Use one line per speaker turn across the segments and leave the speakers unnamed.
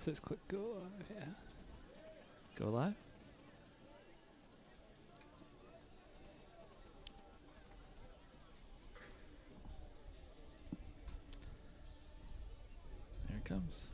says click go live, yeah.
Go live. There it comes.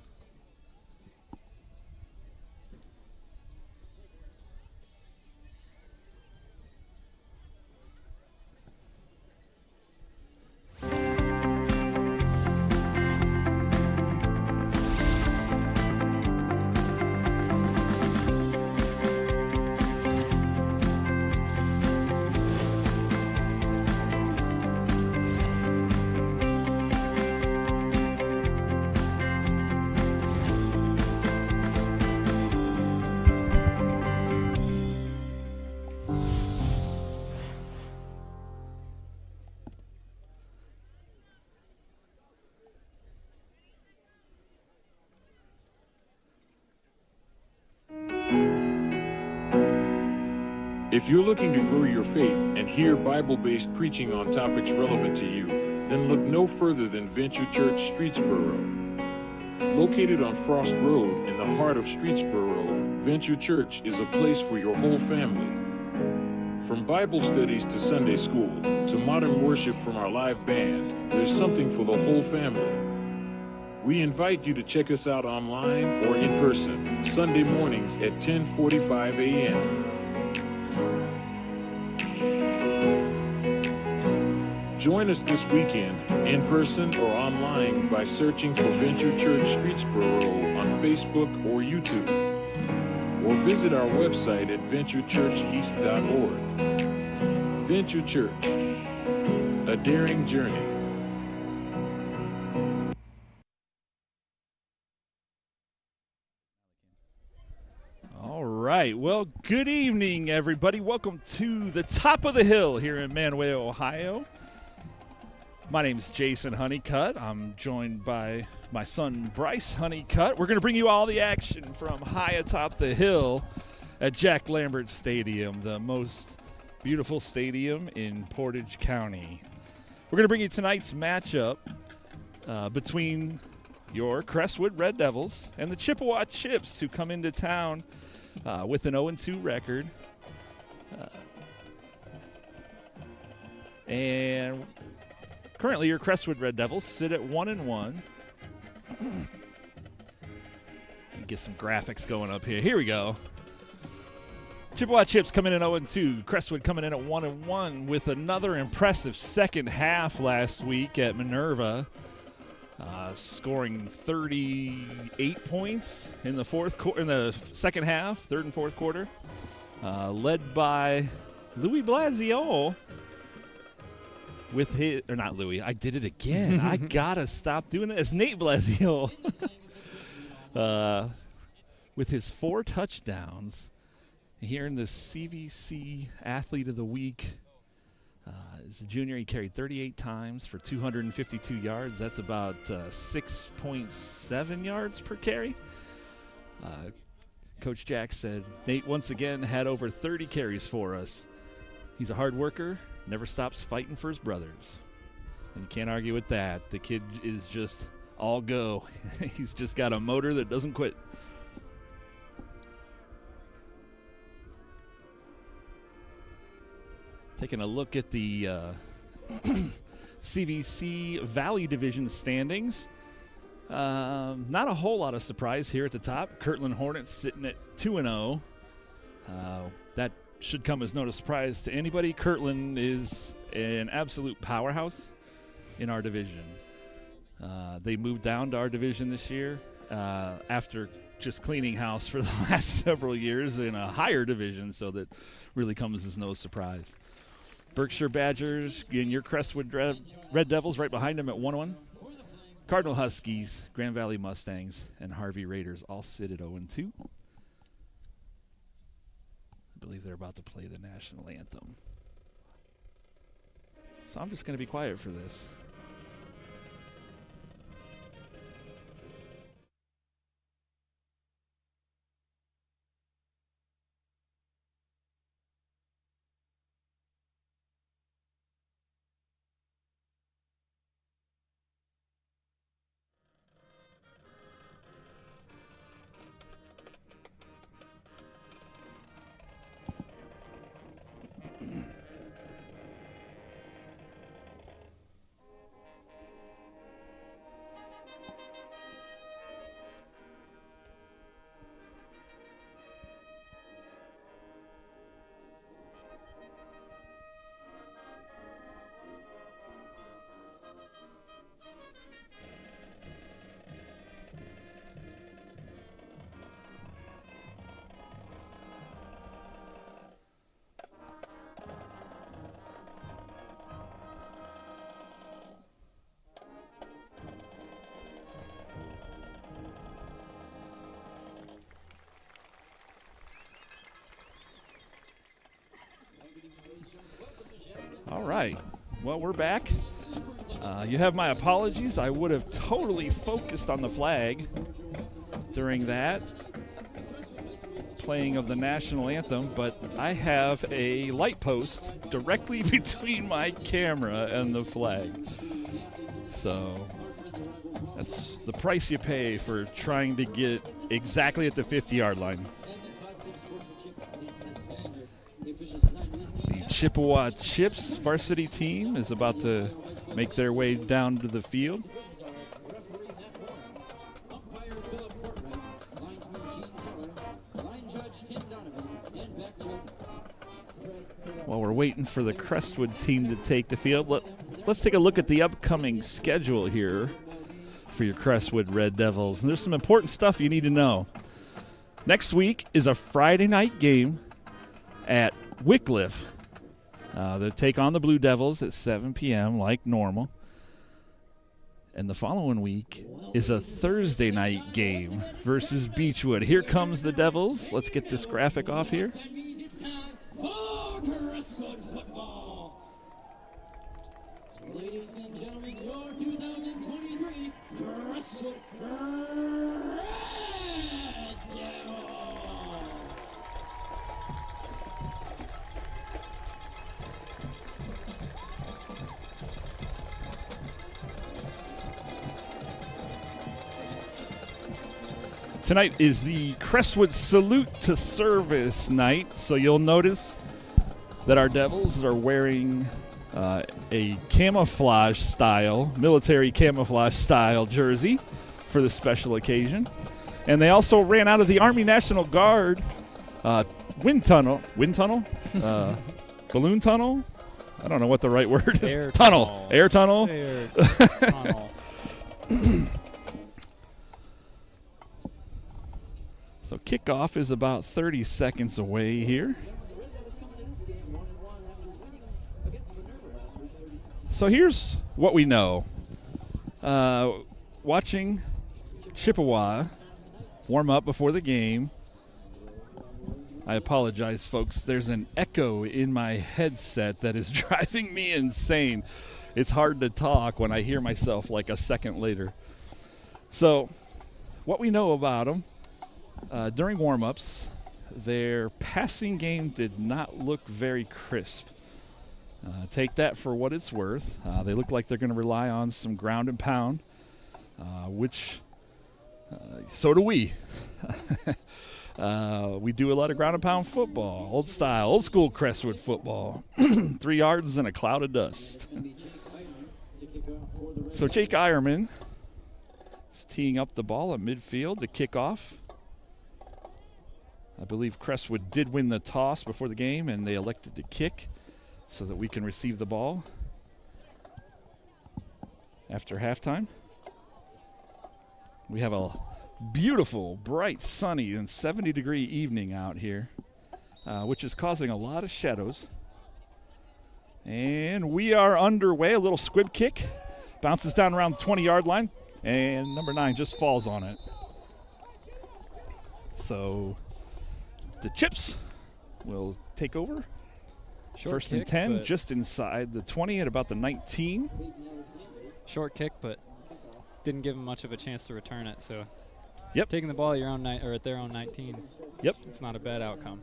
If you're looking to grow your faith and hear Bible-based preaching on topics relevant to you, then look no further than Venture Church Streetsboro. Located on Frost Road in the heart of Streetsboro, Venture Church is a place for your whole family. From Bible studies to Sunday school, to modern worship from our live band, there's something for the whole family. We invite you to check us out online or in person, Sunday mornings at 10:45 a.m. Join us this weekend, in person or online, by searching for Venture Church Streetsboro on Facebook or YouTube. Or visit our website at venturechurcheast.org. Venture Church, a daring journey.
All right. Well, good evening, everybody. Welcome to the top of the hill here in Manway, Ohio. My name's Jason Honeycutt. I'm joined by my son, Bryce Honeycutt. We're going to bring you all the action from high atop the hill at Jack Lambert Stadium, the most beautiful stadium in Portage County. We're going to bring you tonight's matchup between your Crestwood Red Devils and the Chippewa Chips, who come into town with an 0-2 record. And currently, your Crestwood Red Devils sit at 1-1. Get some graphics going up here. Here we go. Chippewa Chips coming in 0-2. Crestwood coming in at 1-1 with another impressive second half last week at Minerva, scoring 38 points in the second half, third and fourth quarter, led by Louis Blasio. With his, or not Louis, I did it again. I gotta stop doing this. Nate Blasio, with his 4 touchdowns, here in the CVC Athlete of the Week. As a junior, he carried 38 times for 252 yards. That's about 6.7 yards per carry. Coach Jack said Nate once again had over 30 carries for us. He's a hard worker. Never stops fighting for his brothers. And you can't argue with that. The kid is just all go. He's just got a motor that doesn't quit. Taking a look at the CVC Valley Division standings. Not a whole lot of surprise here at the top. Kirtland Hornets sitting at 2-0. That should come as no surprise to anybody. Kirtland is an absolute powerhouse in our division. They moved down to our division this year after just cleaning house for the last several years in a higher division, so that really comes as no surprise. Berkshire Badgers and your Crestwood Red Devils right behind them at 1-1. Cardinal Huskies, Grand Valley Mustangs, and Harvey Raiders all sit at 0-2. I believe they're about to play the national anthem. So I'm just going to be quiet for this. right. Well, we're back. You have my apologies. I would have totally focused on the flag during that playing of the national anthem, but I have a light post directly between my camera and the flag. So that's the price you pay for trying to get exactly at the 50-yard line. The Chippewa Chips varsity team is about to make their way down to the field. While we're waiting for the Crestwood team to take the field, let's take a look at the upcoming schedule here for your Crestwood Red Devils. And there's some important stuff you need to know. Next week is a Friday night game at Wycliffe. They take on the Blue Devils at 7 p.m. like normal. And the following week is a Thursday night game versus Beechwood. Here comes the Devils. Let's get this graphic off here.
Crestwood football. Ladies and gentlemen, your 2023 Crestwood Red Devils.
Tonight is the Crestwood Salute to Service night, so you'll notice that our Devils are wearing a military camouflage style jersey for the special occasion. And they also ran out of the Army National Guard balloon tunnel? I don't know what the right word is. Air tunnel. So kickoff is about 30 seconds away here. So here's what we know. Watching Chippewa warm up before the game. I apologize, folks. There's an echo in my headset that is driving me insane. It's hard to talk when I hear myself like a second later. So what we know about them, during warm-ups, their passing game did not look very crisp. Take that for what it's worth. They look like they're going to rely on some ground and pound, which so do we. We do a lot of ground and pound football, old style, old school Crestwood football. 3 yards and a cloud of dust. So Jake Eierman is teeing up the ball at midfield to kick off. I believe Crestwood did win the toss before the game, and they elected to kick so that we can receive the ball after halftime. We have a beautiful, bright, sunny, and 70-degree evening out here, which is causing a lot of shadows. And we are underway. A little squib kick. Bounces down around the 20-yard line, and number 9 just falls on it. So the Chips will take over. First and 10, just inside the 20 at about the 19.
Short kick, but didn't give them much of a chance to return it. So,
yep,
taking the ball at your own or at their own 19.
Yep,
it's not a bad outcome.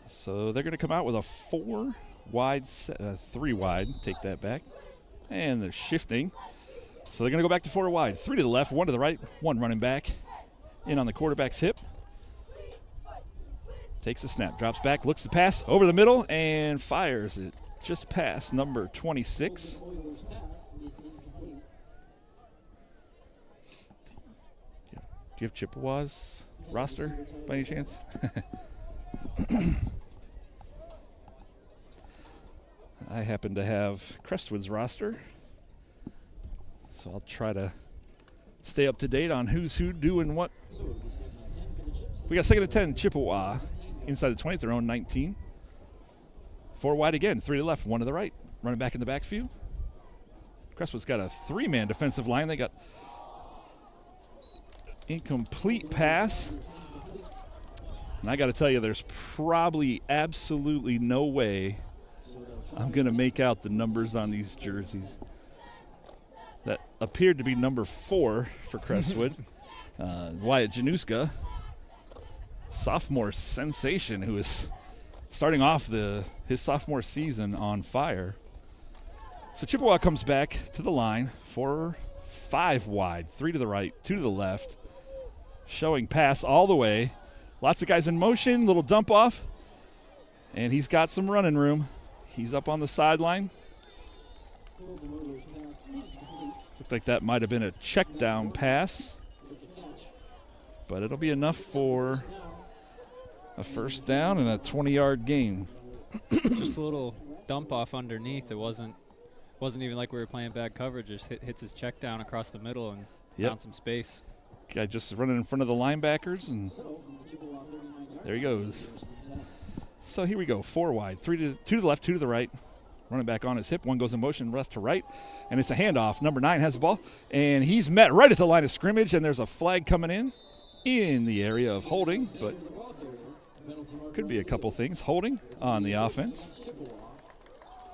So they're going to come out with a 4 wide, 3 wide. Take that back. And they're shifting. So they're going to go back to 4 wide. 3 to the left, 1 to the right, 1 running back. In on the quarterback's hip. Takes a snap, drops back, looks to pass, over the middle, and fires it just past number 26. Do you have Chippewa's roster by any chance? I happen to have Crestwood's roster, so I'll try to stay up to date on who's who doing what. We got 2nd and 10, Chippewa, inside the 20, their own 19. 4 wide again, 3 to the left, 1 to the right. Running back in the backfield. Crestwood's got a 3-man defensive line. They got incomplete pass. And I got to tell you, there's probably absolutely no way I'm going to make out the numbers on these jerseys. That appeared to be number 4 for Crestwood. Wyatt Januska, sophomore sensation, who is starting off his sophomore season on fire. So Chippewa comes back to the line for 5 wide, 3 to the right, 2 to the left. Showing pass all the way. Lots of guys in motion, little dump off. And he's got some running room. He's up on the sideline. Looked like that might have been a check down pass. But it'll be enough for a first down and a 20-yard gain.
Just a little dump off underneath. It wasn't even like we were playing bad coverage. Just hits his check down across the middle and found some space.
Guy just running in front of the linebackers, and there he goes. So here we go, 4 wide, 2 to the left, 2 to the right. Running back on his hip, 1 goes in motion left to right, and it's a handoff. Number 9 has the ball, and he's met right at the line of scrimmage, and there's a flag coming in the area of holding, but could be a couple things. Holding on the offense.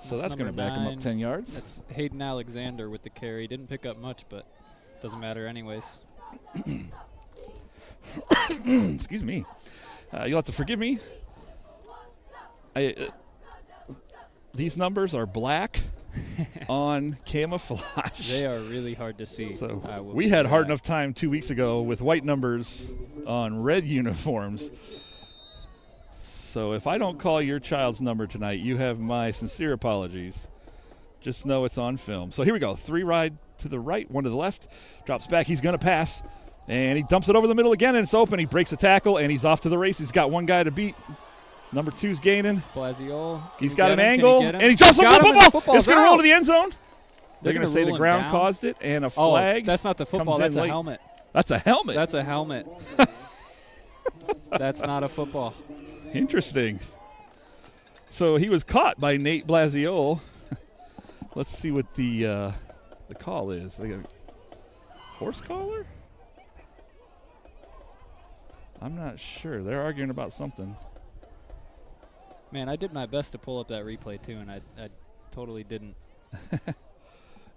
So that's going to back him up 10 yards. That's
Hayden Alexander with the carry. Didn't pick up much, but doesn't matter anyways.
Excuse me. You'll have to forgive me. These numbers are black on camouflage.
They are really hard to see.
So we had hard enough time 2 weeks ago with white numbers on red uniforms. So if I don't call your child's number tonight, you have my sincere apologies. Just know it's on film. So here we go. 3 wide to the right, 1 to the left. Drops back. He's going to pass. And he dumps it over the middle again, and it's open. He breaks a tackle, and he's off to the race. He's got 1 guy to beat. Number 2's gaining.
Blasio.
He's got an angle, and he jumps over the football. It's going to roll to the end zone. They're going to say the ground caused it, and a flag.
Oh, that's not the football. That's a helmet.
That's a helmet.
That's a helmet. That's not a football.
Interesting. So he was caught by Nate Blasio. Let's see what the call is. They got a horse collar? I'm not sure. They're arguing about something.
Man, I did my best to pull up that replay, too, and I totally didn't.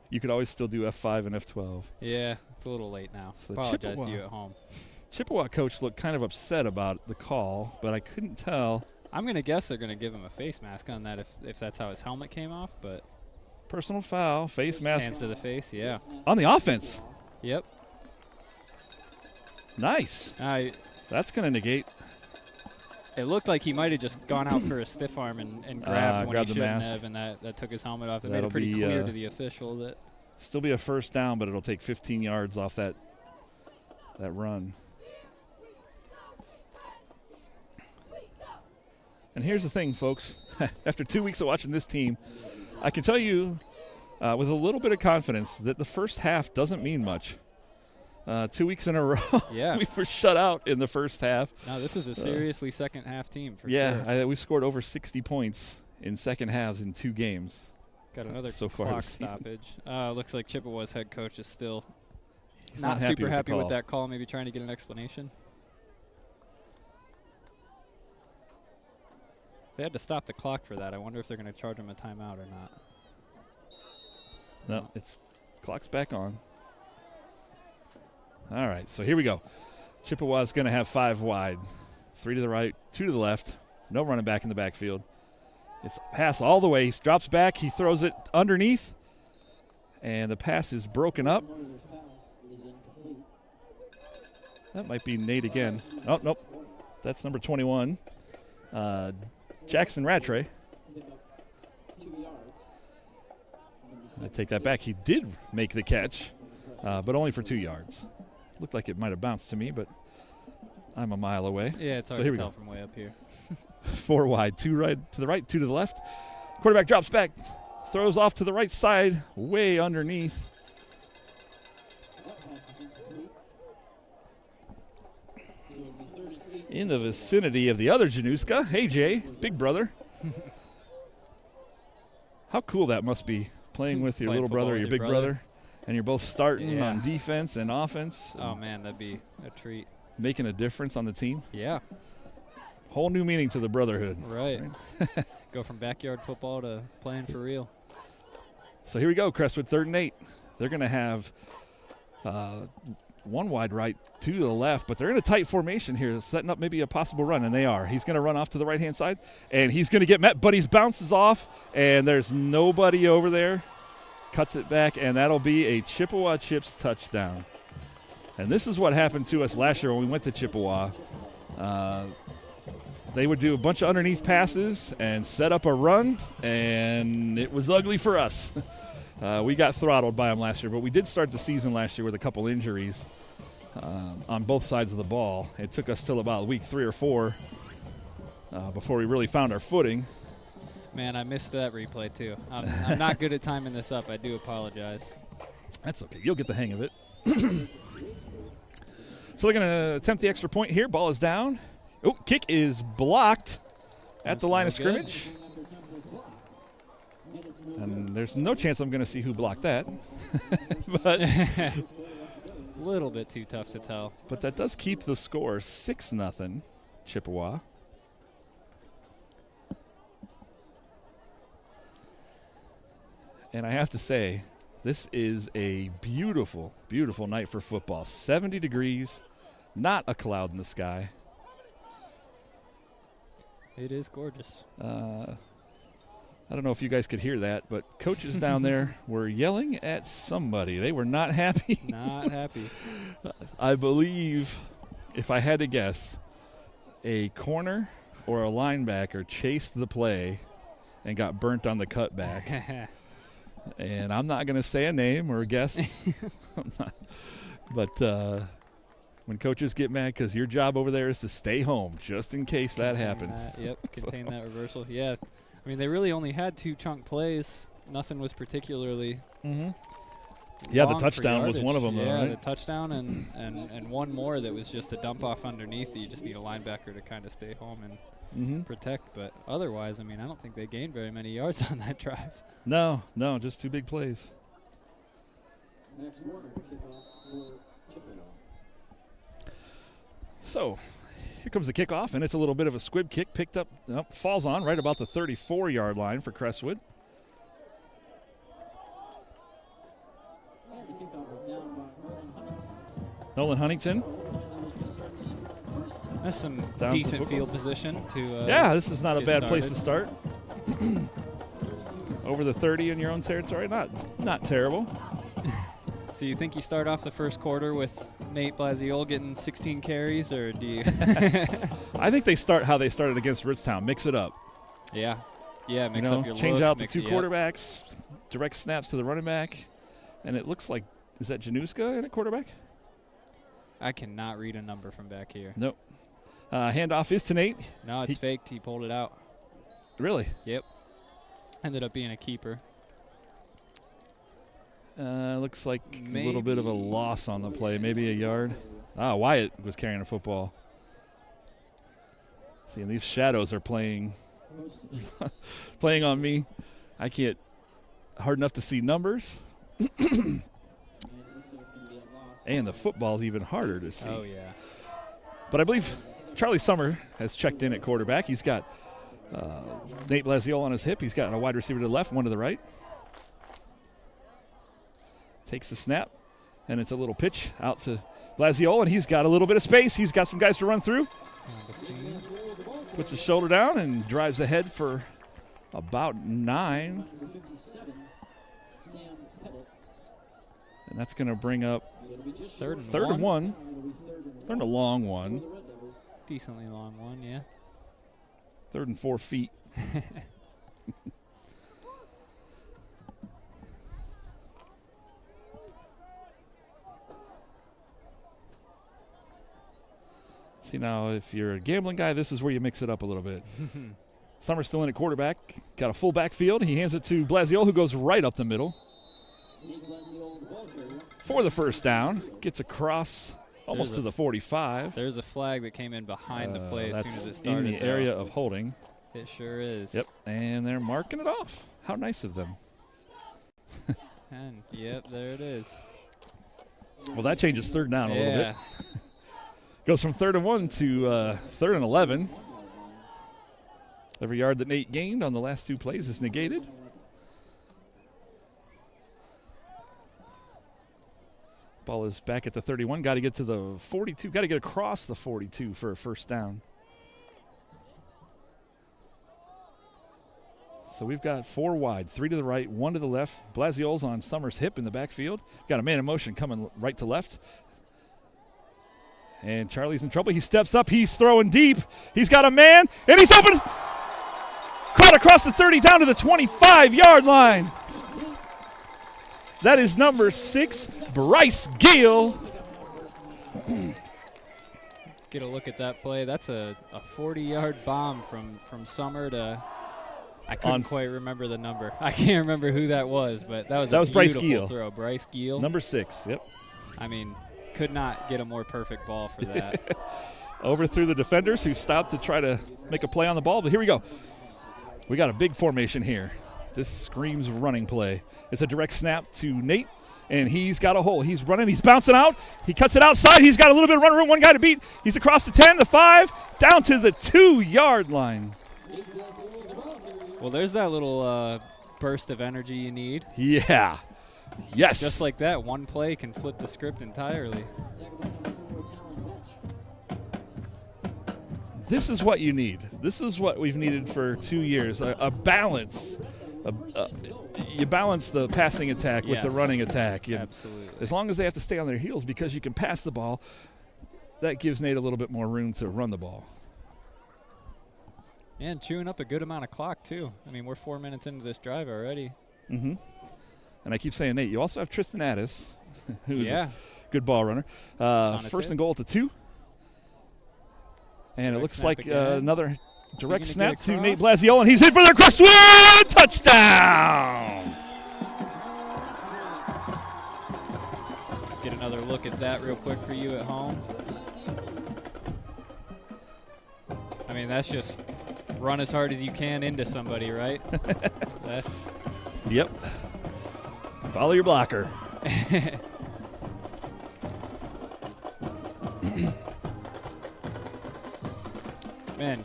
You could always still do F5 and F12.
Yeah, it's a little late now.
So
apologize to you at home.
Chippewa coach looked kind of upset about the call, but I couldn't tell.
I'm going to guess they're going to give him a face mask on that if that's how his helmet came off, but.
Personal foul, face mask.
Hands to the face, yeah.
On the offense.
Yep.
Nice. That's going to negate.
It looked like he might have just gone out for a stiff arm and grabbed when he shouldn't have, and that took his helmet off. It made it pretty clear to the official that.
Still be a first down, but it'll take 15 yards off that run. And here's the thing, folks. After 2 weeks of watching this team, I can tell you with a little bit of confidence that the first half doesn't mean much. 2 weeks in a row,
yeah.
We were shut out in the first half.
No, this is a seriously second-half team for sure.
Yeah, we scored over 60 points in second halves in 2 games.
Got another
so far
clock stoppage. Looks like Chippewa's head coach is still not
happy
super happy
with
with that call, maybe trying to get an explanation. They had to stop the clock for that. I wonder if they're going to charge him a timeout or not.
No, clock's back on. All right, so here we go. Chippewa's going to have 5 wide, 3 to the right, 2 to the left. No running back in the backfield. It's a pass all the way. He drops back. He throws it underneath, and the pass is broken up. That might be Nate again. Oh, nope. That's number 21, Jackson Rattray. I take that back. He did make the catch, but only for 2 yards. Looked like it might have bounced to me, but I'm a mile away.
Yeah, it's hard to tell from way up here.
4 wide, 2 right to the right, 2 to the left. Quarterback drops back, throws off to the right side, way underneath. In the vicinity of the other Januska. Hey, Jay, big brother. How cool that must be, playing with your
Playing
little brother or
football
your
with
big
your
brother, and you're both starting
Yeah.
on defense and offense,
Oh, man, that'd be a treat.
making a difference on the team.
Yeah,
Whole new meaning to the brotherhood.
right. Go from backyard football to playing for real.
So here we go, Crestwood, 3rd and 8. They're going to have one wide right, 2 to the left, but they're in a tight formation here, setting up maybe a possible run, and they are. He's going to run off to the right-hand side, and he's going to get met, but he bounces off, and there's nobody over there. Cuts it back, and that'll be a Chippewa Chips touchdown. And this is what happened to us last year when we went to Chippewa. They would do a bunch of underneath passes and set up a run, and it was ugly for us. We got throttled by them last year, but we did start the season last year with a couple injuries on both sides of the ball. It took us till about week 3 or 4 before we really found our footing.
Man, I missed that replay, too. I'm not good at timing this up. I do apologize.
That's okay. You'll get the hang of it. So they're going to attempt the extra point here. Ball is down. Oh, kick is blocked at
That's
the line
no
of scrimmage. And there's no chance I'm going to see who blocked that. but
A little bit too tough to tell.
but that does keep the score 6-0 Chippewa. And I have to say, this is a beautiful, beautiful night for football. 70 degrees, not a cloud in the sky.
It is gorgeous.
I don't know if you guys could hear that, but coaches down there were yelling at somebody. They were not happy.
Not happy.
I believe, if I had to guess, a corner or a linebacker chased the play and got burnt on the cutback. And I'm not going to say a name or a guess. But when coaches get mad because your job over there is to stay home just in case that happens.
Contain that reversal. Yeah. I mean, they really only had 2 chunk plays. Nothing was particularly
Yeah, the
long for
touchdown was
yardage.
one of them, though,
Yeah,
right?
the touchdown and one more that was just a dump off underneath that you just need a linebacker to kind of stay home and protect. But otherwise, I mean, I don't think they gained very many yards on that drive.
No, just 2 big plays.
Next quarter, kickoff for Chippewa.
So here comes the kickoff, and it's a little bit of a squib kick. Picked up, falls on right about the 34-yard line for Crestwood.
And the kickoff is down by
Nolan Huntington.
That's some
Down
decent
football.
field position to
Yeah, this is not a
get
bad place to start. Over the 30 in your own territory, not terrible.
So you think you start off the first quarter with Nate Blasiol getting 16 carries, or do you?
I think they start how they started against Ritztown. Mix it up.
Yeah, mix up your
change
looks,
out the
mix
2
it up.
quarterbacks, direct snaps to the running back, and it looks like, is that Januska in at quarterback?
I cannot read a number from back here.
Nope. Handoff is to Nate.
No, it's faked. He pulled it out.
Really?
Yep. Ended up being a keeper.
Looks like a little bit of a loss on the play, maybe a yard. Wyatt was carrying a football. See, and these shadows are playing on me. I can't hard enough to see numbers. And the football's even harder to see.
Oh, yeah.
But I believe Charlie Summer has checked in at quarterback. He's got Nate Blasiol on his hip. He's got a wide receiver to the left, one to the right. Takes the snap, and it's a little pitch out to Blasiol, and he's got a little bit of space. He's got some guys to run through. Puts his shoulder down and drives ahead for about 9. And that's going to bring up
third
and one. Third and a long one.
Decently long one, yeah.
3rd and 4 feet. See, now, if you're a gambling guy, this is where you mix it up a little bit. Summer's still in at quarterback. Got a full backfield. He hands it to Blasiol, who goes right up the middle for the first down. Gets across almost to the 45.
There's a flag that came in behind the play as soon as it started.
In the area of holding.
It sure is.
Yep, and they're marking it off. How nice of them.
And, yep, there it is.
Well, that changes third down a little bit.
Yeah.
Goes from 3rd and 1 to 3rd and 11. Every yard that Nate gained on the last 2 plays is negated. Ball is back at the 31. Got to get to the 42. Got to get across the 42 for a first down. So we've got 4 wide, 3 to the right, 1 to the left. Blasiol's on Summers' hip in the backfield. Got a man in motion coming right to left. And Charlie's in trouble. He steps up. He's throwing deep. He's got a man, and he's open. Caught across the 30 down to the 25-yard line. That is number 6, Bryce Gill.
Get a look at that play. That's a 40-yard bomb from Summer to – I couldn't quite remember the number. I can't remember who that was, but that was a
Bryce
beautiful
Gill.
throw. Bryce Gill.
Number 6, yep.
I mean, could not get a more perfect ball for that.
Overthrew the defenders who stopped to try to make a play on the ball, but here we go. We got a big formation here. This screams running play. It's a direct snap to Nate, and he's got a hole. He's running. He's bouncing out. He cuts it outside. He's got a little bit of run room. One guy to beat. He's across the 10, the 5, down to the 2-yard line.
Well, there's that little burst of energy you need.
Yeah. Yes.
Just like that, one play can flip the script entirely.
This is what you need. This is what we've needed for 2 years, a balance. You balance the passing attack with the running attack.
Absolutely.
As long as they have to stay on their heels because you can pass the ball, that gives Nate a little bit more room to run the ball.
And chewing up a good amount of clock, too. I mean, we're 4 minutes into this drive already.
Mm-hmm. And I keep saying, Nate, you also have Tristan Addis, who's a good ball runner. First and goal at the 2. And it looks like another direct snap to Nate Blasiol, and he's in for the Crestwood touchdown!
Get another look at that real quick for you at home. I mean, that's just run as hard as you can into somebody, right? That's.
Yep. Follow your blocker.
Man,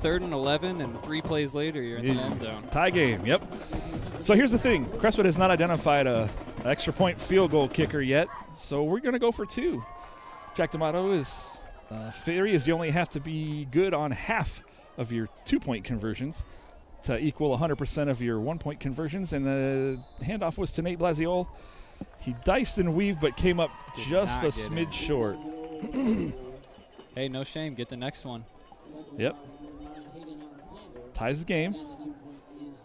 3rd and 11, and 3 plays later, you're in the end zone.
Tie game, yep. So here's the thing. Crestwood has not identified an extra point field goal kicker yet, so we're going to go for 2. Jack D'Amato is theory is you only have to be good on half of your 2-point conversions to equal 100% of your 1-point conversions, and the handoff was to Nate Blasiol. He diced and weaved, but came up just a smidge short.
Hey, no shame. Get the next one.
Yep. Ties the game.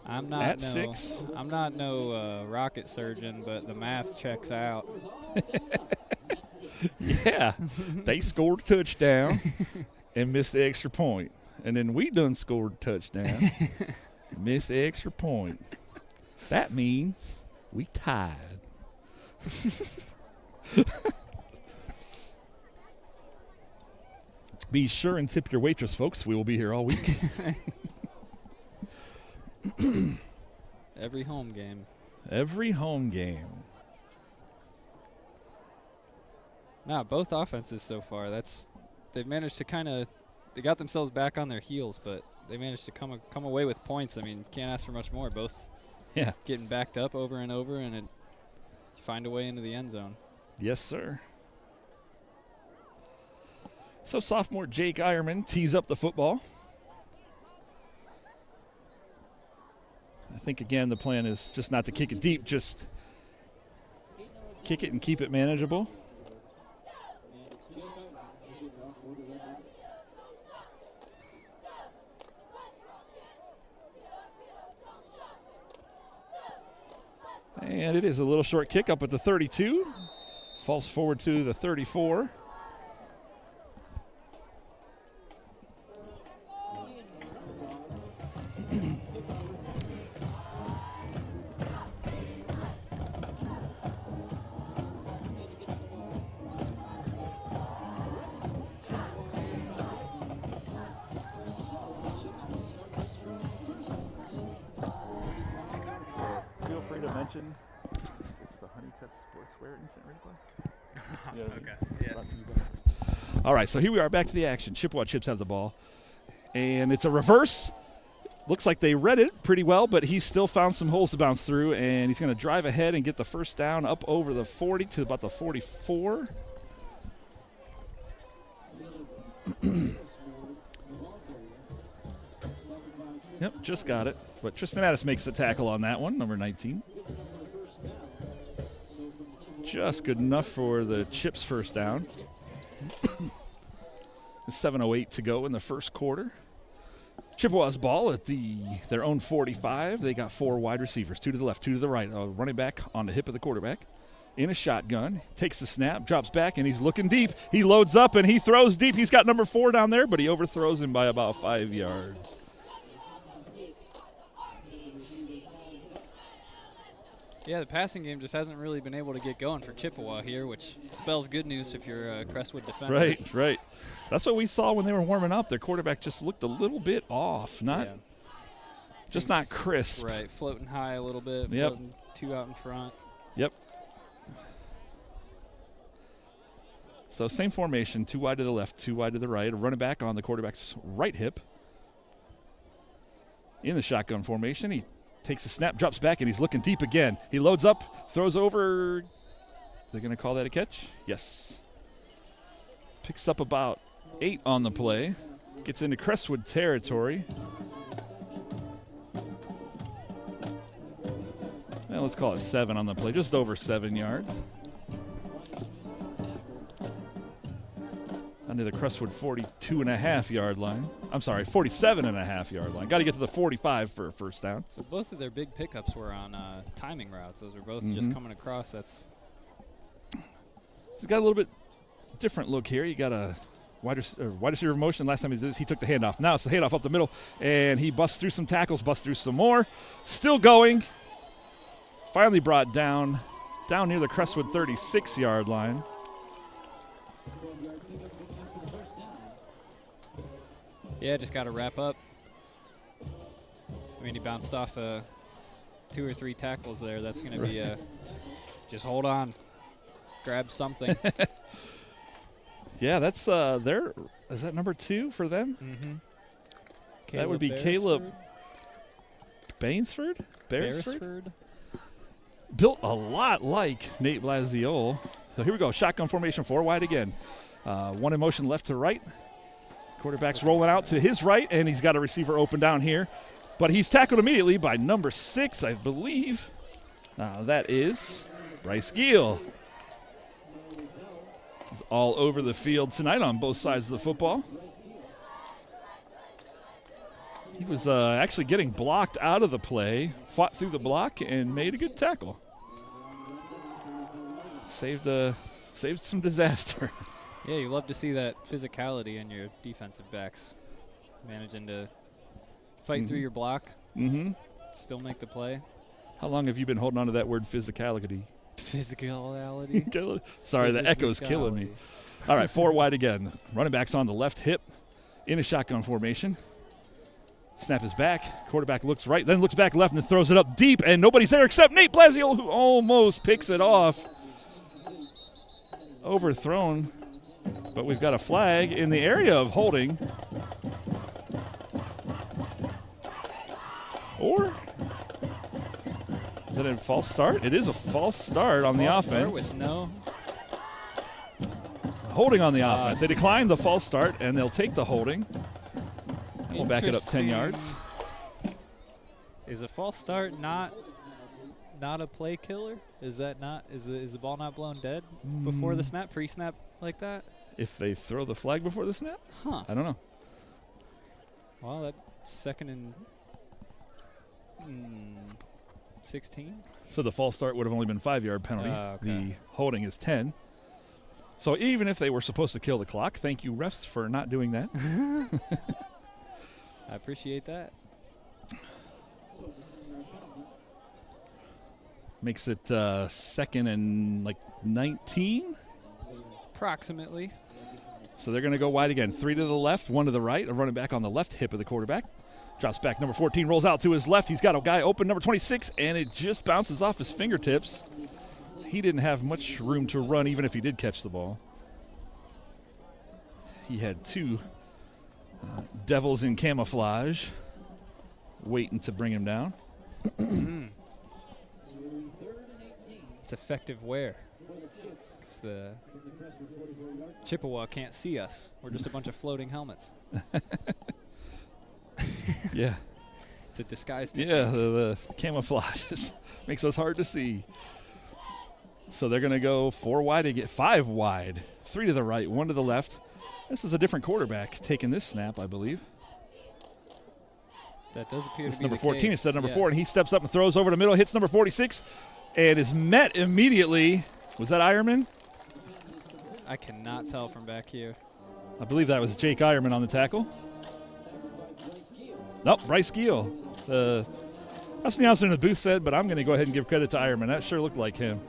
I'm not 6. I'm not no rocket surgeon, but the math checks out.
Yeah. They scored a touchdown and missed the extra point. And then we done scored a touchdown, missed the extra point. That means we tied. Be sure and tip your waitress, folks. We will be here all week.
Every home game.
Every home game.
Now, both offenses so far, they've managed to they got themselves back on their heels, but they managed to come away with points. I mean, can't ask for much more. Both getting backed up over and over, and find a way into the end zone.
Yes, sir. So sophomore Jake Eierman tees up the football. I think, again, the plan is just not to kick it deep, just kick it and keep it manageable. And it is a little short kick up at the 32. Falls forward to the 34. mention, it's the Honeycutt Sportswear Instant Replay. Yeah.
Okay. Yeah.
Brought to you by- All right, so here we are back to the action. Chippewa Chips have the ball. And it's a reverse. Looks like they read it pretty well, but he's still found some holes to bounce through, and he's going to drive ahead and get the first down up over the 40 to about the 44. Yep, just got it. But Tristan Addis makes the tackle on that one, number 19. Just good enough for the Chips first down. 7:08 to go in the first quarter. Chippewa's ball at their own 45. They got 4 wide receivers, 2 to the left, 2 to the right. Running back on the hip of the quarterback. In a shotgun, takes the snap, drops back, and he's looking deep. He loads up, and he throws deep. He's got number 4 down there, but he overthrows him by about 5 yards.
Yeah, the passing game just hasn't really been able to get going for Chippewa here, which spells good news if you're a Crestwood defender.
Right. That's what we saw when they were warming up. Their quarterback just looked a little bit off, not crisp.
Right, floating high a little bit,
Yep.
floating 2 out in front.
Yep. So same formation, 2 wide to the left, 2 wide to the right. A running back on the quarterback's right hip. In the shotgun formation, he takes a snap, drops back, and he's looking deep again. He loads up, throws over. They're going to call that a catch? Yes. Picks up about 8 on the play. Gets into Crestwood territory. Well, let's call it 7 on the play, just over 7 yards. Under the Crestwood 42.5-yard line. I'm sorry, 47.5-yard line. Got to get to the 45 for a first down.
So both of their big pickups were on timing routes. Those were both just coming across. It's
got a little bit different look here. You got a wide receiver motion. Last time he did this, he took the handoff. Now it's the handoff up the middle, and he busts through some tackles, busts through some more. Still going. Finally brought down near the Crestwood 36-yard line.
Yeah, just got to wrap up. I mean, he bounced off 2 or 3 tackles there. That's going to be just hold on, grab something.
Yeah, that's is that number 2 for them?
Mm-hmm.
That would be Caleb Beresford. Built a lot like Nate Blasiol. So here we go, shotgun formation, 4 wide again. 1 in motion left to right. Quarterback's rolling out to his right, and he's got a receiver open down here. But he's tackled immediately by number 6, I believe. That is Bryce Giel. He's all over the field tonight on both sides of the football. He was actually getting blocked out of the play, fought through the block, and made a good tackle. Saved some disaster.
Yeah, you love to see that physicality in your defensive backs, managing to fight through your block, still make the play.
How long have you been holding on to that word physicality?
Physicality.
Sorry, the echo's killing me. All right, 4 wide again. Running back's on the left hip in a shotgun formation. Snap is back. Quarterback looks right, then looks back left and throws it up deep, and nobody's there except Nate Blasiol, who almost picks it off. Overthrown. But we've got a flag in the area of holding. Or is it a false start? It is a false start on the offense.
With no
holding on the offense. They declined the false start, and they'll take the holding. We'll back it up 10 yards.
Is a false start not a play killer? Is that not? Is the ball not blown dead before the snap, pre-snap like that?
If they throw the flag before the snap?
Huh.
I don't know.
Well, that 2nd and 16.
So the false start would have only been 5-yard penalty.
Okay.
The holding is 10. So even if they were supposed to kill the clock, thank you, refs, for not doing that.
I appreciate that.
Makes it 2nd and 19.
Approximately.
So they're going to go wide again. 3 to the left, 1 to the right. A running back on the left hip of the quarterback. Drops back, number 14 rolls out to his left. He's got a guy open, number 26, and it just bounces off his fingertips. He didn't have much room to run, even if he did catch the ball. He had two devils in camouflage waiting to bring him down.
It's effective wear. Because the Chippewa can't see us. We're just a bunch of floating helmets.
Yeah.
It's a disguise
Yeah,
technique.
the camouflage makes us hard to see. So they're going to go 4 wide to get 5 wide. 3 to the right, 1 to the left. This is a different quarterback taking this snap, I believe.
That does appear
It's
to be
number
the
14
case.
instead of number 4, and he steps up and throws over the middle, hits number 46, and is met immediately. Was that Ironman?
I cannot tell from back here.
I believe that was Jake Ironman on the tackle. Nope, Bryce Giel. That's the announcer in the booth said, but I'm going to go ahead and give credit to Ironman. That sure looked like him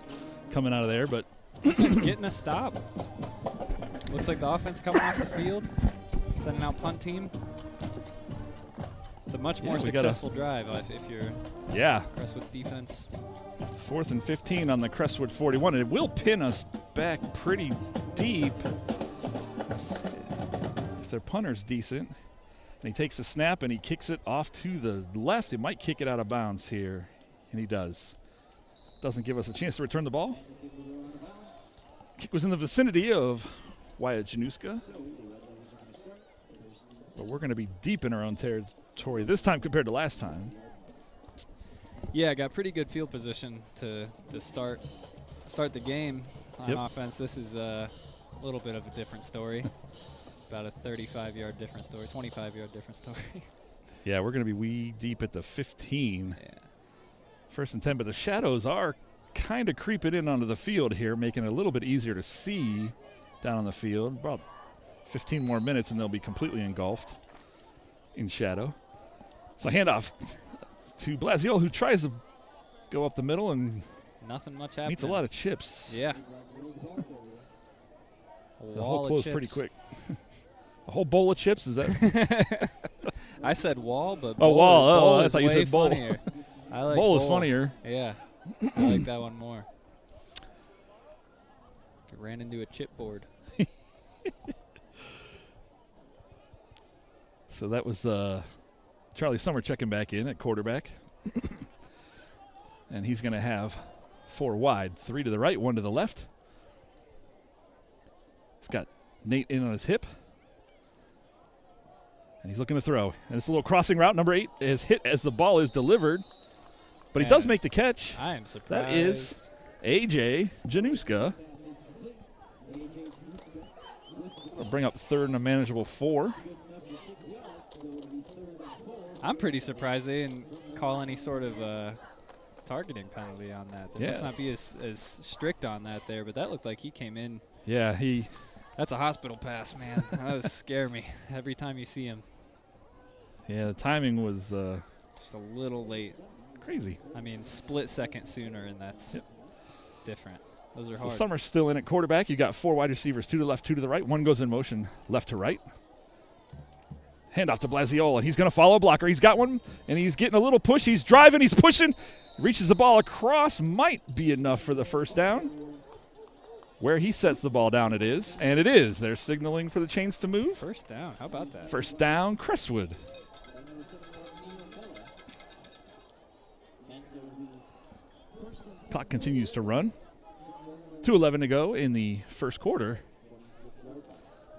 coming out of there, but
It's getting a stop. Looks like the offense coming off the field, sending out punt team. It's a much more successful drive if you're
yeah.
Crestwood's defense.
4th and 15 on the Crestwood 41, and it will pin us back pretty deep if their punter's decent. And he takes a snap and he kicks it off to the left. He might kick it out of bounds here, and he does. Doesn't give us a chance to return the ball. Kick was in the vicinity of Wyatt Januska, but we're going to be deep in our own territory this time compared to last time.
Yeah, got pretty good field position to start the game on offense. This is a little bit of a different story. About a 35-yard different story, 25-yard different story.
Yeah, we're going to be wee deep at the 15.
Yeah.
1st and 10, but the shadows are kind of creeping in onto the field here, making it a little bit easier to see down on the field. About 15 more minutes, and they'll be completely engulfed in shadow. So handoff to Blasio, who tries to go up the middle and
nothing much happening.
meets a lot of chips.
Yeah.
The hole closed pretty quick. A whole bowl of chips, is that?
I said wall, but
Oh, wall.
bowl
I
is
thought you
way
said bowl.
funnier. I like
bowl is funnier.
Yeah, I like that one more. Ran into a chipboard.
So that was Charlie Summer checking back in at quarterback. And he's going to have 4 wide, 3 to the right, 1 to the left. He's got Nate in on his hip. And he's looking to throw. And it's a little crossing route. Number 8 is hit as the ball is delivered. But he does make the catch.
I am surprised.
That is A.J. Januska. We'll bring up 3rd and a manageable 4.
I'm pretty surprised they didn't call any sort of targeting penalty on that. They must not be as strict on that there, but that looked like he came in.
Yeah,
That's a hospital pass, man. That would scare me every time you see him.
Yeah, the timing was
Just a little late.
crazy.
I mean, split second sooner, and that's different. Those are
So
hard.
Summer's still in at quarterback. You got 4 wide receivers, 2 to the left, 2 to the right. 1 goes in motion left to right. Handoff to Blasiola. He's going to follow a blocker. He's got one, and he's getting a little push. He's driving. He's pushing. Reaches the ball across. Might be enough for the first down. Where he sets the ball down, it is. And it is. They're signaling for the chains to move.
First down. How about that?
First down, Crestwood. Clock continues to run. 2:11 to go in the first quarter.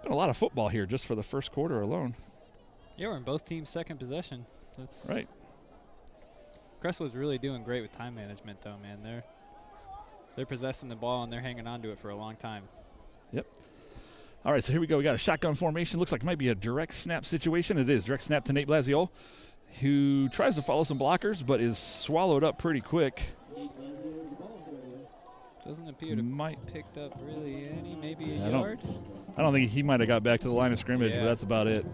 Been a lot of football here just for the first quarter alone.
Yeah, we're in both teams' second possession. That's
Right.
Crestwood's really doing great with time management, though, man. They're possessing the ball and they're hanging on to it for a long time.
Yep. All right, so here we go. We got a shotgun formation. Looks like it might be a direct snap situation. It is. Direct snap to Nate Blasio, who tries to follow some blockers but is swallowed up pretty quick.
Doesn't appear to have picked up really any, maybe a yard.
I don't think he might have got back to the line of scrimmage, but that's about it.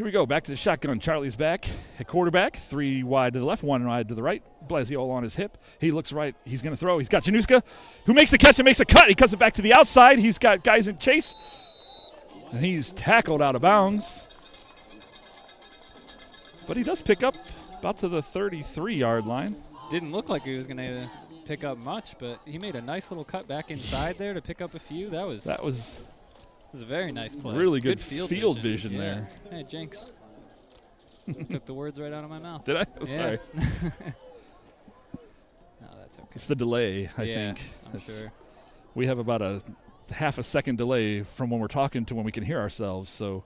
here we go. Back to the shotgun. Charlie's back at quarterback. 3 wide to the left, 1 wide to the right. Blasio on his hip. He looks right. He's going to throw. He's got Januska, who makes the catch and makes a cut. He cuts it back to the outside. He's got guys in chase. And he's tackled out of bounds. But he does pick up about to the 33-yard line.
Didn't look like he was going to pick up much, but he made a nice little cut back inside there to pick up a few. That was a very nice play.
Really good field vision there.
Hey, Jinx. Took the words right out of my mouth.
Did I? Oh,
yeah.
Sorry.
No, that's okay.
It's the delay, I think.
I'm sure.
We have about a half a second delay from when we're talking to when we can hear ourselves. So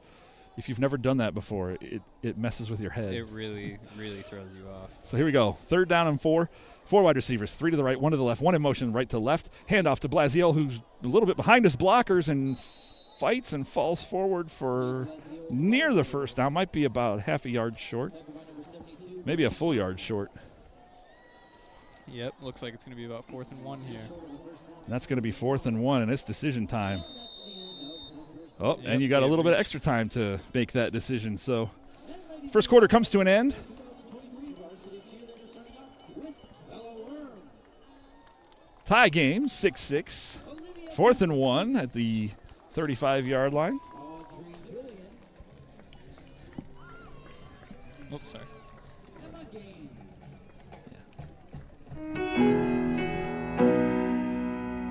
if you've never done that before, it messes with your head.
It really, really throws you off.
So here we go. 3rd down and 4. 4 wide receivers, 3 to the right, 1 to the left, 1 in motion, right to left. Handoff to Blasiel, who's a little bit behind his blockers and fights and falls forward for near the first down. Might be about half a yard short. Maybe a full yard short.
Yep, looks like it's going to be about 4th and 1 here.
And that's going to be 4th and 1, and it's decision time. Oh,
Yep,
and you got a little bit of extra time to make that decision. So first quarter comes to an end. Tie game, 6-6. 4th and 1 at the 35-yard line.
Oops, sorry.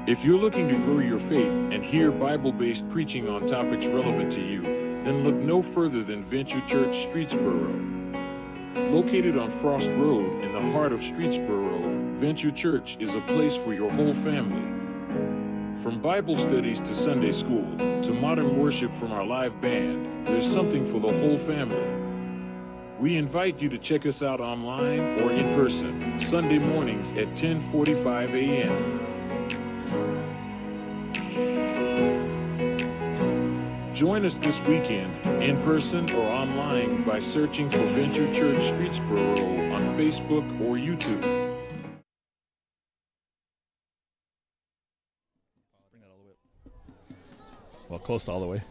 If you're looking to grow your faith and hear Bible-based preaching on topics relevant to you, then look no further than Venture Church Streetsboro. Located on Frost Road in the heart of Streetsboro, Venture Church is a place for your whole family. From Bible studies to Sunday school to modern worship from our live band, there's something for the whole family. We invite you to check us out online or in person, Sunday mornings at 10:45 a.m. Join us this weekend, in person or online, by searching for Venture Church Streetsboro on Facebook or YouTube.
Well, close to all the way.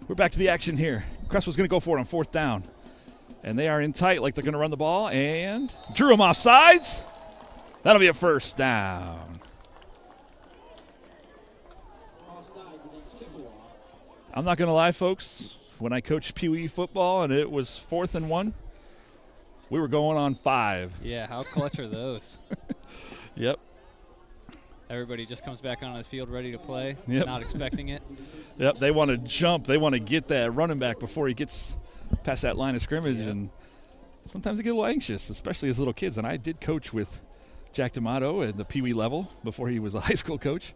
We're back to the action here. Crestwood's going to go for it on 4th down. And they are in tight like they're going to run the ball. And drew him off sides. That'll be a 1st down. I'm not going to lie, folks. When I coached Pee Wee football and it was 4th and 1, we were going on 5.
Yeah, how clutch are those?
Yep.
Everybody just comes back onto the field ready to play,
Yep.
not expecting it.
Yep, they want to jump. They want to get that running back before he gets past that line of scrimmage. Yep. And sometimes they get a little anxious, especially as little kids. And I did coach with Jack D'Amato at the Pee Wee level before he was a high school coach.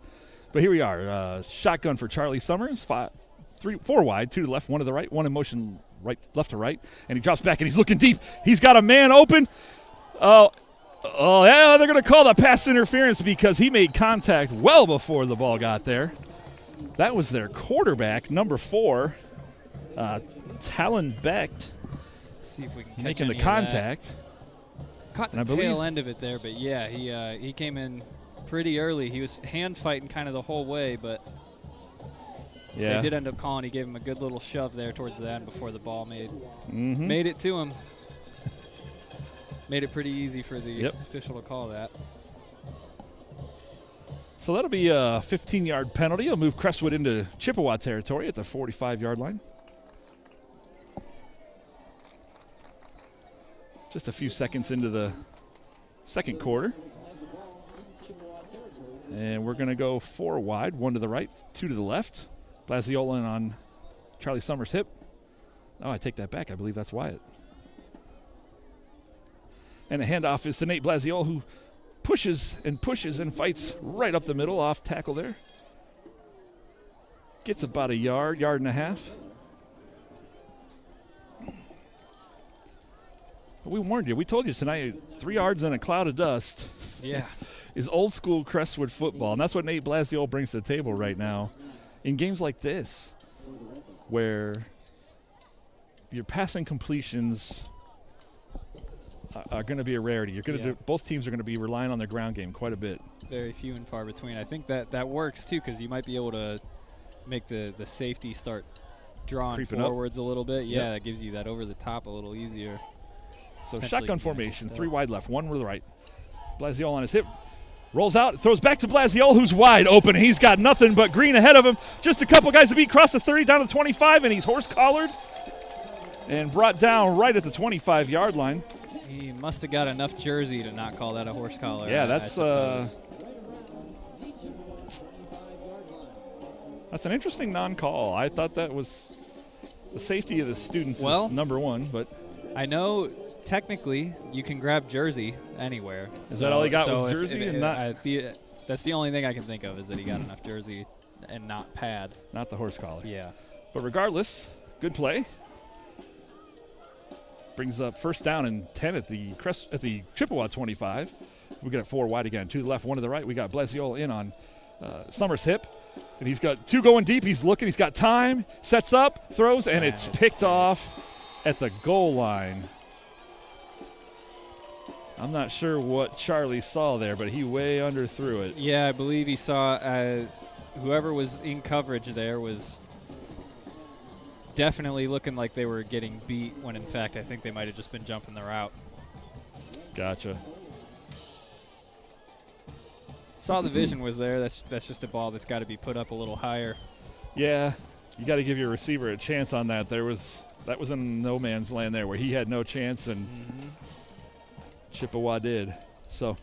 But here we are. Shotgun for Charlie Summers. 4 wide, 2 to the left, 1 to the right, 1 in motion left to right. And he drops back and he's looking deep. He's got a man open. Oh, yeah, they're going to call the pass interference because he made contact well before the ball got there. That was their quarterback, number 4, Talon Becht,
See if we can catch
making the
any of
contact.
that. Caught the tail end of it there, but yeah, he came in pretty early. He was hand fighting kind of the whole way, but
yeah,
they did end up calling. He gave him a good little shove there towards the end before the ball made it to him. Made it pretty easy for the official to call that.
So that'll be a 15-yard penalty. It'll move Crestwood into Chippewa territory at the 45-yard line. Just a few seconds into the second quarter. And we're going to go 4 wide, 1 to the right, 2 to the left. Blasiola on Charlie Summers' hip. Oh, I take that back. I believe that's Wyatt. And the handoff is to Nate Blasiola, who pushes and fights right up the middle, off tackle there. Gets about a yard and a half. We warned you. We told you tonight, 3 yards in a cloud of dust.
Yeah.
Is old school Crestwood football. And that's what Nate Blasiola brings to the table right now. In games like this, where your passing completions are going to be a rarity. You're going to both teams are going to be relying on their ground game quite a bit.
Very few and far between. I think that works too, because you might be able to make the safety start drawing
creeping
forwards a little bit. Yeah,
Yep.
that gives you that over the top a little easier.
So
Potentially
shotgun
advantage
formation,
still.
3 wide left, 1 to the right. Blasiol on his hip. Rolls out, throws back to Blasiol, who's wide open. He's got nothing but green ahead of him. Just a couple guys to beat, cross the 30, down to the 25, and he's horse-collared and brought down right at the 25-yard line.
He must have got enough jersey to not call that a horse collar.
Yeah,
I
that's
suppose.
an interesting non-call. I thought that was the safety of the students
Well,
is number one, but
I know technically you can grab jersey anywhere.
Is that all he got was
if-
jersey
if-
and not-
that's the only thing I can think of is that he got enough jersey and not pad.
not the horse collar.
Yeah.
But regardless, good play. Brings up first down and 10 at the Chippewa 25. We got 4 wide again, 2 to the left, 1 to the right. We got Blasiol in on Summers' hip, and he's got 2 going deep. He's looking. He's got time. Sets up, throws, and it's picked off at the goal line. I'm not sure what Charlie saw there, but he way underthrew it.
Yeah, I believe he saw whoever was in coverage there was definitely looking like they were getting beat when in fact I think they might have just been jumping the route.
Gotcha.
Saw the vision was there. That's just a ball that's got to be put up a little higher.
Yeah, you got to give your receiver a chance on that. That was in no man's land there where he had no chance and Chippewa did. So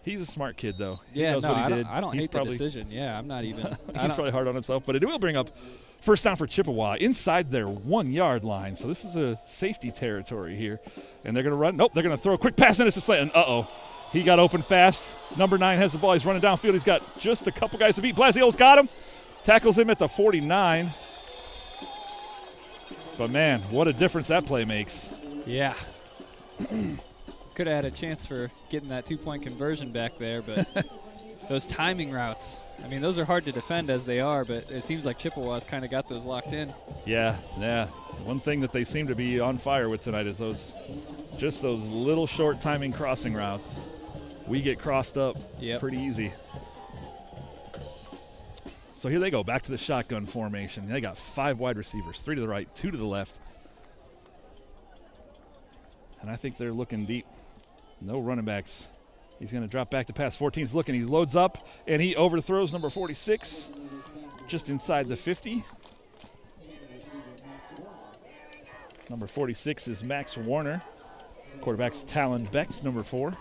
he's a smart kid, though. He knows what he did.
I don't
He's
hate the decision. Yeah, I'm not even.
He's probably hard on himself, but it will bring up first down for Chippewa inside their 1-yard line. So this is a safety territory here. And they're going to run. Nope, they're going to throw a quick pass into Slayton. Uh-oh. He got open fast. Number 9 has the ball. He's running downfield. He's got just a couple guys to beat. Blasiol's got him. Tackles him at the 49. But, man, what a difference that play makes.
Yeah. Could have had a chance for getting that 2-point conversion back there, but those timing routes, I mean, those are hard to defend as they are, but it seems like Chippewa's kind of got those locked in.
Yeah. One thing that they seem to be on fire with tonight is those little short timing crossing routes. We get crossed up pretty easy. So here they go, back to the shotgun formation. They got 5 wide receivers, 3 to the right, 2 to the left. And I think they're looking deep. No running backs. He's going to drop back to pass. 14's looking. He loads up, and he overthrows number 46 just inside the 50. Number 46 is Max Warner. Quarterback's Talon Beck, number 4.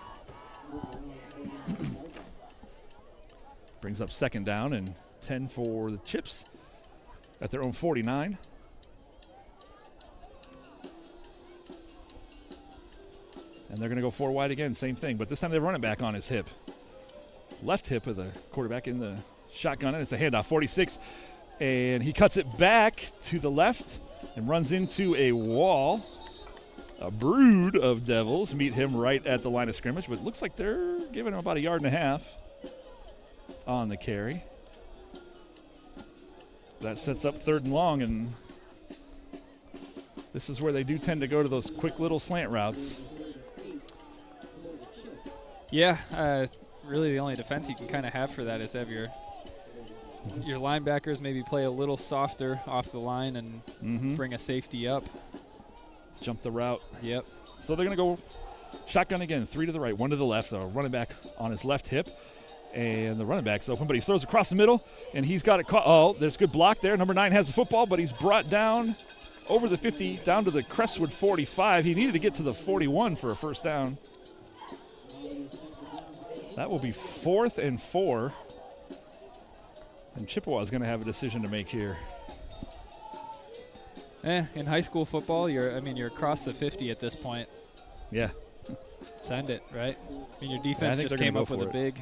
Brings up second down and 10 for the Chips at their own 49. And they're going to go 4 wide again, same thing. But this time they run it back on his hip. Left hip of the quarterback in the shotgun, and it's a handoff, 46. And he cuts it back to the left and runs into a wall. A brood of Devils meet him right at the line of scrimmage, but it looks like they're giving him about 1.5 yards on the carry. That sets up 3rd and long, and this is where they do tend to go to those quick little slant routes.
Yeah, really the only defense you can kind of have for that is have your linebackers maybe play a little softer off the line and bring a safety up.
Jump the route.
Yep.
So they're going to go shotgun again, 3 to the right, 1 to the left. Running back on his left hip. And the running back's open, but he throws across the middle, and he's got it caught. Oh, there's good block there. Number 9 has the football, but he's brought down over the 50, down to the Crestwood 45. He needed to get to the 41 for a first down. That will be 4th and 4. And Chippewa's going to have a decision to make here.
In high school football, you're across the 50 at this point.
Yeah.
Send it, right? I mean, your defense just came up with a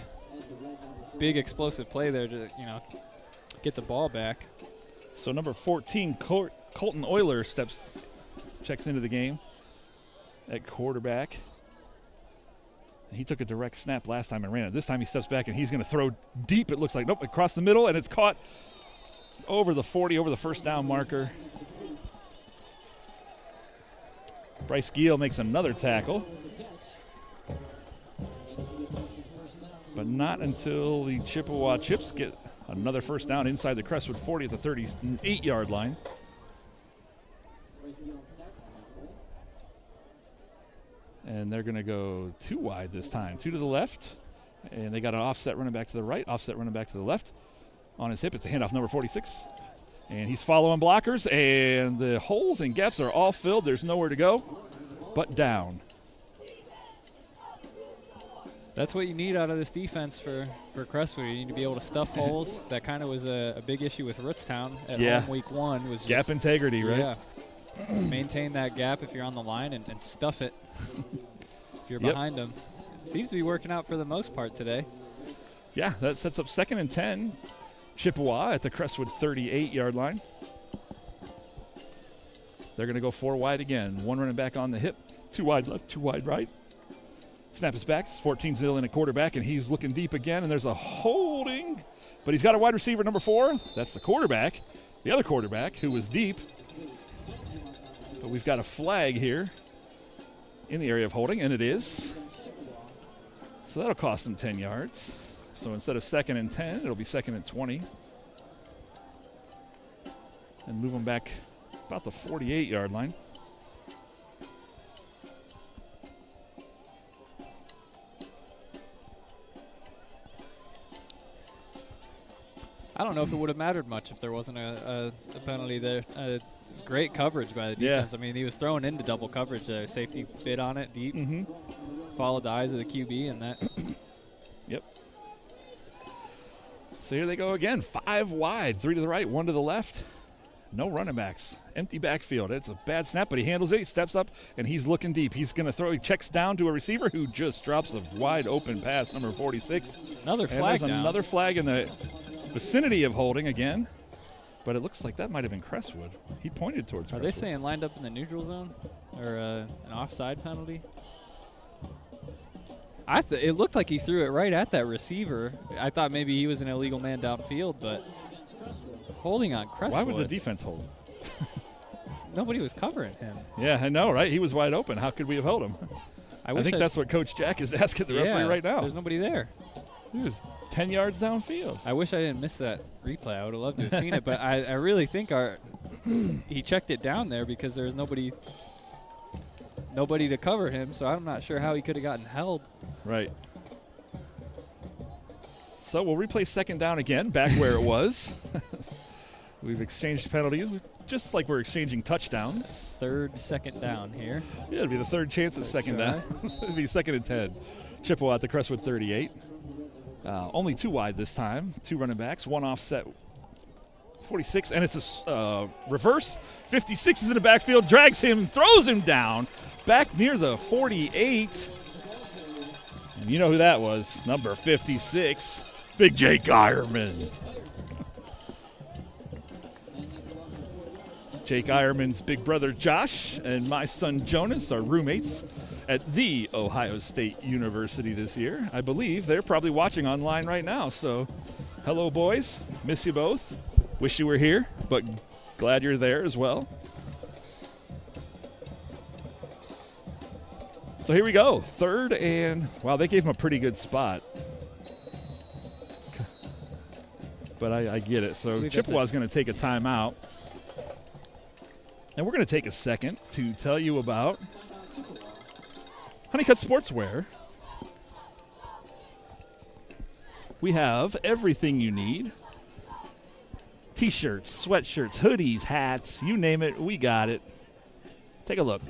big explosive play there to, get the ball back.
So number 14, Colton Euler checks into the game at quarterback. He took a direct snap last time and ran it. This time he steps back and he's going to throw deep. It looks like, nope, across the middle, and it's caught over the 40, over the first down marker. Bryce Giel makes another tackle. But not until the Chippewa Chips get Another first down inside the Crestwood 40 at the 38-yard line. And they're going to go 2 wide this time. 2 to the left. And they got an offset running back to the right, offset running back to the left. On his hip, it's a handoff, number 46. And he's following blockers, and the holes and gaps are all filled. There's nowhere to go but down.
That's what you need out of this defense for Crestwood. You need to be able to stuff holes. That kind of was a big issue with Rootstown at home week 1. Was
gap
just,
integrity, right?
Yeah. Maintain that gap if you're on the line and stuff it if you're behind them. It seems to be working out for the most part today.
Yeah, that sets up 2nd and 10. Chippewa at the Crestwood 38-yard line. They're going to go 4 wide again. 1 running back on the hip, 2 wide left, 2 wide right. Snap is back. It's 14-0 in a quarterback, and he's looking deep again, and there's a holding. But he's got a wide receiver, number 4. That's the quarterback, the other quarterback, who was deep. But we've got a flag here in the area of holding, and it is. So that'll cost him 10 yards. So instead of 2nd and 10, it'll be 2nd and 20. And move them back about the 48-yard line.
I don't know if it would have mattered much if there wasn't a penalty there. It's great coverage by the defense.
Yeah.
I mean, he was thrown into double coverage. Safety bit on it deep. Followed the eyes of the QB, and that.
Yep. So here they go again. 5 wide, 3 to the right, 1 to the left. No running backs. Empty backfield. It's a bad snap, but he handles it. He steps up, and he's looking deep. He's going to throw. He checks down to a receiver who just drops a wide open pass, number 46.
Another flag down.
Another flag in the vicinity of holding again. But it looks like that might have been Crestwood. He pointed towards Crestwood.
Are they saying lined up in the neutral zone or an offside penalty? It looked like he threw it right at that receiver. I thought maybe he was an illegal man downfield, but holding on Crestwood.
Why would the defense hold?
Nobody was covering him.
Yeah, I know, right? He was wide open. How could we have held him? I think that's what Coach Jack is asking the referee right now.
There's nobody there.
He was 10 yards downfield.
I wish I didn't miss that replay. I would have loved to have seen it, but I really think he checked it down there because there was nobody to cover him, so I'm not sure how he could have gotten held.
Right. So we'll replay 2nd down again, back where it was. We've exchanged penalties, just like we're exchanging touchdowns.
3rd, 2nd down here.
Yeah, it'll be the 3rd chance at 2nd down. It'll be 2nd and 10. Chippewa at the Crestwood 38. Only 2 wide this time. 2 running backs, 1 offset. 46, and it's a reverse. 56 is in the backfield, drags him, throws him down, back near the 48. And you know who that was, number 56, Big Jake Ironman. Jake Ironman's big brother Josh and my son Jonas are roommates at the Ohio State University this year. I believe they're probably watching online right now, so hello boys, miss you both. Wish you were here, but glad you're there as well. So here we go. 3rd and, wow, they gave him a pretty good spot. But I get it. So Chippewa's going to take a timeout. And we're going to take a second to tell you about Honeycutt Sportswear. We have everything you need. T-shirts, sweatshirts, hoodies, hats, you name it, we got it. Take a look.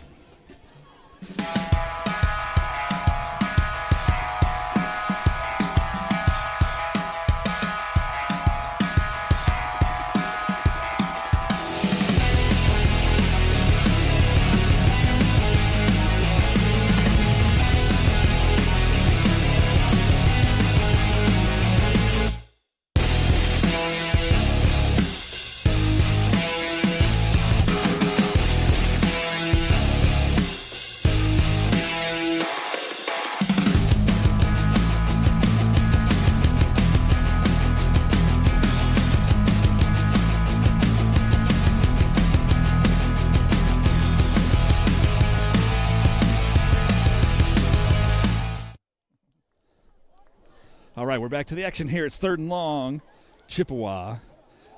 All right, we're back to the action here. It's 3rd and long. Chippewa.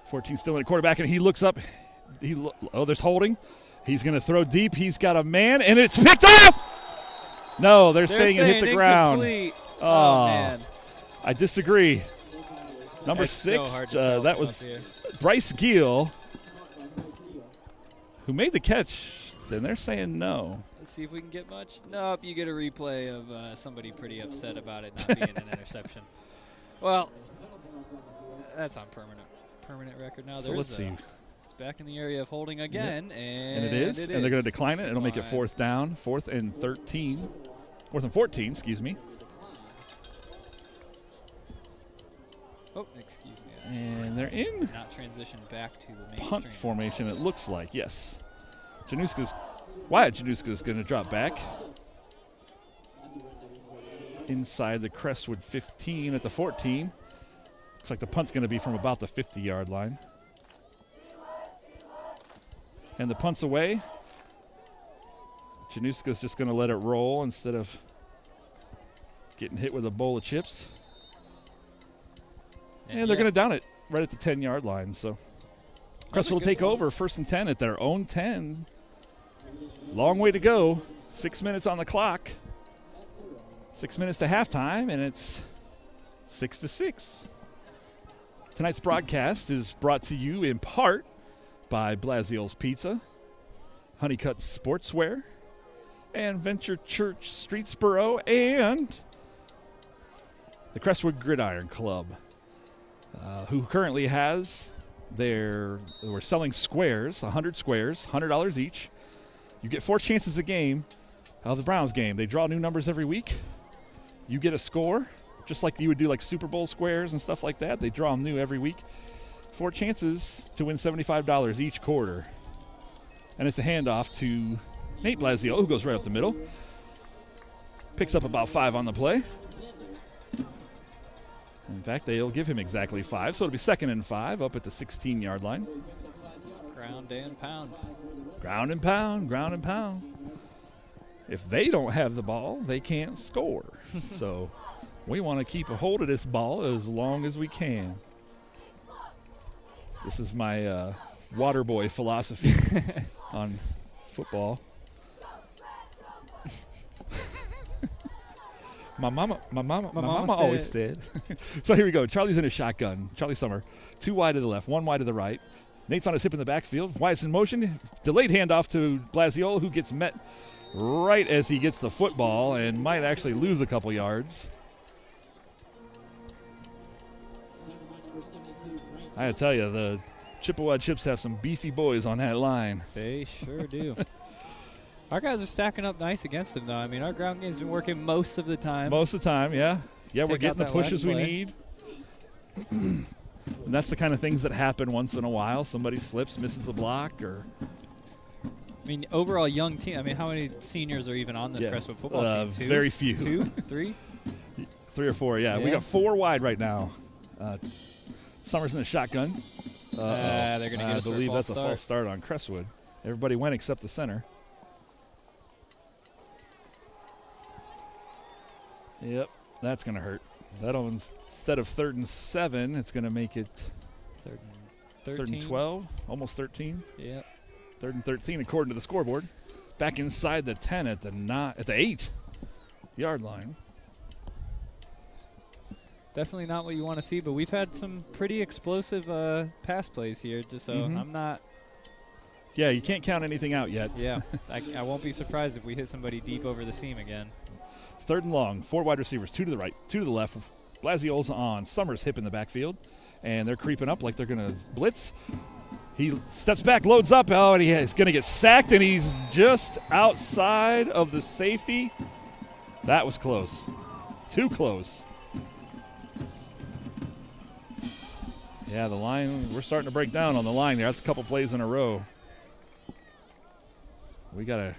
14 still in the quarterback, and he looks up. There's holding. He's going to throw deep. He's got a man, and it's picked off. No, they're saying it hit the ground.
Oh, man.
I disagree. Number
That's
6,
so hard to tell
that was Bryce Gill, who made the catch. Then they're saying no.
Let's see if we can get much. Nope, you get a replay of somebody pretty upset about it not being an interception. Well, that's on permanent record now.
So let's see.
It's back in the area of holding again,
and it is. And they're going to decline it. It'll make it 4th down, 4th and 14, excuse me.
Oh, excuse me.
And they're in.
Not transition back to the main
punt
stream.
formation, it looks like, yes. Wyatt Januska's going to drop back. Inside the Crestwood 15 at the 14. Looks like the punt's going to be from about the 50-yard line. And the punt's away. Januska's just going to let it roll instead of getting hit with a bowl of chips. And they're going to down it right at the 10-yard line. So Crestwood will take over 1st and 10 at their own 10. Long way to go. 6 minutes on the clock. 6 minutes to halftime, and it's 6-6. Tonight's broadcast is brought to you in part by Blasio's Pizza, Honeycutt Sportswear, and Venture Church Streetsboro, and the Crestwood Gridiron Club, who currently has we're selling squares, 100 squares, $100 each. You get 4 chances a game of the Browns game. They draw new numbers every week. You get a score, just like you would do like Super Bowl squares and stuff like that. They draw them new every week. 4 chances to win $75 each quarter. And it's a handoff to Nate Blasio, who goes right up the middle. Picks up about 5 on the play. In fact, they'll give him exactly 5, so it'll be 2nd and 5 up at the 16-yard line.
Ground and pound.
Ground and pound, ground and pound. If they don't have the ball, they can't score. So we want to keep a hold of this ball as long as we can. This is my water boy philosophy on football. My mama always said. So here we go. Charlie's in a shotgun. Charlie Summer. 2 wide to the left, 1 wide to the right. Nate's on his hip in the backfield. Wyatt's in motion. Delayed handoff to Blasiola, who gets met right as he gets the football and might actually lose a couple yards. I gotta tell you, the Chippewa Chips have some beefy boys on that line.
They sure do. Our guys are stacking up nice against them, though. I mean, our ground game's been working most of the time.
Most of the time, yeah. Yeah, we're getting the pushes we
play.
need. And that's the kind of things that happen once in a while. Somebody slips, misses a block, or...
I mean, overall young team. I mean, how many seniors are even on this Crestwood football team? 2?
Very few.
2? 3?
3 or 4, yeah. We got 4 wide right now. Summers in the shotgun.
They're going to get us
I believe that's
a
false start on Crestwood. Everybody went except the center. Yep, that's going to hurt. That'll, instead of 3rd and 7, it's going to make it 3rd and 12, almost 13.
Yep.
3rd and 13 according to the scoreboard. Back inside the 10 at the 8-yard line.
Definitely not what you want to see, but we've had some pretty explosive pass plays here, so I'm not...
Yeah, you can't count anything out yet.
Yeah, I won't be surprised if we hit somebody deep over the seam again.
3rd and long, 4 wide receivers, 2 to the right, 2 to the left. Blasio's on Summers' hip in the backfield, and they're creeping up like they're going to blitz. He steps back, loads up, and he's going to get sacked, and he's just outside of the safety. That was close. Too close. Yeah, the line, we're starting to break down on the line there. That's a couple plays in a row. We got to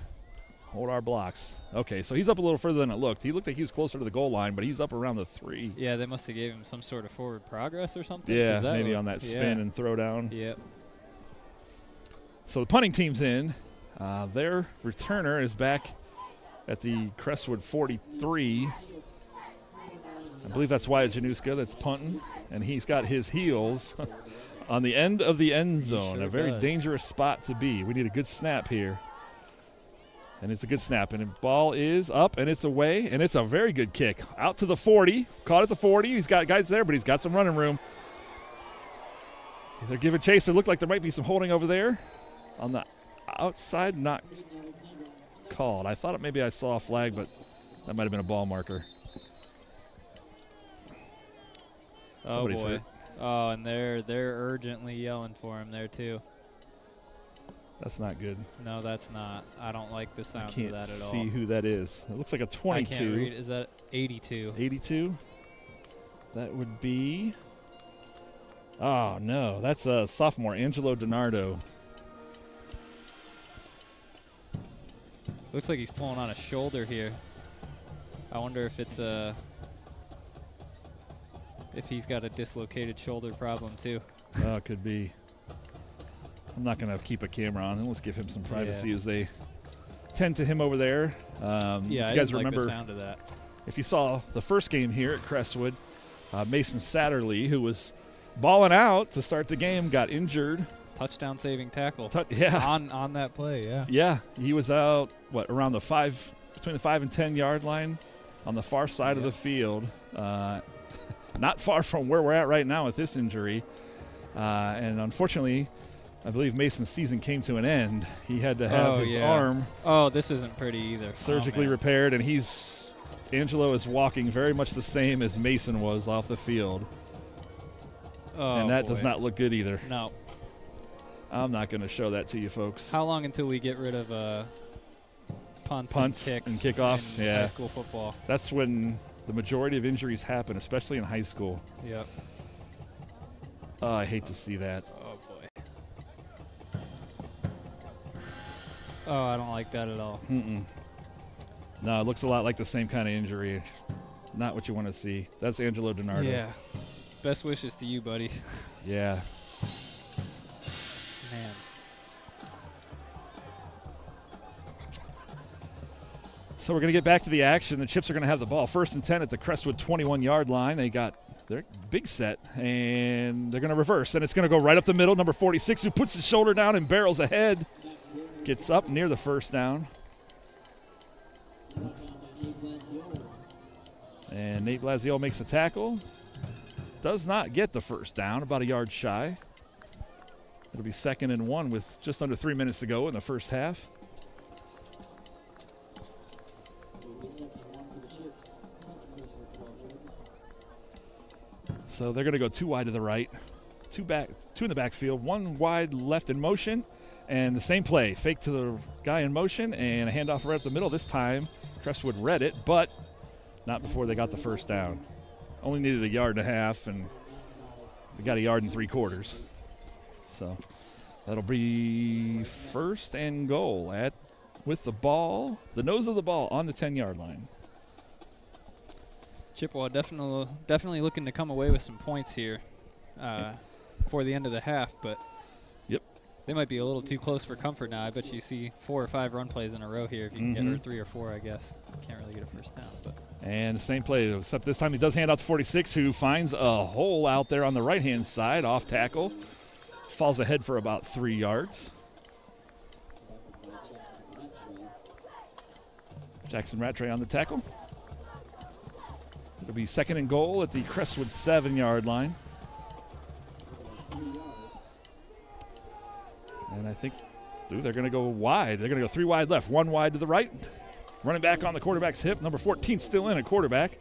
hold our blocks. Okay, so he's up a little further than it looked. He looked like he was closer to the goal line, but he's up around the 3.
Yeah, they must have gave him some sort of forward progress or something.
Yeah, maybe on that spin and throw down.
Yep.
So the punting team's in. Their returner is back at the Crestwood 43. I believe that's Wyatt Januska that's punting, and he's got his heels on the end of the end zone,
sure
a very
does.
dangerous spot to be. We need a good snap here. And it's a good snap, and the ball is up, and it's away, and it's a very good kick. Out to the 40, caught at the 40. He's got guys there, but he's got some running room. They're giving chase. It looked like there might be some holding over there on the outside, not called. I thought maybe I saw a flag, but that might have been a ball marker.
Oh,
Somebody's
boy.
hurt.
Oh, and they're urgently yelling for him there, too.
That's not good.
No, that's not. I don't like the sound of
Can't
that at all.
see who that is. It looks like a 22.
I can't read. Is that 82?
82. That would be. Oh, no. That's a sophomore, Angelo DiNardo.
Looks like he's pulling on a shoulder here. I wonder if it's if he's got a dislocated shoulder problem too.
Oh, it could be. I'm not going to keep a camera on him. Let's give him some privacy as they tend to him over there.
Yeah,
if you
I
guys
didn't
remember,
like the sound of that.
if you saw the first game here at Crestwood, Mason Satterley, who was balling out to start the game, got injured.
Touchdown saving tackle.
Yeah.
On that play, yeah.
Yeah, he was out, around between the 5 and 10 yard line on the far side of the field. Not far from where we're at right now with this injury. And unfortunately, I believe Mason's season came to an end. He had to have his arm
this isn't pretty either.
surgically repaired, and Angelo is walking very much the same as Mason was off the field.
Oh,
and that
boy.
does not look good either.
No.
I'm not going to show that to you folks.
How long until we get rid of punts
And
kicks
kickoffs,
in
yeah.
high school football?
That's when the majority of injuries happen, especially in high school.
Yep.
Oh, I hate to see that.
Oh, boy. Oh, I don't like that at all.
Mm-mm. No, it looks a lot like the same kind of injury. Not what you want to see. That's Angelo DiNardo.
Yeah. Best wishes to you, buddy.
Yeah.
Man.
So we're going to get back to the action. The Chips are going to have the ball 1st and 10 at the Crestwood 21-yard line. They got their big set, and they're going to reverse. And it's going to go right up the middle. Number 46, who puts his shoulder down and barrels ahead. Gets up near the first down. And Nate Blasiol makes the tackle. Does not get the first down, about a yard shy. It'll be 2nd and 1 with just under 3 minutes to go in the first half. So they're going to go 2 wide to the right, 2 in the backfield, 1 wide left in motion, and the same play. Fake to the guy in motion and a handoff right up the middle. This time, Crestwood read it, but not before they got the first down. Only needed a yard and a half, and they got a yard and 3/4. So that'll be 1st and goal with the ball, the nose of the ball on the 10-yard line.
Chippewa definitely looking to come away with some points here before the end of the half, but
Yep.
they might be a little too close for comfort now. I bet you see 4 or 5 run plays in a row here if you can get, or 3 or 4, I guess. Can't really get a first down, but.
And the same play, except this time he does hand out to 46, who finds a hole out there on the right-hand side, off tackle. Falls ahead for about 3 yards. Jackson Rattray on the tackle. It'll be 2nd and goal at the Crestwood 7-yard line. And I think they're going to go wide. They're going to go 3 wide left, 1 wide to the right. Running back on the quarterback's hip. Number 14 still in at quarterback.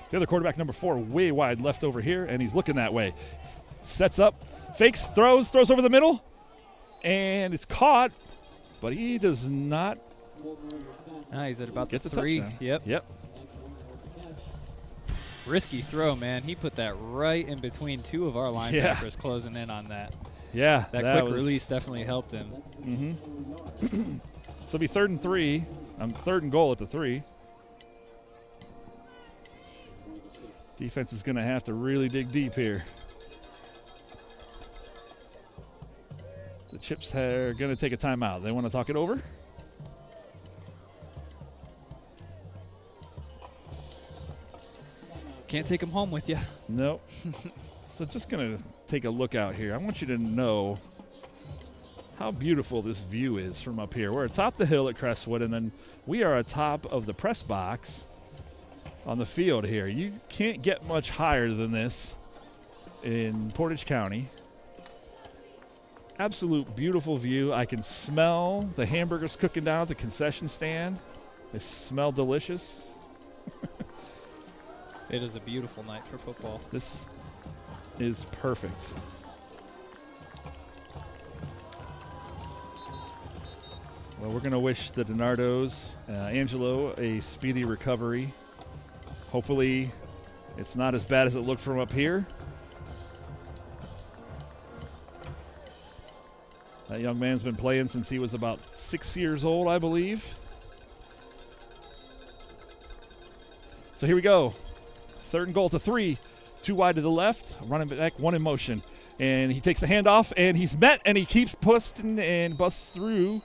The other quarterback, number 4, way wide left over here, and he's looking that way. Sets up, fakes, throws over the middle, and it's caught, but he does not
He's at about
get
the
the
3.
touchdown. Yep.
Risky throw, man. He put that right in between 2 of our linebackers closing in on that.
Yeah.
That quick release definitely helped him.
Mm-hmm. So it'll be 3rd and 3. 3rd and goal at the 3. Defense is going to have to really dig deep here. The Chips are going to take a timeout. They want to talk it over.
Can't take them home with you.
Nope. So just going to take a look out here. I want you to know how beautiful this view is from up here. We're atop the hill at Crestwood, and then we are atop of the press box on the field here. You can't get much higher than this in Portage County. Absolute beautiful view. I can smell the hamburgers cooking down at the concession stand. They smell delicious.
It is a beautiful night for football.
This is perfect. Well, we're going to wish the DiNardos, Angelo, a speedy recovery. Hopefully it's not as bad as it looked from up here. That young man's been playing since he was about 6 years old, I believe. So here we go. 3rd and goal to 3. 2 wide to the left. Running back, 1 in motion. And he takes the handoff, and he's met, and he keeps pushing and busts through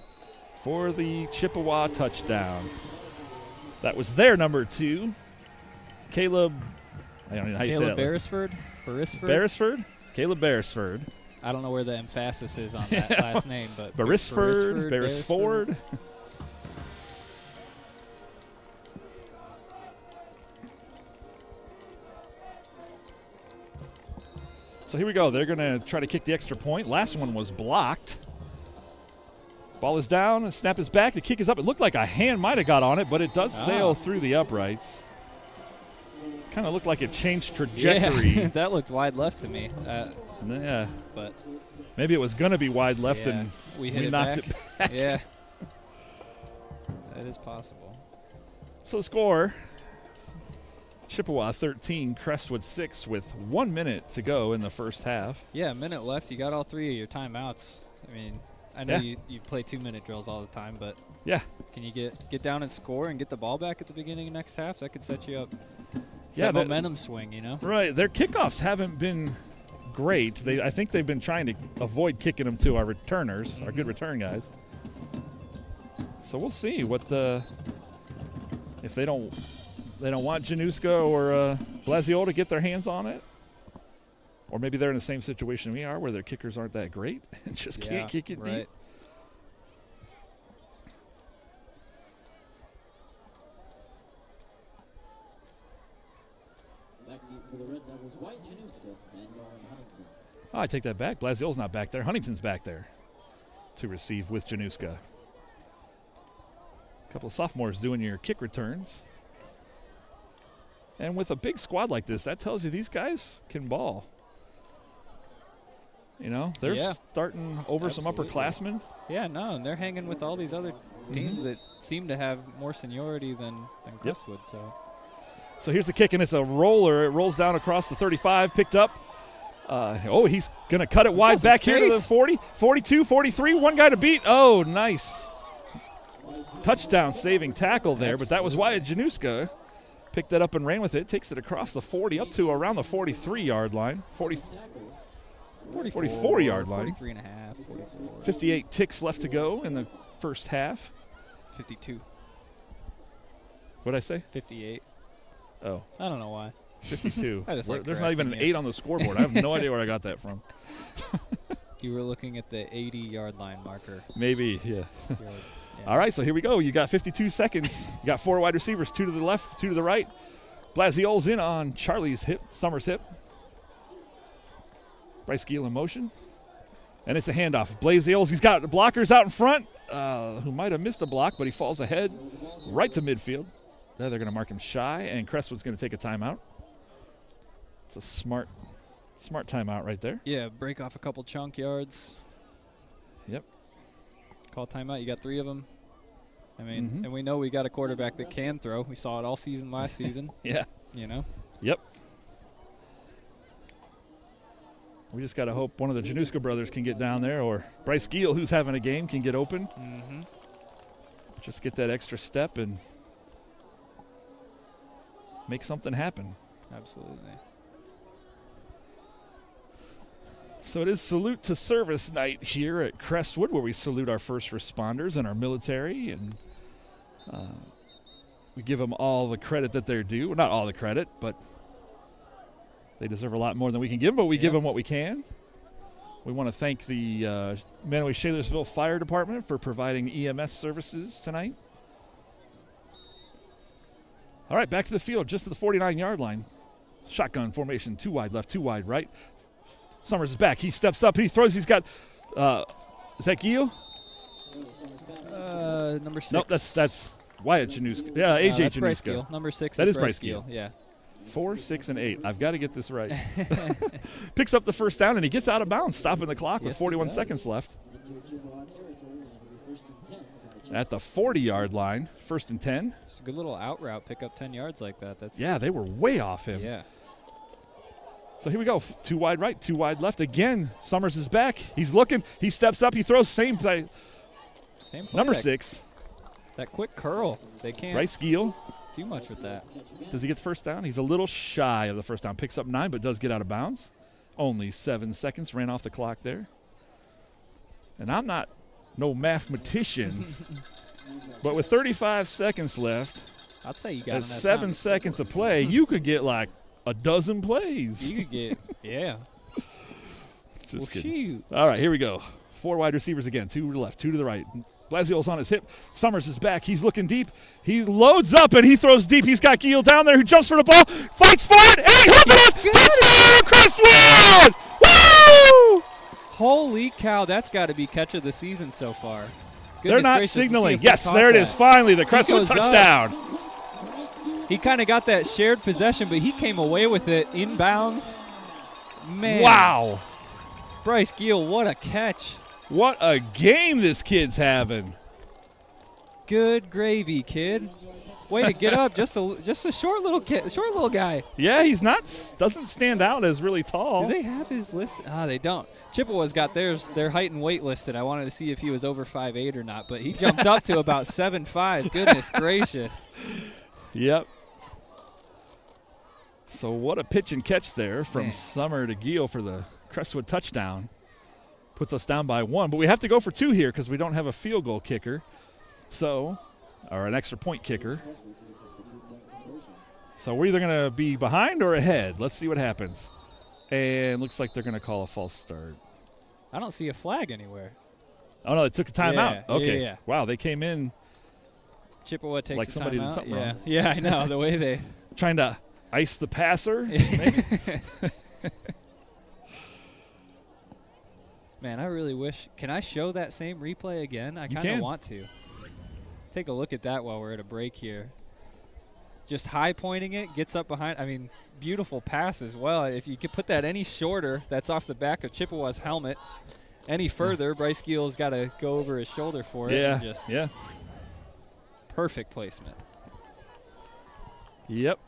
for the Chippewa touchdown. That was their number 2. Caleb, I don't know how you say that.
Beresford?
Caleb Beresford.
I don't know where the emphasis is on that last name, but
Beresford. So here we go. They're going to try to kick the extra point. Last one was blocked. Ball is down. The snap is back. The kick is up. It looked like a hand might have got on it, but it does sail through the uprights. Kind of looked like it changed trajectory.
Yeah, that looked wide left to me.
Yeah.
But
maybe it was going to be wide left, and
we
knocked it back.
Yeah. That is possible.
So the score, Chippewa 13, Crestwood 6 with 1 minute to go in the first half.
Yeah, a minute left. You got all 3 of your timeouts. I mean, I know you play 2-minute drills all the time, but can you get down and score and get the ball back at the beginning of next half? That could set you up. It's that momentum swing, you know?
Right. Their kickoffs haven't been great. I think they've been trying to avoid kicking them to our returners, our good return guys. So we'll see what if they don't want Januska or Blasio to get their hands on it. Or maybe they're in the same situation we are where their kickers aren't that great and just can't kick it deep.
Back deep for the Red Devils, White, Januska, and Huntington.
Oh, I take that back. Blasio's not back there. Huntington's back there to receive with Januska. A couple of sophomores doing your kick returns. And with a big squad like this, that tells you these guys can ball. You know, they're starting over some upperclassmen.
Yeah, no, and they're hanging with all these other teams that seem to have more seniority than Crestwood.
So here's the kick, and it's a roller. It rolls down across the 35, picked up. He's going to cut it wide back here to the 40, 42, 43. One guy to beat. Oh, nice. Touchdown saving tackle there, but that was Wyatt Januska. Picked that up and ran with it. Takes it across the 40 up to around the 43-yard line. 44-yard line.
43 and a half, 44.
58 ticks left to go in the first half.
52.
What'd I say?
58.
Oh.
I don't know why.
52.
There's
not even an 8 on the scoreboard. I have no idea where I got that from.
You were looking at the 80-yard line marker.
Maybe, yeah. All right, so here we go. You got 52 seconds. You got 4 wide receivers, 2 to the left, 2 to the right. Blasio's in on Charlie's hip, Summers' hip. Bryce Giel in motion. And it's a handoff. Blasio's, he's got blockers out in front who might have missed a block, but he falls ahead right to midfield. Now they're going to mark him shy, and Crestwood's going to take a timeout. It's a smart timeout right there.
Yeah, break off a couple chunk yards.
Yep.
Call timeout. You got 3 of them. I mean, and we know we got a quarterback that can throw. We saw it all season last season.
Yeah.
You know?
Yep. We just got to hope one of the Januska brothers can get down there, or Bryce Giel, who's having a game, can get open. Just get that extra step and make something happen.
Absolutely.
So it is Salute to Service night here at Crestwood, where we salute our first responders and our military, and we give them all the credit that they're due. Well, not all the credit, but They deserve a lot more than we can give them, but we give them what we can. We want to thank the Manaway-Shalersville Fire Department for providing EMS services tonight. All right, back to the field, just to the 49-yard line. Shotgun formation, 2 wide left, 2 wide right. Summers is back. He steps up. He throws. He's got is that Gio?
Number 6.
Nope, that's Wyatt Januska. Yeah, AJ
that's Bryce
Januska.
Gill. Number 6
That
is
is Bryce Gill.
Yeah.
4, 6, and 8. I've got to get this right. Picks up the first down, and he gets out of bounds, stopping the clock with 41 seconds left. At the 40-yard line, 1st and 10.
It's a good little out route, pick up 10 yards like that.
Yeah, they were way off him.
Yeah.
So here we go. 2 wide right, 2 wide left. Again, Summers is back. He's looking. He steps up. He throws. Same play.
Same play.
Number 6.
That quick curl. They can't
Bryce Gill.
do much with that.
Does he get the first down? He's a little shy of the first down. Picks up 9, but does get out of bounds. Only 7 seconds. Ran off the clock there. And I'm not no mathematician, but with 35 seconds left,
I'd say you got
at 7 seconds of play, you could get like a dozen plays.
You could get, yeah.
Just
well,
kidding.
shoot.
All right, here we go. 4 wide receivers again. 2 to the left, 2 to the right. Blasio's on his hip. Summers is back. He's looking deep. He loads up, and he throws deep. He's got Giel down there who jumps for the ball, fights for it, and he hooks it! Touchdown, Crestwood! Woo!
Holy cow, that's got to be catch of the season so far.
They're not signaling. Yes, there it is. Finally, the Crestwood touchdown.
He kind of got that shared possession, but he came away with it inbounds. Man.
Wow.
Bryce Giel, what a catch.
What a game this kid's having.
Good gravy, kid. Way to get up. Just a short little kid, short little guy.
Yeah, doesn't stand out as really tall.
Do they have his list? They don't. Chippewa's got their height and weight listed. I wanted to see if he was over 5'8" or not, but he jumped up to about 7'5". Goodness gracious.
Yep. So what a pitch and catch there from Summer to Giel for the Crestwood touchdown. Puts us down by 1, but we have to go for 2 here because we don't have a field goal kicker. Or an extra point kicker. So we're either going to be behind or ahead. Let's see what happens. And looks like they're going to call a false start.
I don't see a flag anywhere.
Oh, no, they took a timeout.
Yeah,
okay.
Yeah.
Wow, they came in.
Chippewa takes
like
a
somebody did
timeout.
something wrong.
Yeah, I know. The way they.
Trying to ice the passer.
Man, I really wish. Can I show that same replay again? I kind of want to. Take a look at that while we're at a break here. Just high pointing it, gets up behind. I mean, beautiful pass as well. If you could put that any shorter, that's off the back of Chippewa's helmet. Any further, Bryce Giel's got to go over his shoulder for it.
Yeah.
Perfect placement.
Yep.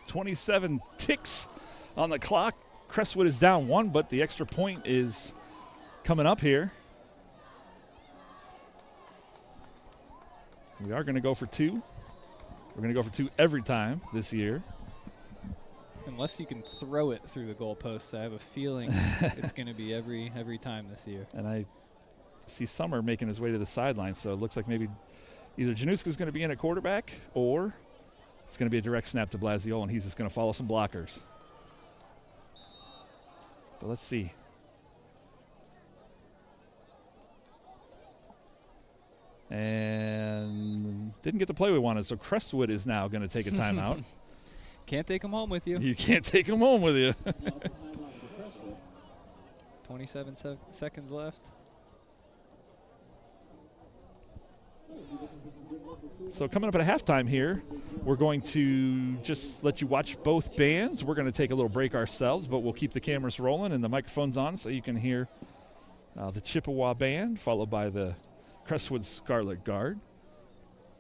27 ticks on the clock. Crestwood is down 1, but the extra point is coming up here. We are going to go for 2. We're going to go for 2 every time this year.
Unless you can throw it through the goalposts, I have a feeling it's going to be every time this year.
And I see Summer making his way to the sideline, so it looks like maybe either Januska's going to be in at quarterback or it's going to be a direct snap to Blasio, and he's just going to follow some blockers. But let's see. And didn't get the play we wanted, so Crestwood is now going to take a timeout.
Can't take him home with you.
You can't take him home with you.
27 seconds left.
So coming up at halftime here, we're going to just let you watch both bands. We're going to take a little break ourselves, but we'll keep the cameras rolling and the microphones on so you can hear the Chippewa band, followed by the Crestwood Scarlet Guard.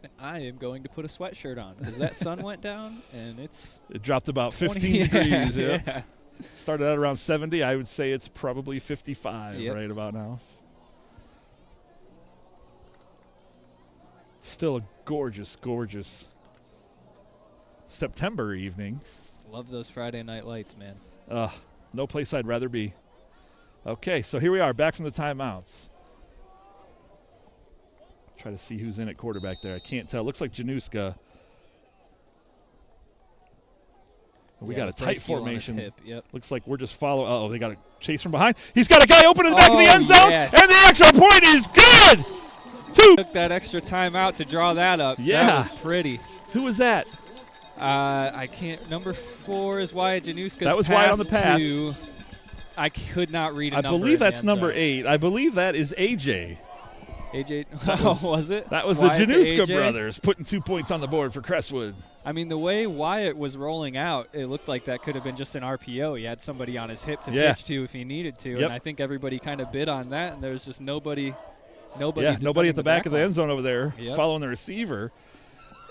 And I am going to put a sweatshirt on because that sun went down and
it dropped about 15 degrees.
Yeah.
Started out around 70. I would say it's probably 55 right about now. Still a gorgeous, gorgeous September evening.
Love those Friday night lights, man.
No place I'd rather be. Okay, so here we are, back from the timeouts. Try to see who's in at quarterback there. I can't tell. Looks like Januska. We got a tight formation.
Yep.
Looks like we're just following. Oh, they got a chase from behind. He's got a guy open in the back of the end zone,
yes.
and the extra point is good.
Took that extra time out to draw that up.
Yeah.
That was pretty.
Who was that?
I can't. Number 4 is Wyatt Januska's.
That was Wyatt on the pass.
I could not read a number.
I believe that's number 8. I believe that is AJ.
AJ, was it?
That was
Wyatt
the Januska
AJ?
brothers putting 2 points on the board for Crestwood.
I mean, the way Wyatt was rolling out, it looked like that could have been just an RPO. He had somebody on his hip to pitch to if he needed to, and I think everybody kind of bid on that, and there was just nobody at
the back of the end zone over there following the receiver.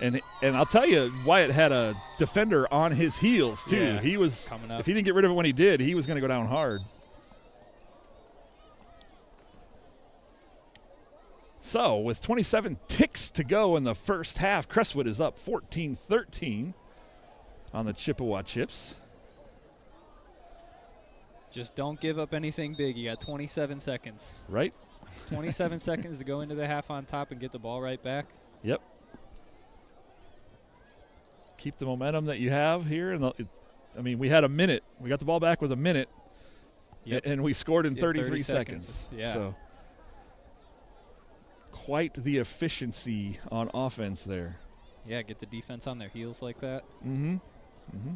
And I'll tell you, Wyatt had a defender on his heels, too.
Yeah,
he was
coming up.
If he didn't get rid of it when he did, he was going to go down hard. So, with 27 ticks to go in the first half, Crestwood is up 14-13 on the Chippewa Chips.
Just don't give up anything big. You got 27 seconds.
Right.
27 seconds to go into the half on top and get the ball right back.
Yep. Keep the momentum that you have here. We had a minute. We got the ball back with a minute, and we scored in 33 seconds.
Yeah.
So quite the efficiency on offense there.
Yeah, get the defense on their heels like that.
Mm-hmm. Mm-hmm.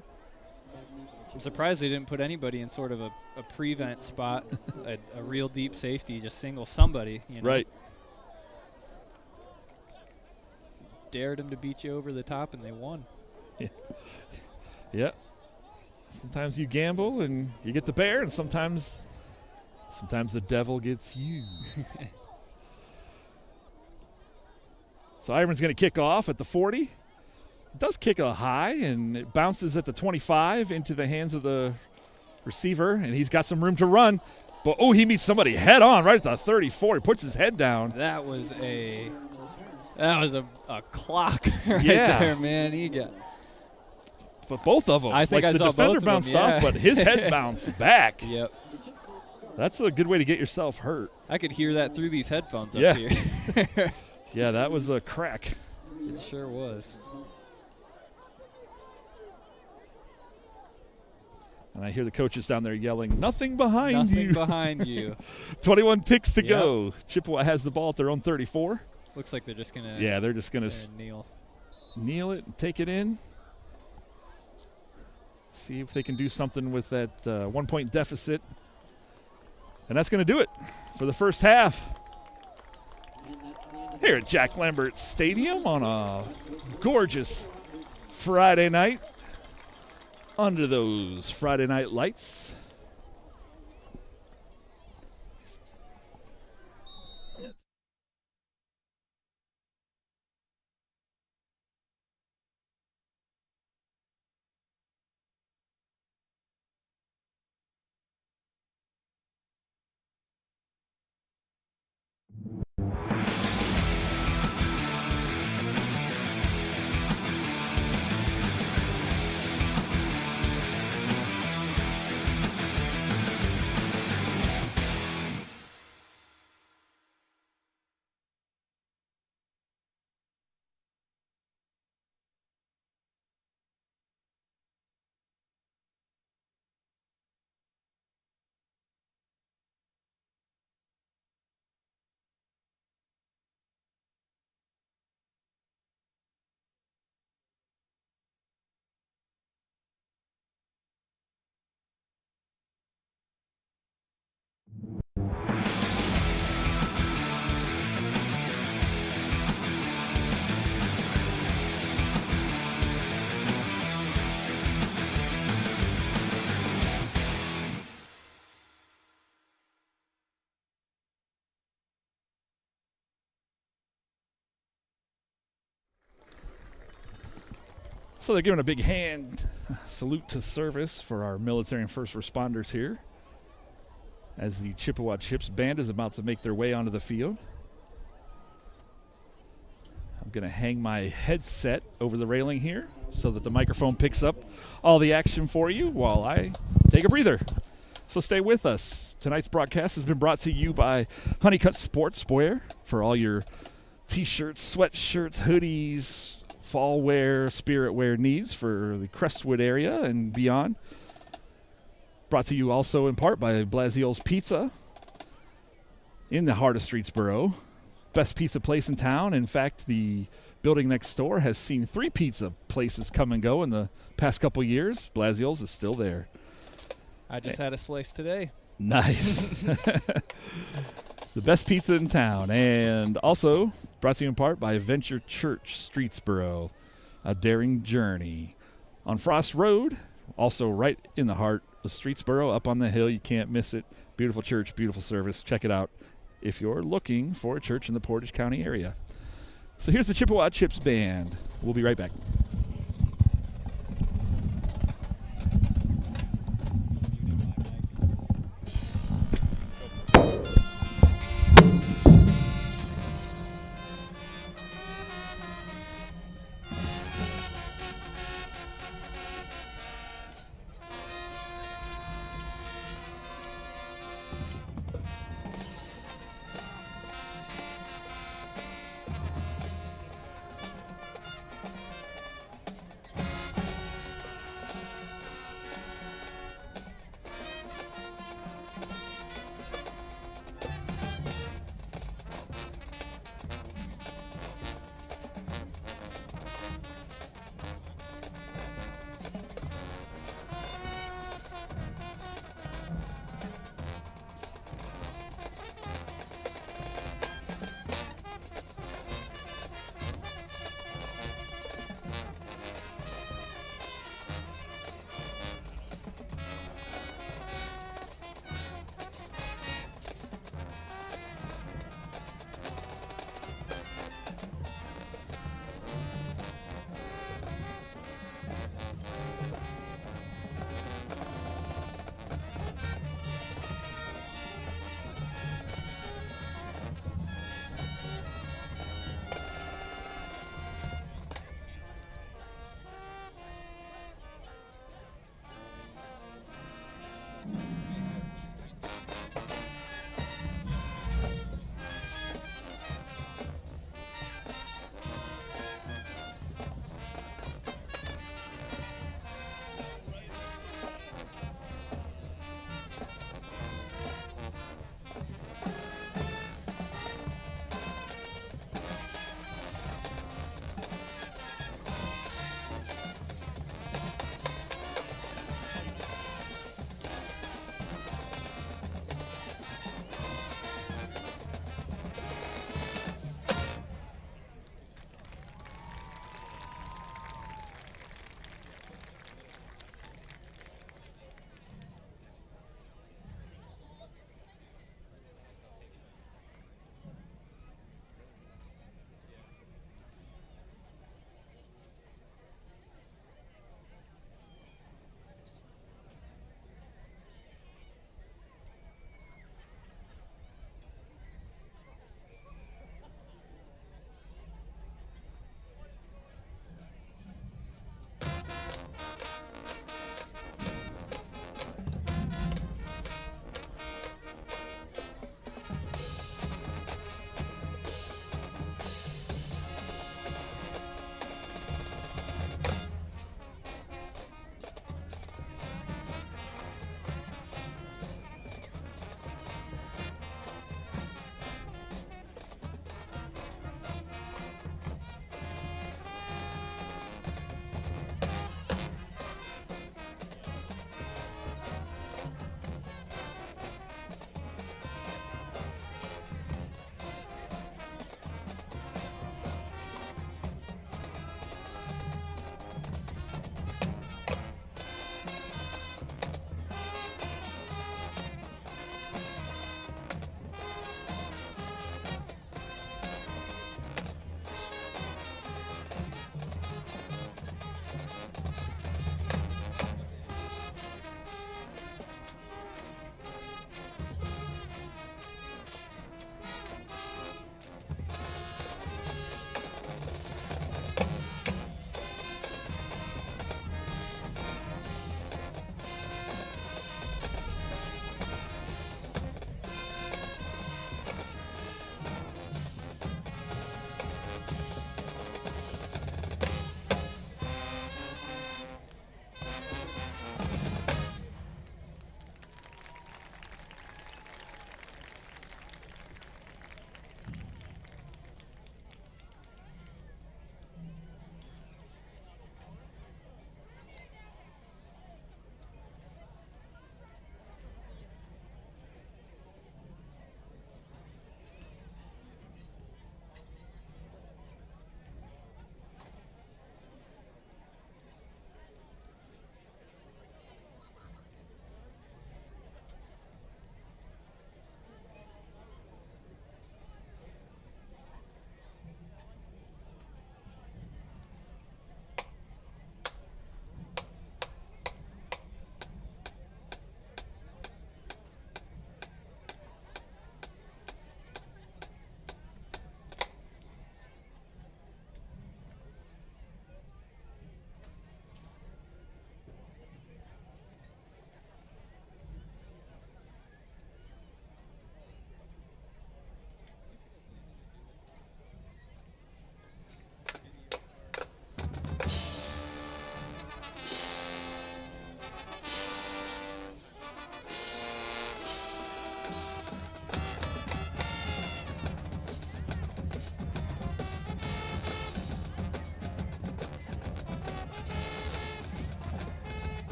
I'm surprised they didn't put anybody in sort of a prevent spot, a real deep safety, just single somebody. You know?
Right.
Dared them to beat you over the top, and they won.
Yeah. Sometimes you gamble and you get the bear, and sometimes the devil gets you. So Iron's going to kick off at the 40. It does kick a high, and it bounces at the 25 into the hands of the receiver, and he's got some room to run. But, he meets somebody head on right at the 34. He puts his head down.
That was a clock right there, man.
But both of them.
I think
the
saw
defender
both
bounced
of them,
off, but his head bounced back.
Yep.
That's a good way to get yourself hurt.
I could hear that through these headphones up here.
Yeah, that was a crack.
It sure was.
And I hear the coaches down there yelling, "Nothing behind you."
Nothing behind you.
21 ticks to go. Chippewa has the ball at their own 34.
Looks like they're just going to
they're just going to kneel it and take it in. See if they can do something with that 1-point deficit. And that's going to do it for the first half. Here at Jack Lambert Stadium on a gorgeous Friday night under those Friday night lights. So they're giving a big hand salute to service for our military and first responders here as the Chippewa Chips band is about to make their way onto the field. I'm going to hang my headset over the railing here so that the microphone picks up all the action for you while I take a breather. So stay with us. Tonight's broadcast has been brought to you by Honeycutt Sportswear for all your T-shirts, sweatshirts, hoodies, fall wear, spirit wear needs for the Crestwood area and beyond. Brought to you also in part by Blasio's Pizza in the heart of Streetsboro. Best pizza place in town. In fact, the building next door has seen 3 pizza places come and go in the past couple years. Blasio's is still there.
I just had a slice today.
Nice. The best pizza in town. And also brought to you in part by Venture Church, Streetsboro, a daring journey. On Frost Road, also right in the heart of Streetsboro, up on the hill. You can't miss it. Beautiful church, beautiful service. Check it out if you're looking for a church in the Portage County area. So here's the Chippewa Chips Band. We'll be right back.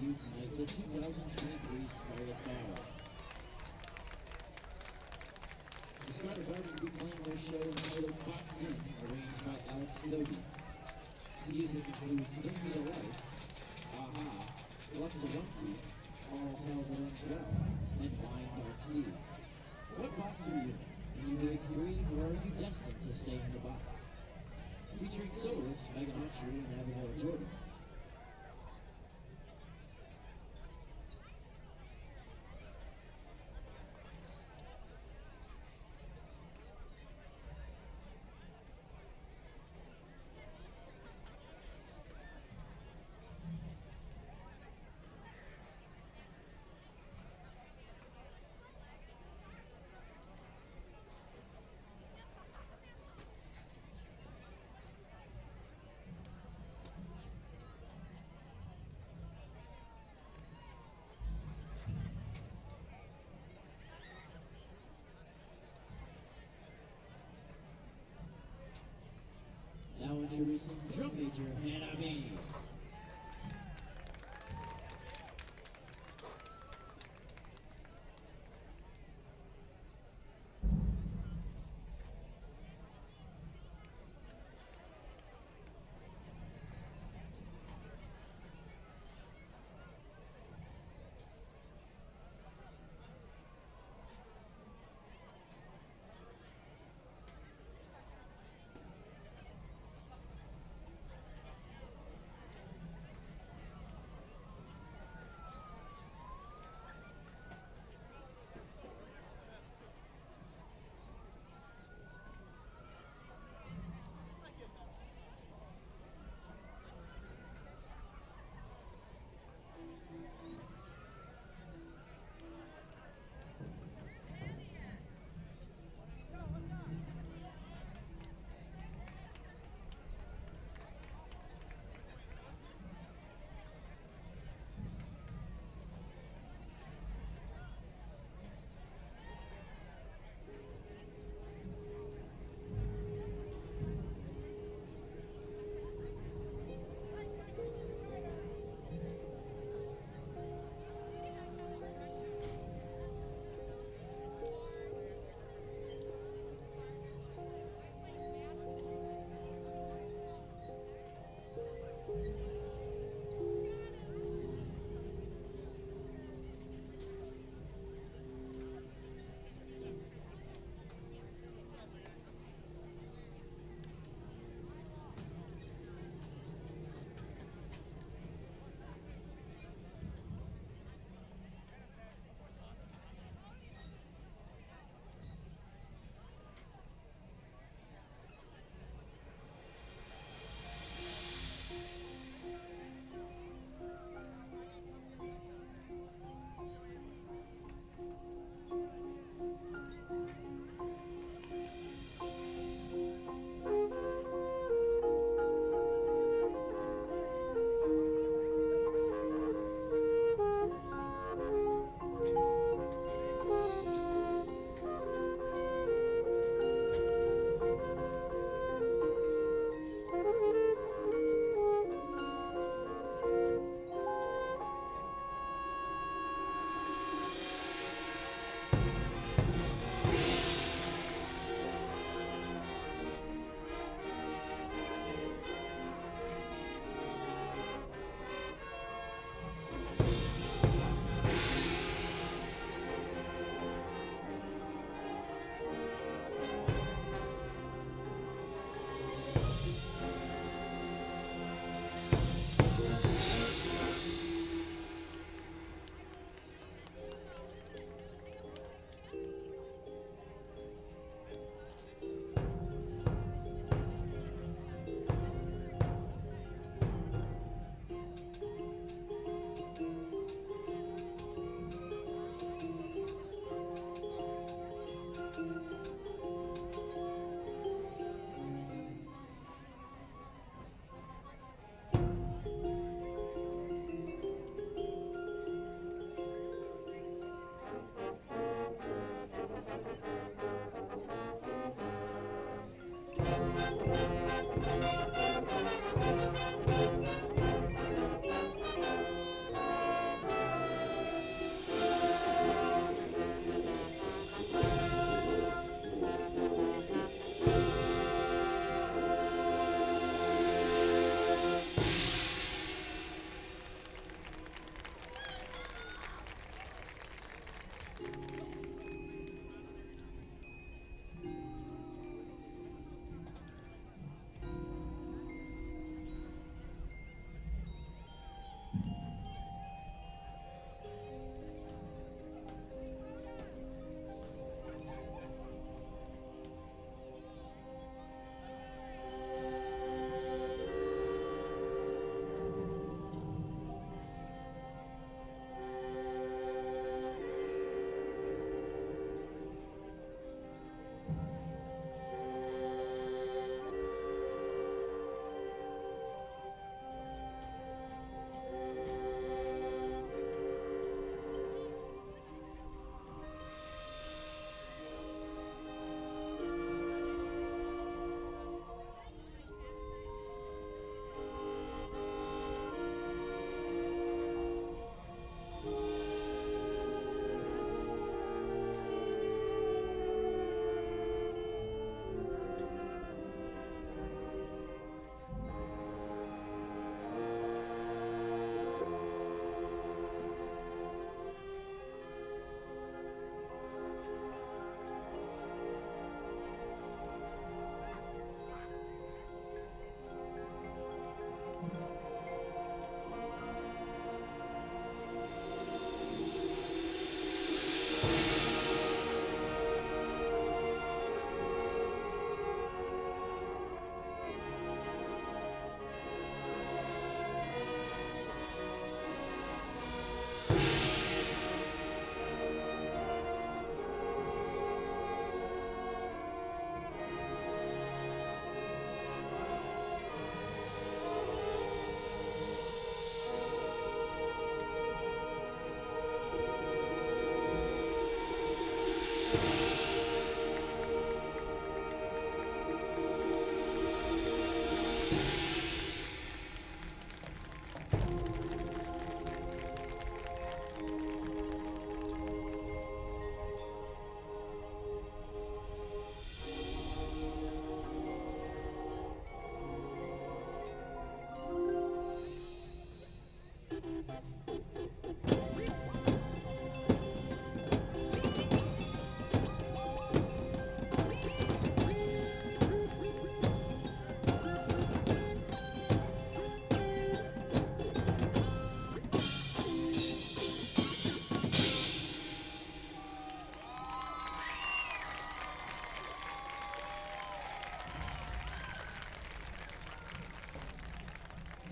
you tonight the 2023 Scarlet Barrel. The Scarlet Barrel will be playing their show entitled Boxed In, arranged by Alex Logie. Music includes Bring Me to Life, Aha, Luxawunky, All's Hell That Ends Well, and Blind Dark Sea. What box are you in? Can you break free, or are you destined to stay in the box? Featuring soloists Megan Archery and Abigail Jordan. Now introducing drum major Hannah May.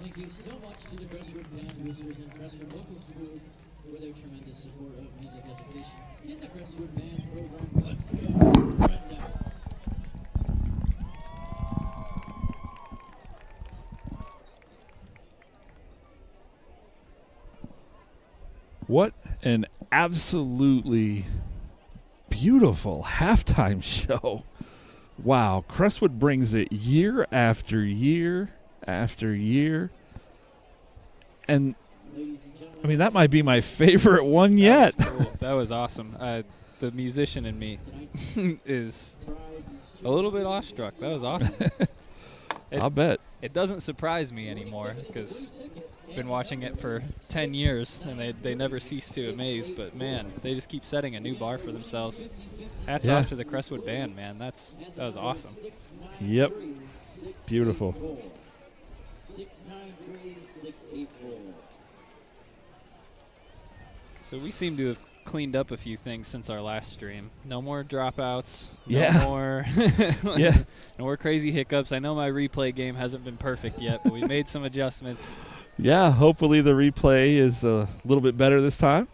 Thank you so much to the Crestwood Band Boosters and Crestwood local schools for their tremendous support of music education in the Crestwood Band program. Let's go, Red Devils.
What an absolutely beautiful halftime show. Wow, Crestwood brings it year after year after year. And, I mean, that might be my favorite one yet.
That was cool. That was awesome. The musician in me is a little bit awestruck. That was awesome.
I'll bet.
It doesn't surprise me anymore because I've been watching it for 10 years, and they never cease to amaze. But, man, they just keep setting a new bar for themselves. Hats off to the Crestwood Band, man. That was awesome.
Yep. Beautiful.
693-684.
So we seem to have cleaned up a few things since our last stream. No more dropouts.
Yeah.
No more
Yeah.
no more crazy hiccups. I know my replay game hasn't been perfect yet, but we made some adjustments.
Yeah, hopefully the replay is a little bit better this time.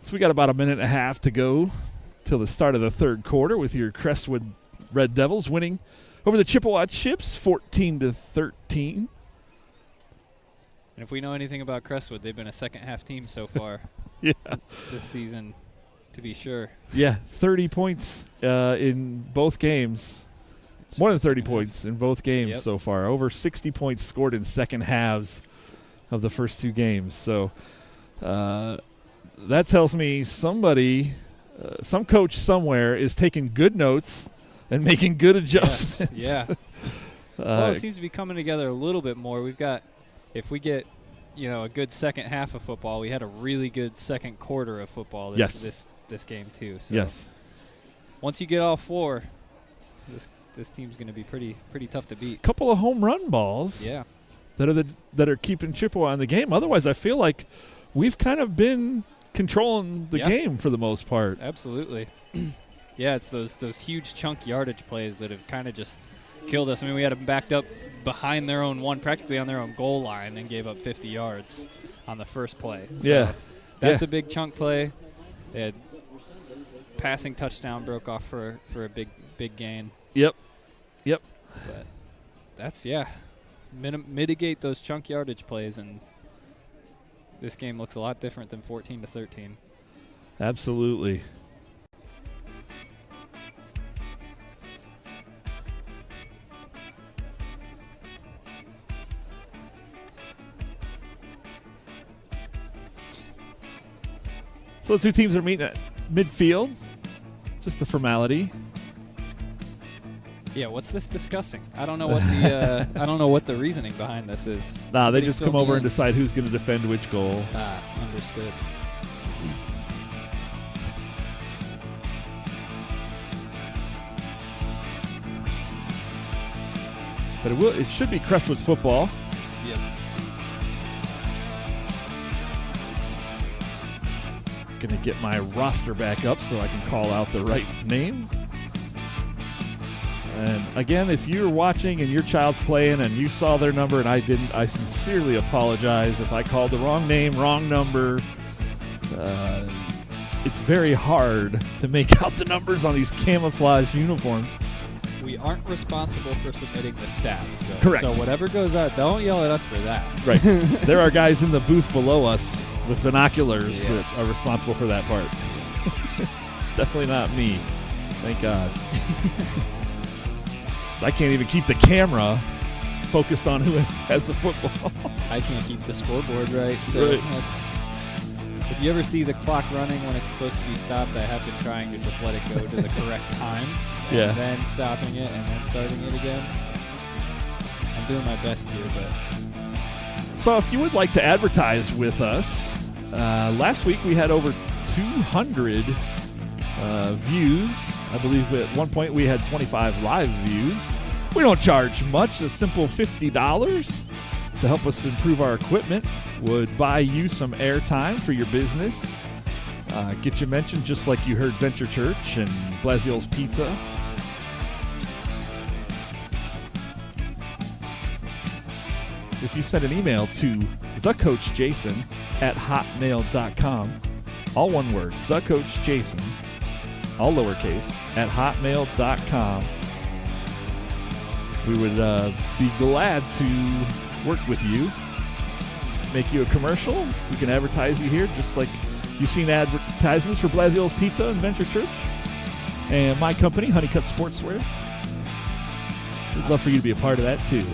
So we got about a minute and a half to go till the start of the third quarter with your Crestwood Red Devils winning over the Chippewa Chips 14-13.
And if we know anything about Crestwood, they've been a second-half team so far this season, to be sure.
Yeah, 30 points in both games. More than 30 points in both games so far. Over 60 points scored in second halves of the first two games. So that tells me somebody, some coach somewhere is taking good notes and making good adjustments.
Yes, yeah. Well, it seems to be coming together a little bit more. We've got, if we get, a good second half of football, we had a really good second quarter of football this game too. So once you get all four, this team's going to be pretty tough to beat.
Couple of home run balls.
Yeah.
That are keeping Chippewa in the game. Otherwise, I feel like we've kind of been controlling the game for the most part.
Absolutely. Yeah, it's those huge chunk yardage plays that have kind of just killed us. I mean, we had them backed up behind their own practically on their own goal line, and gave up 50 yards on the first play. So that's a big chunk play. They had passing touchdown broke off for a big gain.
Yep.
But that's mitigate those chunk yardage plays, and this game looks a lot different than 14-13.
Absolutely. So the two teams are meeting at midfield. Just a formality.
Yeah, what's this discussing? I don't know what the I don't know what the reasoning behind this is.
Nah, they just come over and decide who's going to defend which goal.
Understood.
But it should be Crestwood's football.
Yep.
Going to get my roster back up so I can call out the right name. And again, if you're watching and your child's playing and you saw their number and I didn't, I sincerely apologize if I called the wrong name, wrong number. It's very hard to make out the numbers on these camouflage uniforms.
We aren't responsible for submitting the stats, though.
Correct.
So whatever goes out, don't yell at us for that.
Right. There are guys in the booth below us with binoculars that are responsible for that part. Definitely not me. Thank God. I can't even keep the camera focused on who has the football.
I can't keep the scoreboard right. So that's. If you ever see the clock running when it's supposed to be stopped, I have been trying to just let it go to the correct time. And then stopping it and then starting it again. I'm doing my best here, but.
So if you would like to advertise with us, last week we had over 200 views. I believe at one point we had 25 live views. We don't charge much. A simple $50 to help us improve our equipment would buy you some airtime for your business. Get you mentioned just like you heard Venture Church and Blasio's Pizza. if you send an email to thecoachjason@hotmail.com, all one word, thecoachjason, all lowercase, @hotmail.com, we would be glad to work with you, make you a commercial. We can advertise you here, just like you've seen advertisements for Blasiol's Pizza and Venture Church and my company, Honeycutt Sportswear. We'd love for you to be a part of that too.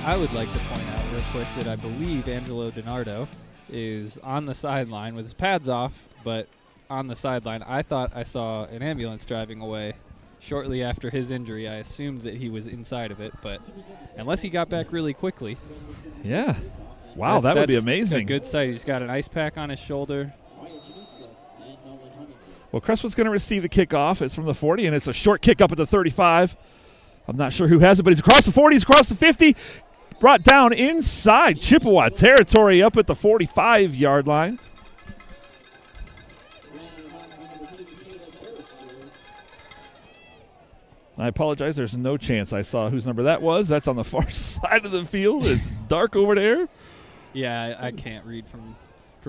I would like to point out real quick that I believe Angelo DiNardo is on the sideline with his pads off, but on the sideline. I thought I saw an ambulance driving away shortly after his injury. I assumed that he was inside of it, but unless he got back really quickly.
Yeah. Wow, that would be amazing.
A good sight. He's got an ice pack on his shoulder.
Well, Crestwood's going to receive the kickoff. It's from the 40, and it's a short kick up at the 35. I'm not sure who has it, but he's across the 40. He's across the 50. Brought down inside Chippewa territory up at the 45-yard line. I apologize. There's no chance I saw whose number that was. That's on the far side of the field. It's dark over there.
Yeah, I can't read from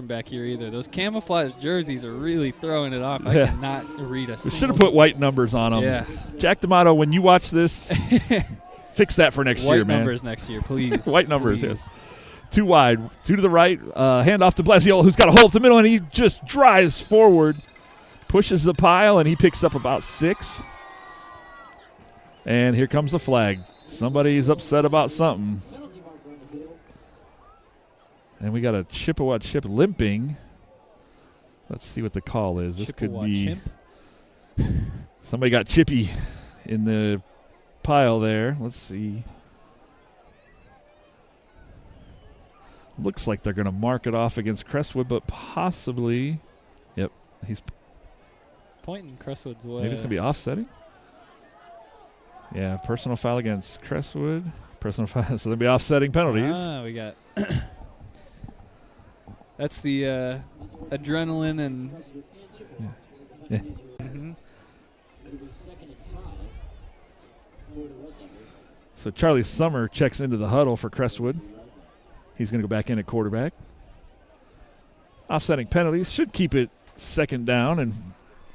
back here either. Those camouflage jerseys are really throwing it off. I cannot read a
We
single.
should have put white numbers on them.
Yeah.
Jack D'Amato, when you watch this, fix that for next year, man.
White numbers next year, please.
White numbers,
please.
yes. 2 wide, 2 to the right. Hand off to Blasiola, who's got a hole up the middle, and he just drives forward, pushes the pile, and he picks up about 6. And here comes the flag. Somebody's upset about something. And we got a Chippewa chip limping. Let's see what the call is. This
Chippewa
could be
chimp?
somebody got chippy in the pile there. Let's see. Looks like they're going to mark it off against Crestwood, but possibly. Yep, he's
Pointing Crestwood's way.
maybe it's going to be offsetting. Yeah, personal foul against Crestwood. Personal foul, so there'll be offsetting penalties.
We got. That's the adrenaline and.
Yeah.
Mm-hmm.
So Charlie Summer checks into the huddle for Crestwood. He's going to go back in at quarterback. Offsetting penalties should keep it second down and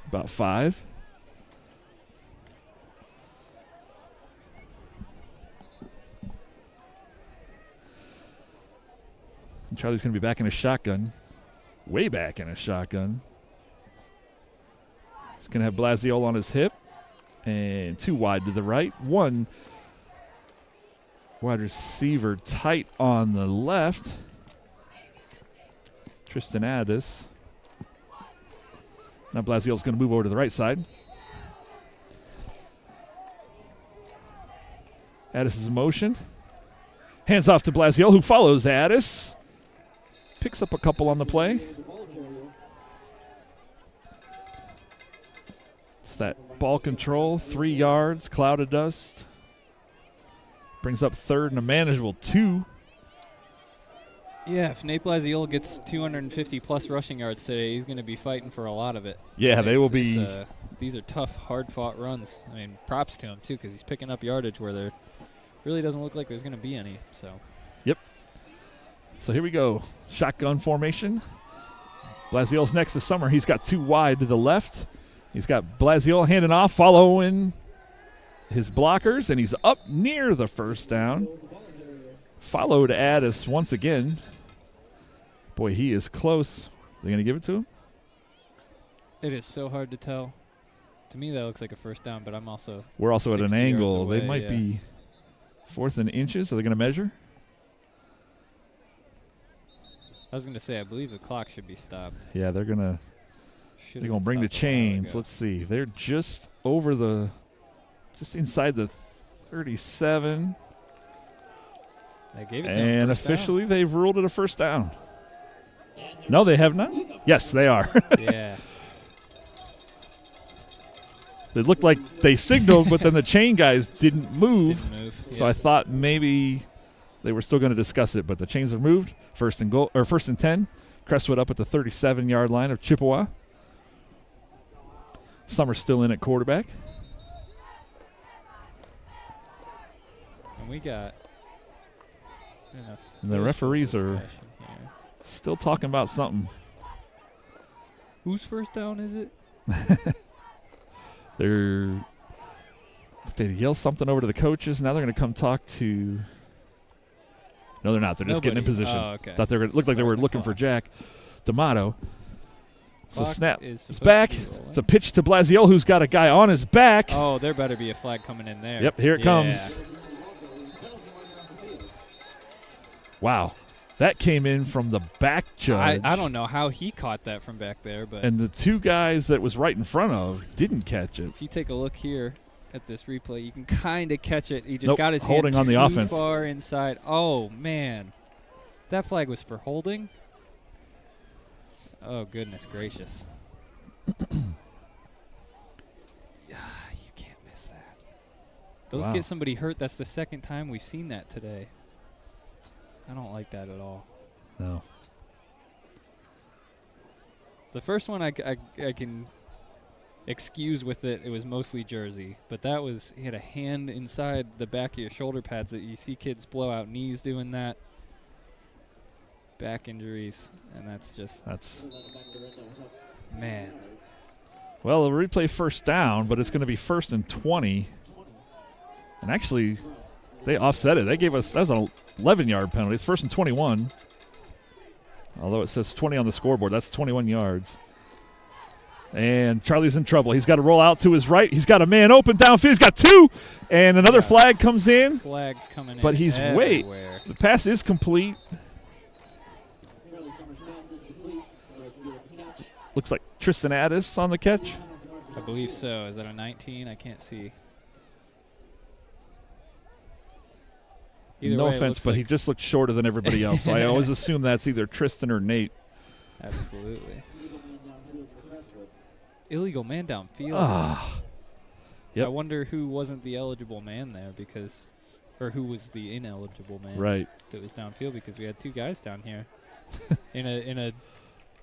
about 5. And Charlie's going to be back in a shotgun. Way back in a shotgun. He's going to have Blasiola on his hip. And 2 wide to the right. 1 wide receiver tight on the left. Tristan Addis. Now Blasiola's going to move over to the right side. Addis is in motion. Hands off to Blasiola, who follows Addis. Picks up a couple on the play. It's that ball control, 3 yards, cloud of dust. Brings up 3rd and a manageable 2.
Yeah, if Nate Blasiola gets 250-plus rushing yards today, he's going to be fighting for a lot of it.
Yeah, they will be.
These are tough, hard-fought runs. I mean, props to him, too, because he's picking up yardage where there really doesn't look like there's going to be any.
Yep. So here we go. Shotgun formation. Blasiola's next to Summer. He's got 2 wide to the left. He's got Blasiola handing off, following his blockers, and he's up near the first down. Followed Addis once again. Boy, he is close. They going to give it to him?
It is so hard to tell. To me, that looks like a first down, but I'm also.
We're also at an
60 yards
angle.
away,
They might be 4th and inches. Are they going to measure?
I was going to say, I believe the clock should be stopped.
Yeah, they're going to bring the chains. Let's see. They're just inside the 37.
They gave it to him
And
first
officially, they've ruled it a first down. No, they have not? Yes, they are.
down. Yeah.
It looked like they signaled, but then the chain guys didn't move.
Didn't move.
So I thought maybe they were still going to discuss it, but the chains are moved. First and 10. Crestwood up at the 37-yard line of Chippewa. Summer's still in at quarterback.
And we got
And the referees are still talking about something.
Whose first down is it?
They yell something over to the coaches. Now they're going to come talk to. No, they're not. They're just getting in position.
Oh, okay.
Thought they were looked like they were looking for Jack D'Amato. So
Clock
snap.
is
It's back. It's a pitch to Blasio, who's got a guy on his back.
Oh, there better be a flag coming in there.
Yep, here it comes. Wow. That came in from the back judge.
I don't know how he caught that from back there, but
And the two guys that was right in front of didn't catch it.
if you take a look here at this replay, you can kind of catch it. He just got his
holding
hand
on the
too
offense.
far inside. Oh, man. That flag was for holding? Oh, goodness gracious. You can't miss that. Those get somebody hurt. That's the second time we've seen that today. I don't like that at all.
No.
The first one I can excuse with it. It was mostly Jersey. But that was, he had a hand inside the back of your shoulder pads that you see kids blow out knees doing that. Back injuries. And that's man.
Well, the replay first down, but it's going to be 1st and 20. And actually, they offset it. They gave us, that was an 11-yard penalty. It's 1st and 21. Although it says 20 on the scoreboard, that's 21 yards. And Charlie's in trouble. He's got to roll out to his right. He's got a man open downfield. He's got two. And another flag comes in.
Flags coming in.
But he's
everywhere.
the pass is complete. Looks like Tristan Addis on the catch.
I believe so. Is that a 19? I can't see. Either
no
way,
offense, but he just looked shorter than everybody else. So I always assume that's either Tristan or Nate.
Absolutely. Illegal man downfield.
Yep.
I wonder who wasn't the eligible man there or who was the ineligible man that was downfield, because we had two guys down here in a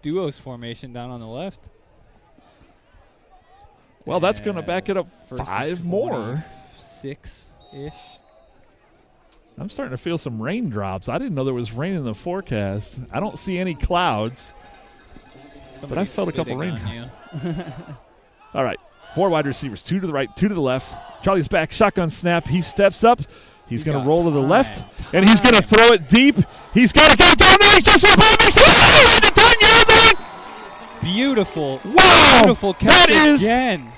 duos formation down on the left.
Well, that's going to back it up 5 more.
6-ish.
I'm starting to feel some raindrops. I didn't know there was rain in the forecast. I don't see any clouds. But I felt a couple raindrops. All right. 4 wide receivers, 2 to the right, 2 to the left. Charlie's back, shotgun snap. He steps up. He's going to roll to the left, and he's going to throw it deep. He's got to go down there. He's just for the ball. Makes it at the 10-yard line.
Beautiful.
Wow.
Beautiful catch again.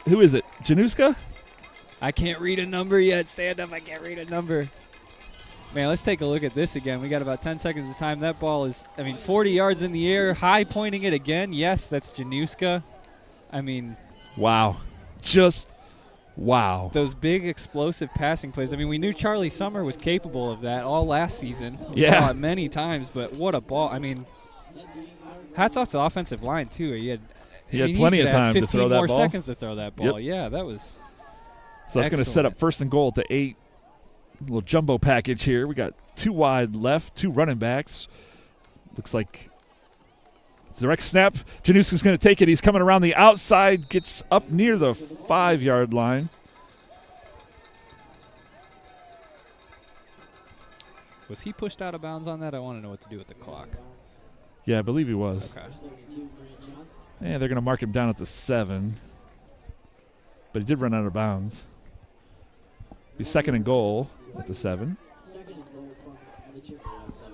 Who is it? Januska?
I can't read a number yet. Stand up. I can't read a number. Man, let's take a look at this again. We got about 10 seconds of time. That ball is, 40 yards in the air, high pointing it again. Yes, that's Januska.
Wow. Just wow.
Those big explosive passing plays. We knew Charlie Summer was capable of that all last season. We saw it many times, but what a ball. Hats off to the offensive line, too. He had
plenty of time to throw that ball.
15 more seconds to throw that ball. Yep. Yeah, that was
So that's going to set up 1st and goal at the 8. A little jumbo package here. We got 2 wide left, 2 running backs. Looks like direct snap. Januska's going to take it. He's coming around the outside, gets up near the 5-yard line.
Was he pushed out of bounds on that? I want to know what to do with the clock.
Yeah, I believe he was.
Okay.
Yeah, they're going to mark him down at the 7. But he did run out of bounds. Be 2nd and goal at the 7.
2nd and goal from the Chippewa 7-yard.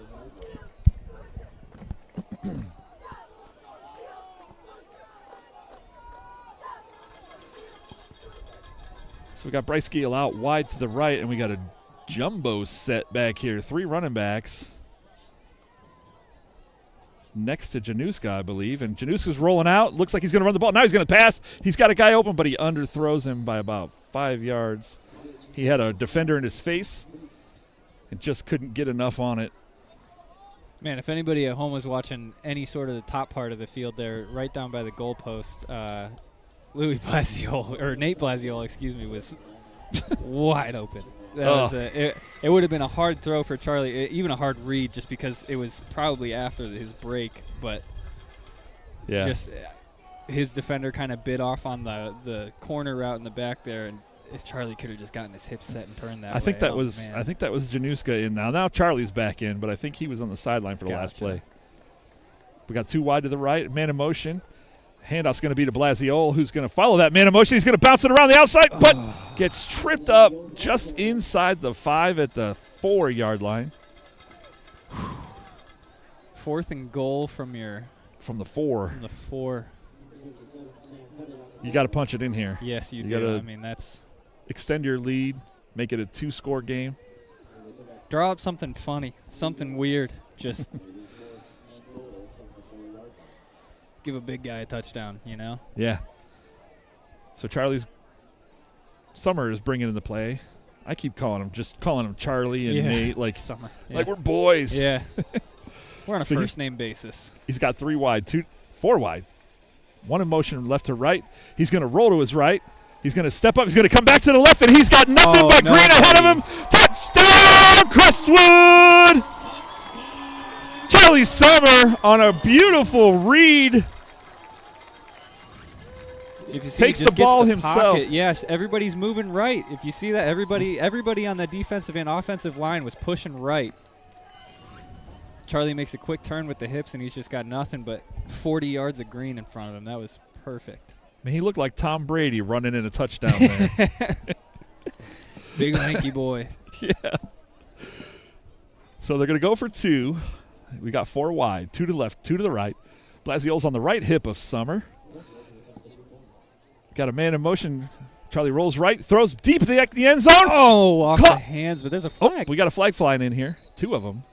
So we got Bryce Giel out wide to the right, and we got a jumbo set back here. 3 running backs next to Januska, I believe. And Januska's rolling out. Looks like he's going to run the ball. Now he's going to pass. He's got a guy open, but he underthrows him by about 5 yards. He had a defender in his face and just couldn't get enough on it.
Man, if anybody at home was watching any sort of the top part of the field there, right down by the goalpost, Nate Blasio, was wide open. That was it would have been a hard throw for Charlie, even a hard read, just because it was probably after his break. But just his defender kind of bit off on the corner route in the back there, and If Charlie could have just gotten his hips set and turned that
I think
way.
that was
Man.
I think that was Januska in now. Now Charlie's back in, but I think he was on the sideline for the last play. We got 2 wide to the right, man in motion. Handoff's going to be to Blasiol, who's going to follow that man in motion. He's going to bounce it around the outside, but gets tripped up just inside the 5 at the 4-yard line.
4th and goal from the 4.
From the 4. You got to punch it in here.
Yes, you do.
Gotta
I mean, that's
extend your lead, make it a 2-score game.
draw up something funny, something weird. Just give a big guy a touchdown, you know?
Yeah. So Summer is bringing in the play. I keep calling him Charlie and Nate, like
Summer.
like we're boys.
Yeah. We're on a
So
first name basis.
He's got 3 wide, 4 wide. 1 in motion left to right. He's going to roll to his right. He's going to step up. He's going to come back to the left, and he's got nothing but green ahead of him. Touchdown, Crestwood! Charlie Summer on a beautiful read.
If you see,
Takes
he just
the ball
gets the
himself.
Pocket. Yes, everybody's moving right. If you see that, everybody on the defensive and offensive line was pushing right. Charlie makes a quick turn with the hips, and he's just got nothing but 40 yards of green in front of him. That was perfect.
I mean, he looked like Tom Brady running in a touchdown there.
Big lanky boy.
Yeah. So they're going to go for 2. We got 4 wide, 2 to the left, 2 to the right. Blasiol's on the right hip of Summer. Got a man in motion. Charlie rolls right, throws deep the end zone.
Oh, off the hands, but there's a flag.
We got a flag flying in here, 2 of them.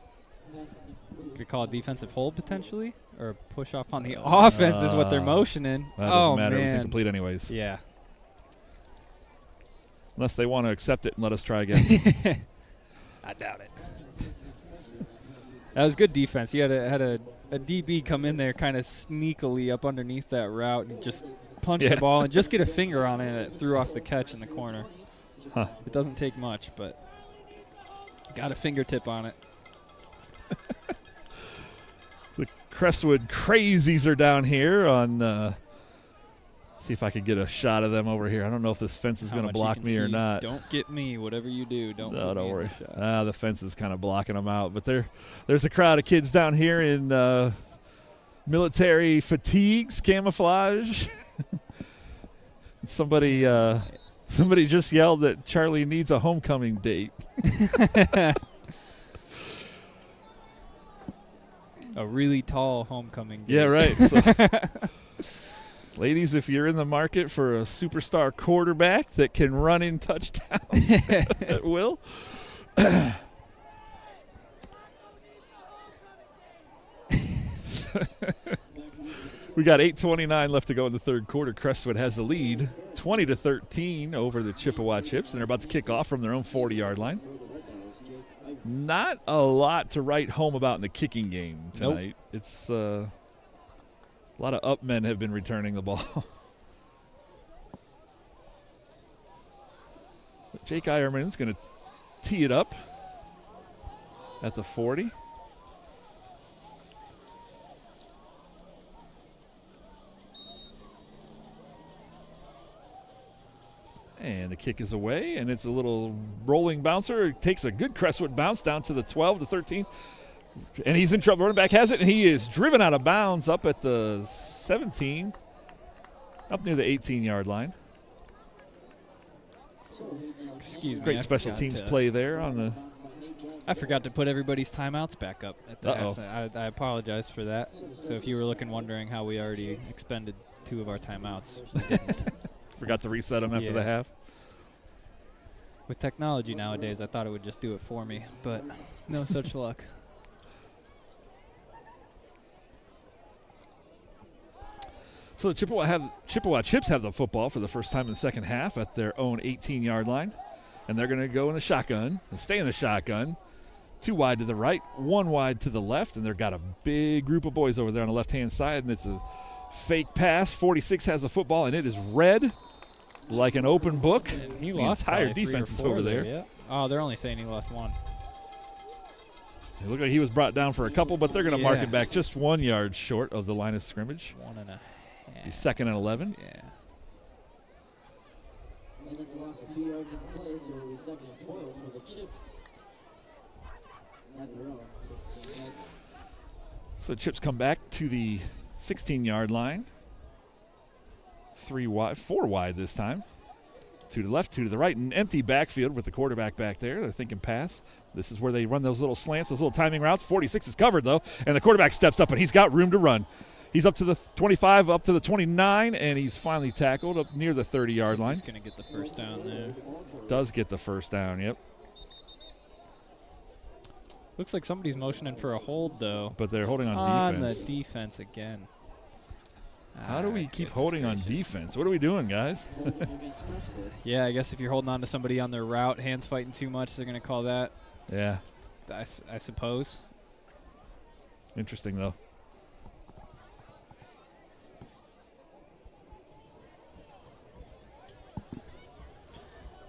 Could call it defensive hold potentially, or a push off on the offense is what they're motioning.
That doesn't matter.
Man.
It was incomplete anyways.
Yeah.
Unless they want to accept it and let us try again.
I doubt it. That was good defense. He had a DB come in there kind of sneakily up underneath that route and just punch the ball and just get a finger on it, and it threw off the catch in the corner.
Huh.
It doesn't take much, but got a fingertip on it.
The Crestwood crazies are down here on see if I could get a shot of them over here. I don't know if this fence is going to block me or not.
Don't get me. Whatever you do, don't
No, don't
me
worry.
in the shot.
The fence is kind of blocking them out. But there's a crowd of kids down here in military fatigues, camouflage. Somebody just yelled that Charlie needs a homecoming date.
A really tall homecoming date.
Yeah, right. So, ladies, if you're in the market for a superstar quarterback that can run in touchdowns at will. We got 8:29 left to go in the third quarter. Crestwood has the lead, 20-13 over the Chippewa Chips, and they're about to kick off from their own 40-yard line. Not a lot to write home about in the kicking game tonight. Nope. It's a lot of up men have been returning the ball. Jake Eierman's going to tee it up at the 40. And the kick is away, and it's a little rolling bouncer. It takes a good Crestwood bounce down to the 12 to 13. And he's in trouble. Running back has it, and he is driven out of bounds up at the 17, up near the 18-yard line.
Excuse me.
Great special teams play there on the.
I forgot to put everybody's timeouts back up at the halftime. I apologize for that. So if you were wondering how we already expended 2 of our timeouts, we didn't.
Forgot to reset them after the half.
With technology nowadays, I thought it would just do it for me, but no such luck.
So the Chippewa Chips have the football for the first time in the second half at their own 18-yard line, and they're going to go in the shotgun. They stay in the shotgun. 2 wide to the right, 1 wide to the left, and they've got a big group of boys over there on the left-hand side, and it's a fake pass. 46 has the football, and it is red like an open book.
He
the
lost
entire defense is over there.
Yeah. Oh, they're only saying he lost 1.
It looked like he was brought down for a couple, but they're going to mark it back just 1 yard short of the line of scrimmage.
1.5.
He's 2nd and 11.
Yeah.
And it's a loss of 2 yards in play, so it'll be 2nd and 12 for the Chips. At their own 16-yard line.
So Chips come back to the 16-yard line. 4 wide this time. 2 to the left, 2 to the right. An empty backfield with the quarterback back there. They're thinking pass. This is where they run those little slants, those little timing routes. 46 is covered, though, and the quarterback steps up, and he's got room to run. He's up to the 25, up to the 29, and he's finally tackled up near the 30-yard line.
He's going to get the first down there.
Does get the first down, yep.
Looks like somebody's motioning for a hold, though.
But they're holding on defense.
On the defense again.
How do we keep holding on defense? What are we doing, guys?
Yeah, I guess if you're holding on to somebody on their route, hands fighting too much, they're going to call that.
Yeah.
I suppose.
Interesting, though.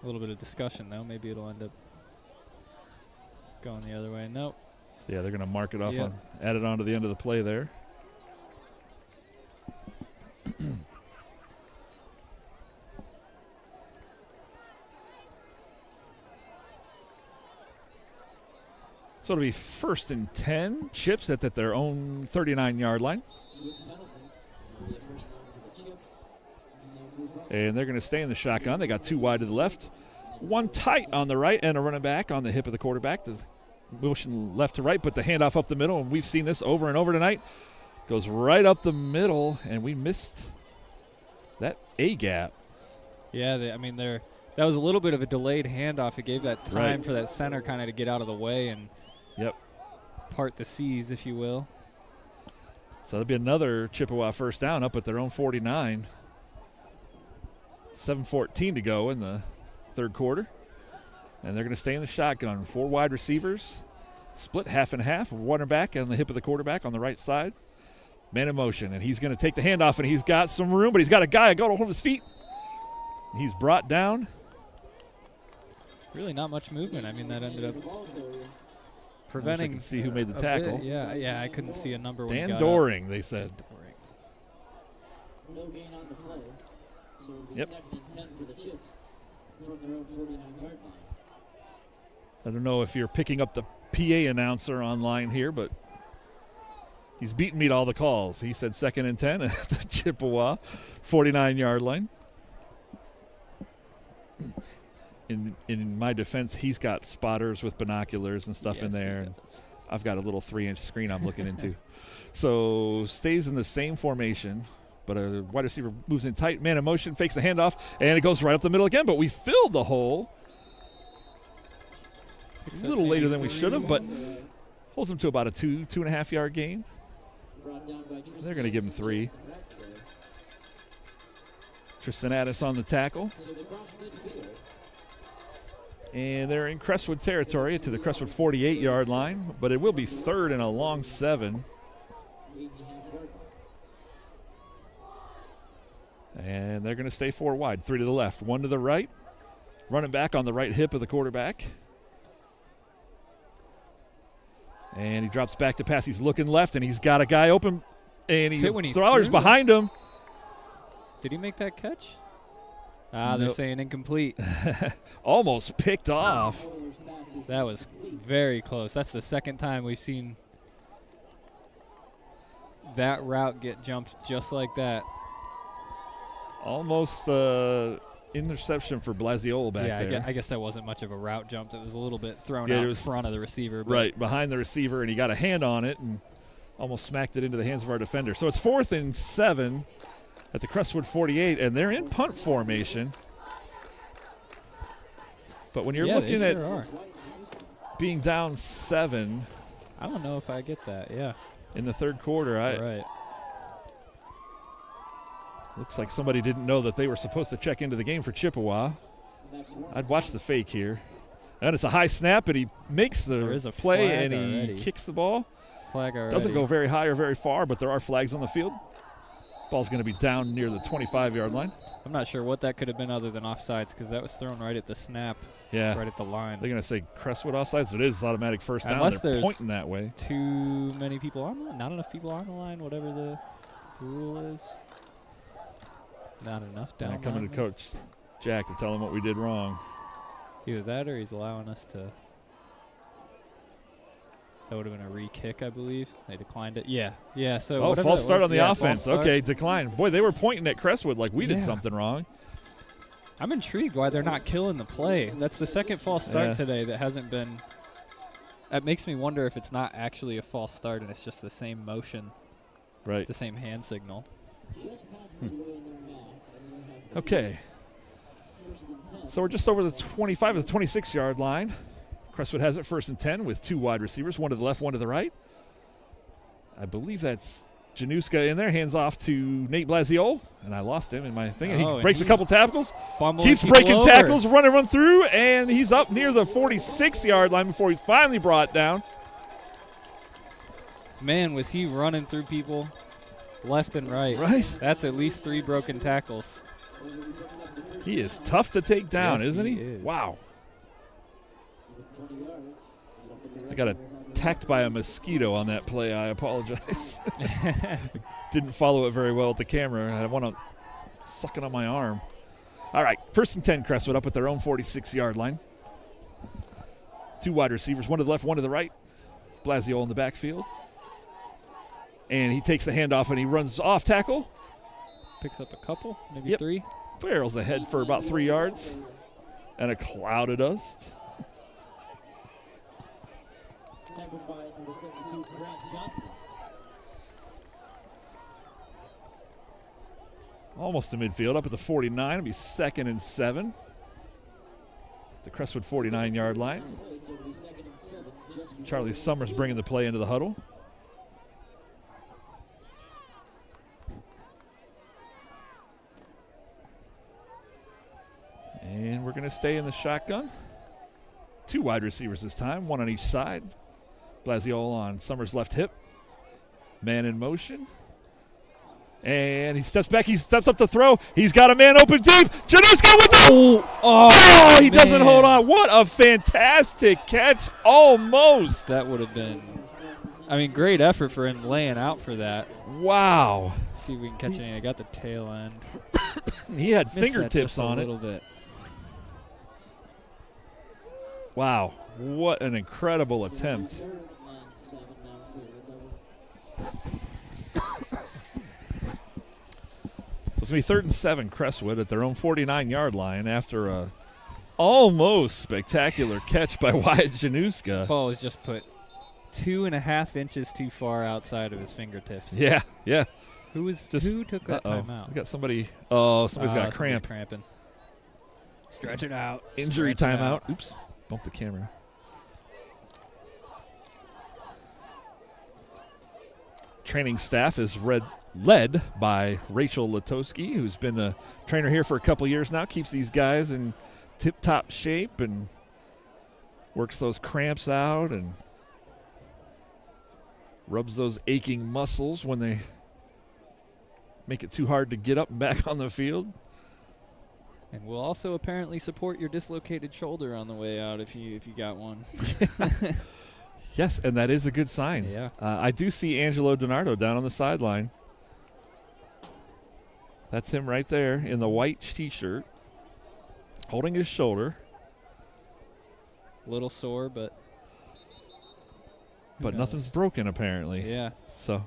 A little bit of discussion, though. Maybe it'll end up going the other way. Nope.
So, yeah, they're going to mark it off, add it on to the end of the play there. So it'll be 1st and 10. Chips at their own 39-yard line. And they're going to stay in the shotgun. They got 2 wide to the left, 1 tight on the right, and a running back on the hip of the quarterback. The motion left to right, but the handoff up the middle, and we've seen this over and over tonight. Goes right up the middle, and we missed that A-gap.
Yeah, that was a little bit of a delayed handoff. It gave that time for that center kind of to get out of the way and part the C's, if you will.
So that'll be another Chippewa first down up at their own 49. 7:14 to go in the third quarter. And they're going to stay in the shotgun. 4 wide receivers, split half and half. Running back on the hip of the quarterback on the right side. Man in motion, and he's going to take the handoff, and he's got some room, but he's got a guy got a hold of his feet. He's brought down.
Really not much movement. I mean, that ended up preventing.
I can see who made the tackle.
Yeah, I couldn't see a number.
Dan Doring, they said.
No gain on the play, so it'll be 2nd and 10 for the Chips from their own 49-yard line.
I don't know if you're picking up the PA announcer online here, but he's beaten me to all the calls. He said 2nd and 10 at the Chippewa 49-yard line. In my defense, he's got spotters with binoculars and stuff in there. And I've got a little 3-inch screen I'm looking into. So stays in the same formation, but a wide receiver moves in tight, man in motion, fakes the handoff, and it goes right up the middle again. But we filled the hole. A little later than we should have, but holds him to about a 2.5 yard gain. They're going to give him 3. Tristan Addis on the tackle. And they're in Crestwood territory to the Crestwood 48-yard line, but it will be 3rd and a long 7. And they're going to stay 4 wide, 3 to the left, 1 to the right. Running back on the right hip of the quarterback. And he drops back to pass. He's looking left, and he's got a guy open, and Thraller's behind him.
Did he make that catch? They're saying incomplete.
Almost picked off.
That was very close. That's the 2nd time we've seen that route get jumped just like that.
Almost interception for Blasiol back there.
Yeah, I guess that wasn't much of a route jump. It was a little bit thrown out in front of the receiver. But
right, behind the receiver, and he got a hand on it and almost smacked it into the hands of our defender. So it's 4th and 7 at the Crestwood 48, and they're in punt formation. But when you're looking at being down 7.
I don't know if I get that,
in the third quarter.
Right.
Looks like somebody didn't know that they were supposed to check into the game for Chippewa. I'd watch the fake here. And it's a high snap, and he makes the play, and he kicks the ball.
Flag already.
Doesn't go very high or very far, but there are flags on the field. Ball's going to be down near the 25-yard line.
I'm not sure what that could have been other than offsides, because that was thrown right at the snap,
right
at the line.
They're going to say Crestwood offsides. It is automatic first down.
Unless
they're
there's
pointing that way.
Too many people on the line, not enough people on the line, whatever the rule is. Not enough down.
Coming to Coach Jack to tell him what we did wrong.
Either that or he's allowing us to. That would have been a re-kick, I believe. They declined it. Yeah. So
oh, false start on the offense.
False
Okay, decline. Boy, they were pointing at Crestwood like we did something wrong.
I'm intrigued why they're not killing the play. That's the second false start today that hasn't been. That makes me wonder if it's not actually a false start and it's just the same motion,
right?
The same hand signal.
Okay. So we're just over the 25 of the 26-yard line. Crestwood has it 1st and 10 with 2 wide receivers, one to the left, one to the right. I believe that's Januska in there, hands off to Nate Blaziol, and I lost him in my thing. And he breaks a couple tackles, keeps breaking tackles, run through, and he's up near the 46-yard line before he's finally brought down.
Man, was he running through people left and right.
Right.
That's at least 3 broken tackles.
He is tough to take down, isn't he?
Is.
Wow. I got attacked by a mosquito on that play. I apologize. Didn't follow it very well with the camera. I want to suck it on my arm. All right, 1st and 10, Crestwood up at their own 46-yard line. 2 wide receivers, one to the left, one to the right. Blaziol in the backfield. And he takes the handoff and he runs off tackle.
Picks up a couple, maybe 3.
Barrels ahead for about 3 yards. And a cloud of dust. Almost to midfield, up at the 49. It'll be 2nd and 7. The Crestwood 49-yard line. Charlie Summers bringing the play into the huddle. And we're going to stay in the shotgun. 2 wide receivers this time, 1 on each side. Blaziol on Summers' left hip. Man in motion. And he steps back. He steps up to throw. He's got a man open deep. Januska with the he doesn't hold on. What a fantastic catch. Almost.
That would have been, great effort for him laying out for that.
Wow.
Let's see if we can catch anything. I got the tail end.
He had fingertips on it.
A little bit.
Wow. What an incredible attempt. So it's going to be 3rd and 7, Crestwood at their own 49-yard line after a almost spectacular catch by Wyatt Januska.
Ball was just put 2.5 inches too far outside of his fingertips.
Yeah.
Who took that timeout?
We got somebody. Somebody's got a cramp.
Cramping. Stretch it out.
Injury timeout. Oops. Bumped the camera. Training staff is led by Rachel Latowski, who's been the trainer here for a couple years now, keeps these guys in tip-top shape and works those cramps out and rubs those aching muscles when they make it too hard to get up and back on the field.
And we'll also apparently support your dislocated shoulder on the way out if you got one.
Yes, and that is a good sign.
Yeah.
I do see Angelo Donardo down on the sideline. That's him right there in the white T-shirt, holding his shoulder.
A little sore, but
nothing's broken apparently.
Yeah.
So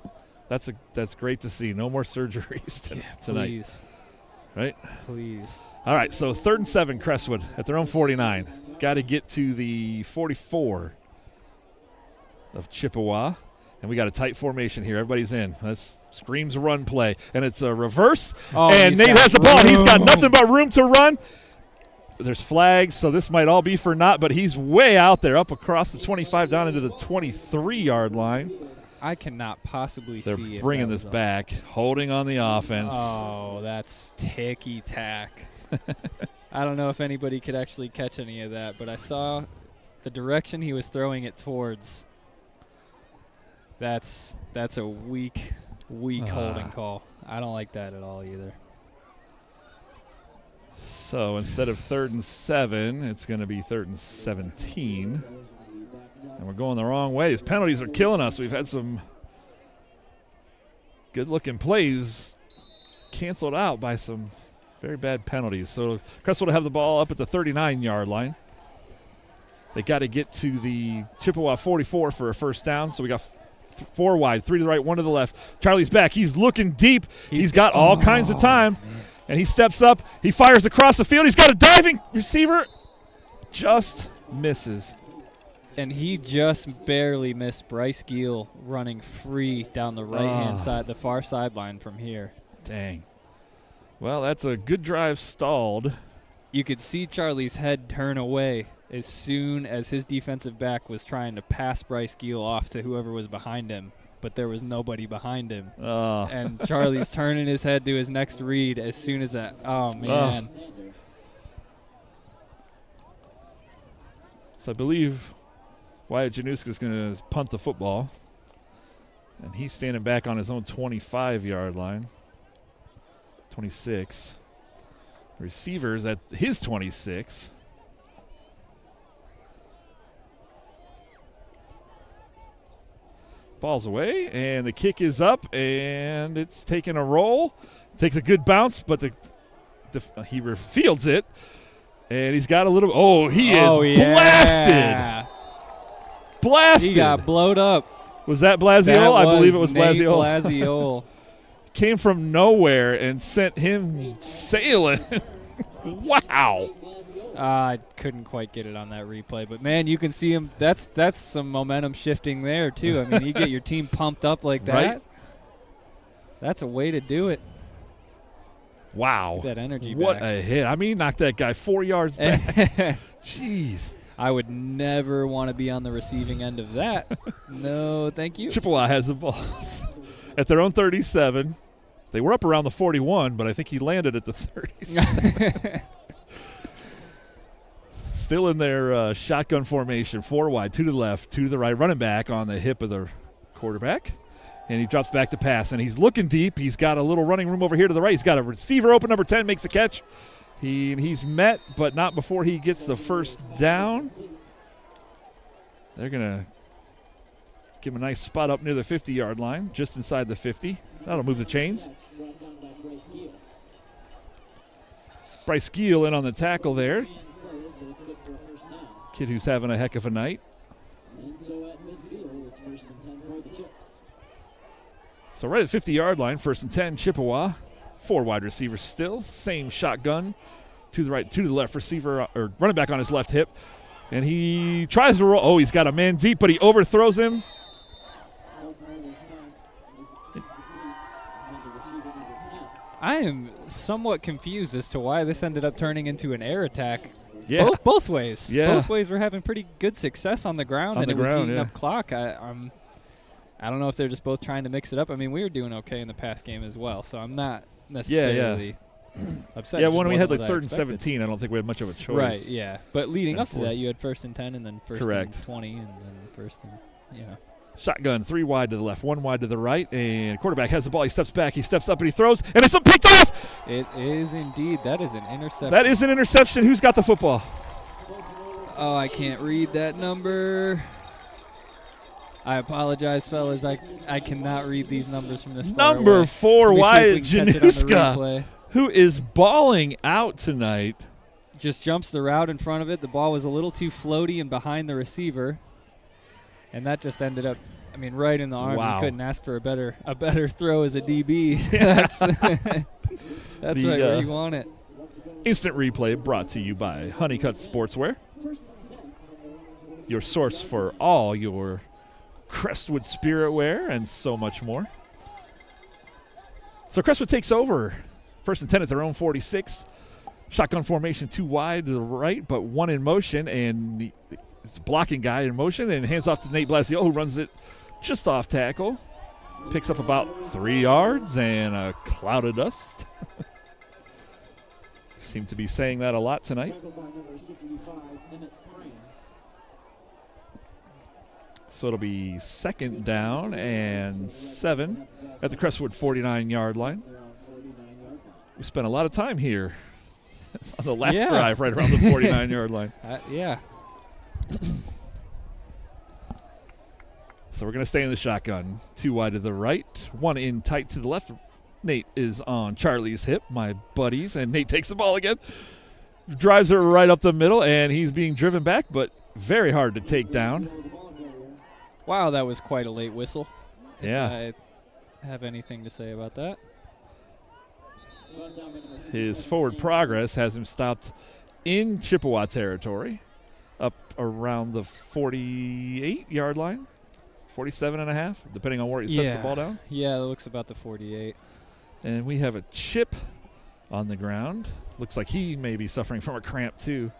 that's great to see. No more surgeries tonight.
Please.
Right?
Please.
All right, so 3rd and 7, Crestwood at their own 49. Got to get to the 44 of Chippewa. And we got a tight formation here. Everybody's in. That screams a run play. And it's a reverse. And Nate has the ball. He's got nothing but room to run. There's flags, so this might all be for naught. But he's way out there, up across the 25 down into the 23-yard line.
I cannot possibly see.
They're bringing this back, holding on the offense.
Oh, that's ticky-tack. I don't know if anybody could actually catch any of that, but I saw the direction he was throwing it towards. That's a weak holding call. I don't like that at all either.
So instead of 3rd and 7, it's going to be 3rd and 17. And we're going the wrong way. These penalties are killing us. We've had some good-looking plays canceled out by some Very bad penalties. So Crestwood will have the ball up at the 39-yard line. They got to get to the Chippewa 44 for a first down. So we got 4 wide, 3 to the right, 1 to the left. Charlie's back. He's looking deep. He's got all kinds of time. Man. And he steps up. He fires across the field. He's got a diving receiver. Just misses.
And he just barely missed Bryce Gill running free down the right-hand side, the far sideline from here.
Dang. Well, that's a good drive stalled.
You could see Charlie's head turn away as soon as his defensive back was trying to pass Bryce Gill off to whoever was behind him, but there was nobody behind him. And Charlie's turning his head to his next read as soon as that. Oh, man.
So I believe Wyatt Januska is going to punt the football. And he's standing back on his own 25-yard line. 26. Receivers at his 26. Ball's away, and the kick is up, and it's taking a roll. Takes a good bounce, but he fields it, and he's got a little. Oh, he is blasted! Blasted!
He got blowed up.
Was that Blasio? I believe it was Blasio.
Blasio.
Came from nowhere and sent him sailing. Wow.
I couldn't quite get it on that replay, but man, you can see him. That's some momentum shifting there too. I mean, you get your team pumped up like that. Right? That's a way to do it.
Wow.
Get that energy
what
back.
A hit. I mean, he knocked that guy 4 yards back. Jeez.
I would never want to be on the receiving end of that. No, thank you.
Chippewa has the ball at their own 37. They were up around the 41, but I think he landed at the 37. Still in their shotgun formation, 4 wide, 2 to the left, 2 to the right, running back on the hip of the quarterback. And he drops back to pass, and he's looking deep. He's got a little running room over here to the right. He's got a receiver open, number 10, makes a catch. He's met, but not before he gets the first down. They're going to give him a nice spot up near the 50-yard line, just inside the 50. That'll move the chains. Bryce Gill in on the tackle there. Kid who's having a heck of a night.
And so at midfield, it's 1st and 10 for the Chips.
So right at 50-yard line, 1st and 10, Chippewa. 4 wide receivers still. Same shotgun. 2 to the right, 2 to the left, receiver or running back on his left hip. And he tries to roll. Oh, he's got a man deep, but he overthrows him.
I am somewhat confused as to why this ended up turning into an air attack.
Yeah.
Both ways.
Yeah.
Both ways we're having pretty good success on the ground, and it was eating up clock. I don't know if they're just both trying to mix it up. I mean, we were doing okay in the past game as well, so I'm not necessarily upset.
Yeah, when we had like 3rd and 17, I don't think we had much of a choice.
Right, yeah. But leading up to that, you had 1st and 10 and then 1st and 20 and then 1st and, yeah.
Shotgun, 3 wide to the left, 1 wide to the right, and quarterback has the ball. He steps back, he steps up, and he throws, and it's picked off!
It is indeed. That is an interception.
That is an interception. Who's got the football?
Oh, I can't read that number. I apologize, fellas. I cannot read these numbers from this far
Number
away.
4, Wyatt Januska, who is balling out tonight.
Just jumps the route in front of it. The ball was a little too floaty and behind the receiver. And that just ended up, I mean, right in the arm.
Wow.
You couldn't ask for a better throw as a DB. That's right where you want it.
Instant replay brought to you by Honeycutt Sportswear, your source for all your Crestwood spirit wear and so much more. So Crestwood takes over. 1st and 10 at their own 46. Shotgun formation, 2 wide to the right, but 1 in motion, and it's a blocking guy in motion, and hands off to Nate Blasio, who runs it just off tackle. Picks up about 3 yards and a cloud of dust. Seem to be saying that a lot tonight. So it'll be 2nd down and 7 at the Crestwood 49-yard line. We spent a lot of time here on the last drive right around the 49-yard line.
Yeah.
So we're going to stay in the shotgun. 2 wide to the right, 1 in tight to the left. Nate is on Charlie's hip, my buddies, and Nate takes the ball again. Drives her right up the middle, and he's being driven back, but very hard to take down.
Wow, that was quite a late whistle.
Yeah.
If I have anything to say about that.
His forward progress has him stopped in Chippewa territory, up around the 48-yard line, 47.5, depending on where he sets the ball down.
Yeah, it looks about the 48.
And we have a Chip on the ground. Looks like he may be suffering from a cramp, too.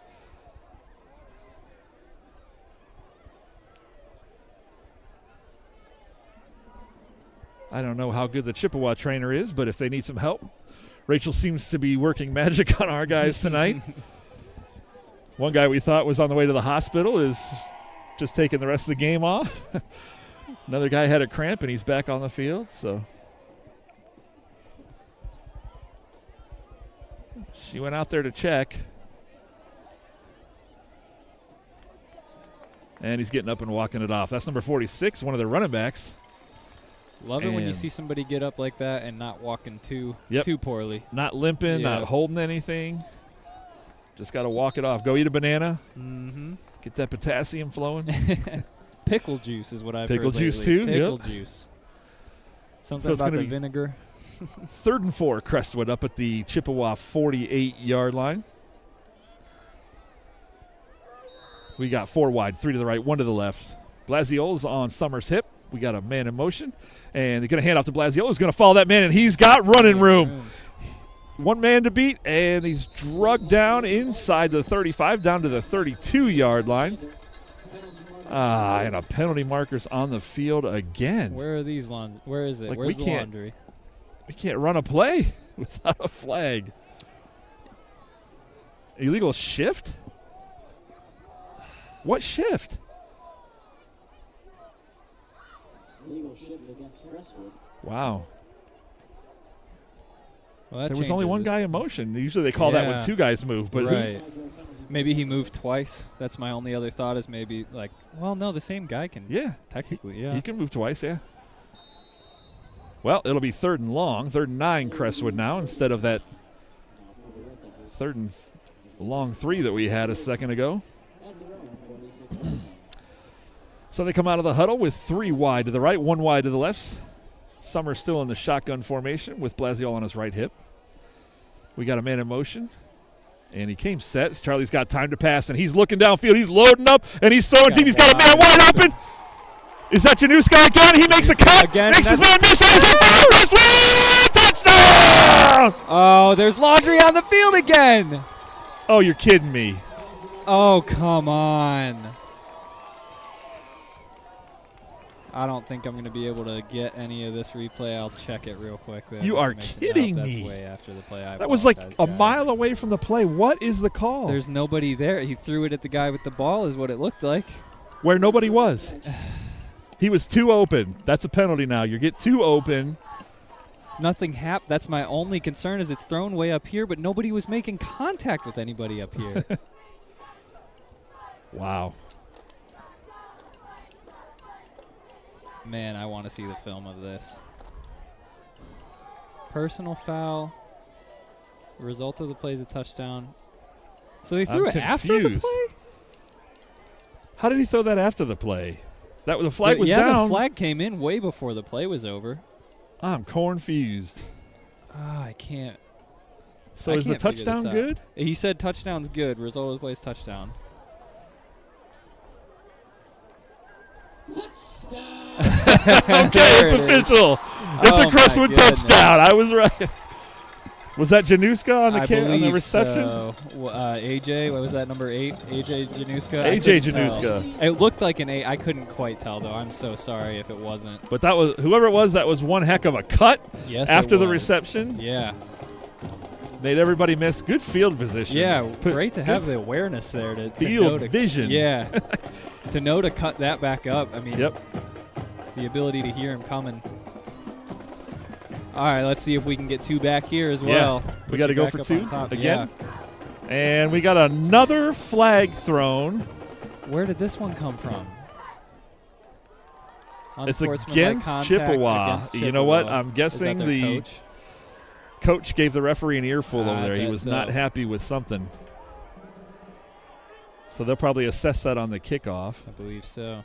I don't know how good the Chippewa trainer is, but if they need some help, Rachel seems to be working magic on our guys tonight. One guy we thought was on the way to the hospital is just taking the rest of the game off. Another guy had a cramp, and he's back on the field, so. She went out there to check. And he's getting up and walking it off. That's number 46, one of their running backs.
Love it when you see somebody get up like that and not walking too poorly.
Not limping, not holding anything. Just got to walk it off. Go eat a banana.
Mm-hmm.
Get that potassium flowing.
Pickle juice is what I've heard
Pickle juice
lately.
too?
Pickle juice. Something about the vinegar.
3rd and 4, Crestwood up at the Chippewa 48-yard line. We got 4 wide, 3 to the right, 1 to the left. Blasiola's on Summers' hip. We got a man in motion, and they're going to hand off to Blasiola. He's going to follow that man, and he's got running room. One man to beat, and he's drugged down inside the 35, down to the 32-yard line. And a penalty marker's on the field again.
Where are these lawns? Where is it? Where's the laundry?
We can't run a play without a flag. Illegal shift? What shift?
Illegal shift against Crestwood.
Wow.
Well,
there was only one guy in motion. Usually they call that when 2 guys move. But
right. Maybe he moved twice. That's my only other thought is maybe like, well, no, the same guy can.
Yeah.
Technically,
He can move twice, yeah. Well, it'll be 3rd and long, 3rd and 9 Crestwood now instead of that 3rd and long 3 that we had a second ago. So they come out of the huddle with 3 wide to the right, 1 wide to the left. Summer still in the shotgun formation with Blasiola on his right hip. We got a man in motion, and he came set. Charlie's got time to pass, and he's looking downfield. He's loading up, and he's throwing deep. He's got a man wide open. Is that Januska again? He makes a cut. Makes his man miss. Touchdown!
Oh, there's laundry on the field again.
Oh, you're kidding me.
Oh, come on. I don't think I'm going to be able to get any of this replay. I'll check it real quick.
You are kidding me.
That's way after the play.
That was like a mile away from the play. What is the call?
There's nobody there. He threw it at the guy with the ball is what it looked like.
Where nobody was. He was too open. That's a penalty now. You get too open.
Nothing happened. That's my only concern is it's thrown way up here, but nobody was making contact with anybody up here.
Wow.
Man, I want to see the film of this. Personal foul. The result of the play is a touchdown. So they threw it after the play?
How did he throw that after the play? The flag was down.
Yeah, the flag came in way before the play was over.
I'm confused.
I can't.
So is the touchdown good?
He said touchdown's good. Result of the play is touchdown.
Touchdown!
Okay, it's official. It's a Crestwood touchdown. I was right. Was that Januska on the reception?
So. AJ, what was that, number 8? AJ Januska?
AJ Januska.
It looked like an 8. I couldn't quite tell, though. I'm so sorry if it wasn't.
But that was whoever it was. That was one heck of a cut.
Yes,
after the reception.
Yeah.
Made everybody miss. Good field position.
Yeah, great to have the awareness there to
field
know to,
vision.
Yeah. To know to cut that back up. I mean,
yep.
The ability to hear him coming. All right, let's see if we can get 2 back here as well.
Yeah. We got to go for 2 again.
Yeah.
And we got another flag thrown.
Where did this one come from?
It's against Chippewa. You know what? I'm guessing the
coach?
Coach gave the referee an earful over there. He was not
so.
happy with something. So they'll probably assess that on the kickoff.
I believe so.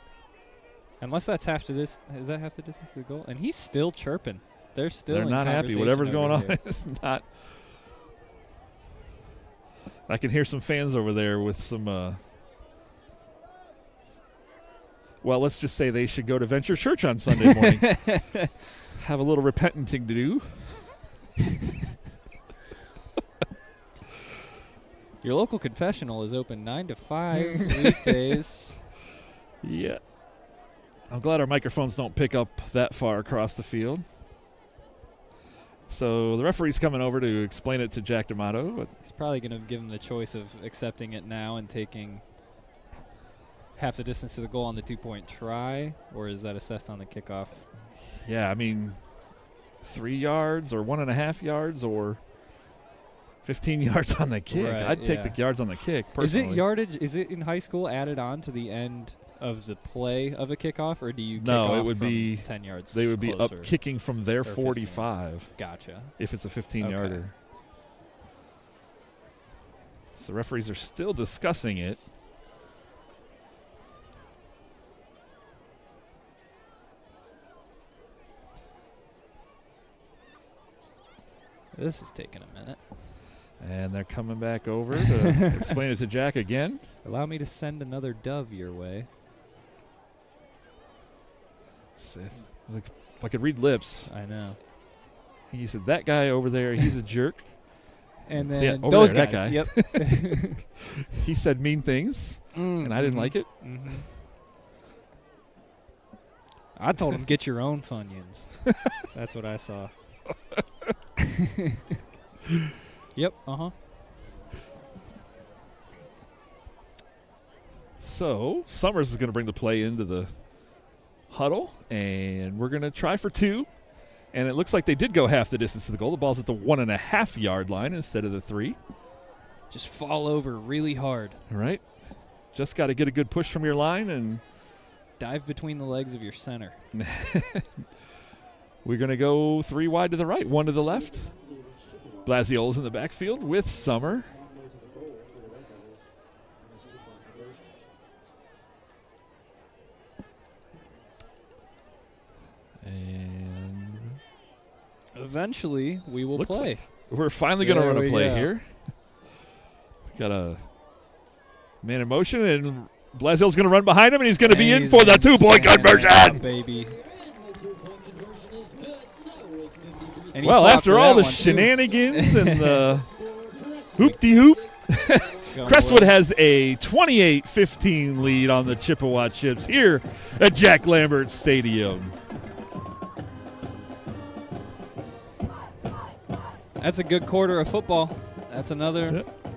Unless that's half the distance. Is that half the distance to the goal? And he's still chirping. They're
not happy. Whatever's going on is not. I can hear some fans over there with some. Well, let's just say they should go to Venture Church on Sunday morning. Have a little repenting to do.
Your local confessional is open 9 to 5 weekdays.
Yeah. I'm glad our microphones don't pick up that far across the field. So the referee's coming over to explain it to Jack D'Amato. But
he's probably going to give him the choice of accepting it now and taking half the distance to the goal on the 2-point try, or is that assessed on the kickoff?
Yeah, I mean, 3 yards or 1.5 yards or 15 yards on the kick.
Right,
I'd take the yards on the kick, personally.
Is it yardage? Is it in high school added on to the end of the play of a kickoff, or do you kick off
it would
from
be
10 yards
They would
closer?
be up kicking from their 45.
Gotcha.
If it's a 15-yarder.
Okay.
So the referees are still discussing it.
This is taking a minute.
And they're coming back over to explain it to Jack again.
Allow me to send another dove your way.
If I could read lips.
I know.
He said, that guy over there, he's a jerk.
And
So,
then
over
those
there,
guys.
that guy.
Yep.
He said mean things, and I didn't like it.
Mm-hmm. I told him, get your own Funyuns. That's what I saw. Yep, uh-huh.
So Summers is going to bring the play into the huddle, and we're going to try for 2. And it looks like they did go half the distance to the goal. The ball's at the 1.5-yard line instead of the 3.
Just fall over really hard.
All right. Just got to get a good push from your line and
dive between the legs of your center.
We're going to go 3 wide to the right, 1 to the left. Blasiola's in the backfield with Summer. And
eventually we will play.
Like we're finally going to run a play here. Got a man in motion, and Blasiola's going to run behind him, and he's going to be in for the 2-point conversion.
Baby.
Well, after all the shenanigans and the hoop-de-hoop, Crestwood has a 28-15 lead on the Chippewa Chips here at Jack Lambert Stadium.
That's a good quarter of football. That's another. Yep.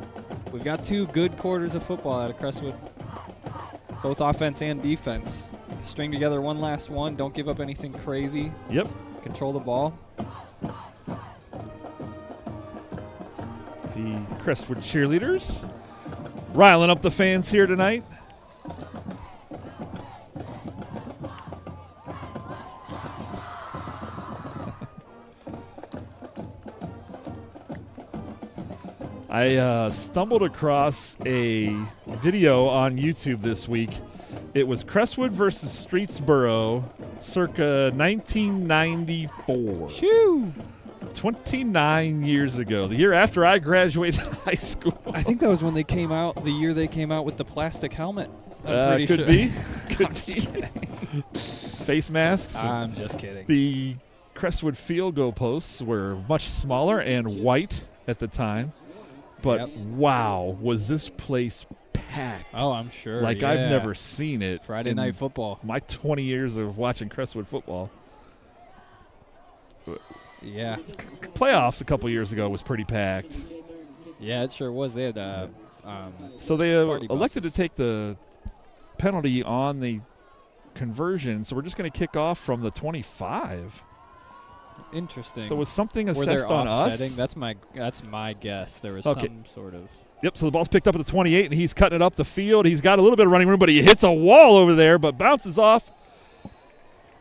We've got 2 good quarters of football out of Crestwood, both offense and defense. String together one last one. Don't give up anything crazy.
Yep.
Control the ball.
The Crestwood cheerleaders riling up the fans here tonight. I stumbled across a video on YouTube this week. It was Crestwood versus Streetsboro circa 1994.
Shoo!
29 years ago, the year after I graduated high school.
I think that was when they came out, the year they came out with the plastic helmet.
Could
sure.
be. Could be. Face masks.
I'm just kidding.
The Crestwood field goal posts were much smaller and white at the time. But wow, was this place packed.
Oh, I'm sure.
Like I've never seen it.
Friday night football.
My 20 years of watching Crestwood football.
Yeah.
Playoffs a couple years ago was pretty packed.
Yeah, it sure was. They had
so they elected to take the penalty on the conversion, so we're just going to kick off from the 25.
Interesting.
So was something assessed on us?
That's my guess. There was some sort of.
Yep, so the ball's picked up at the 28, and he's cutting it up the field. He's got a little bit of running room, but he hits a wall over there, but bounces off.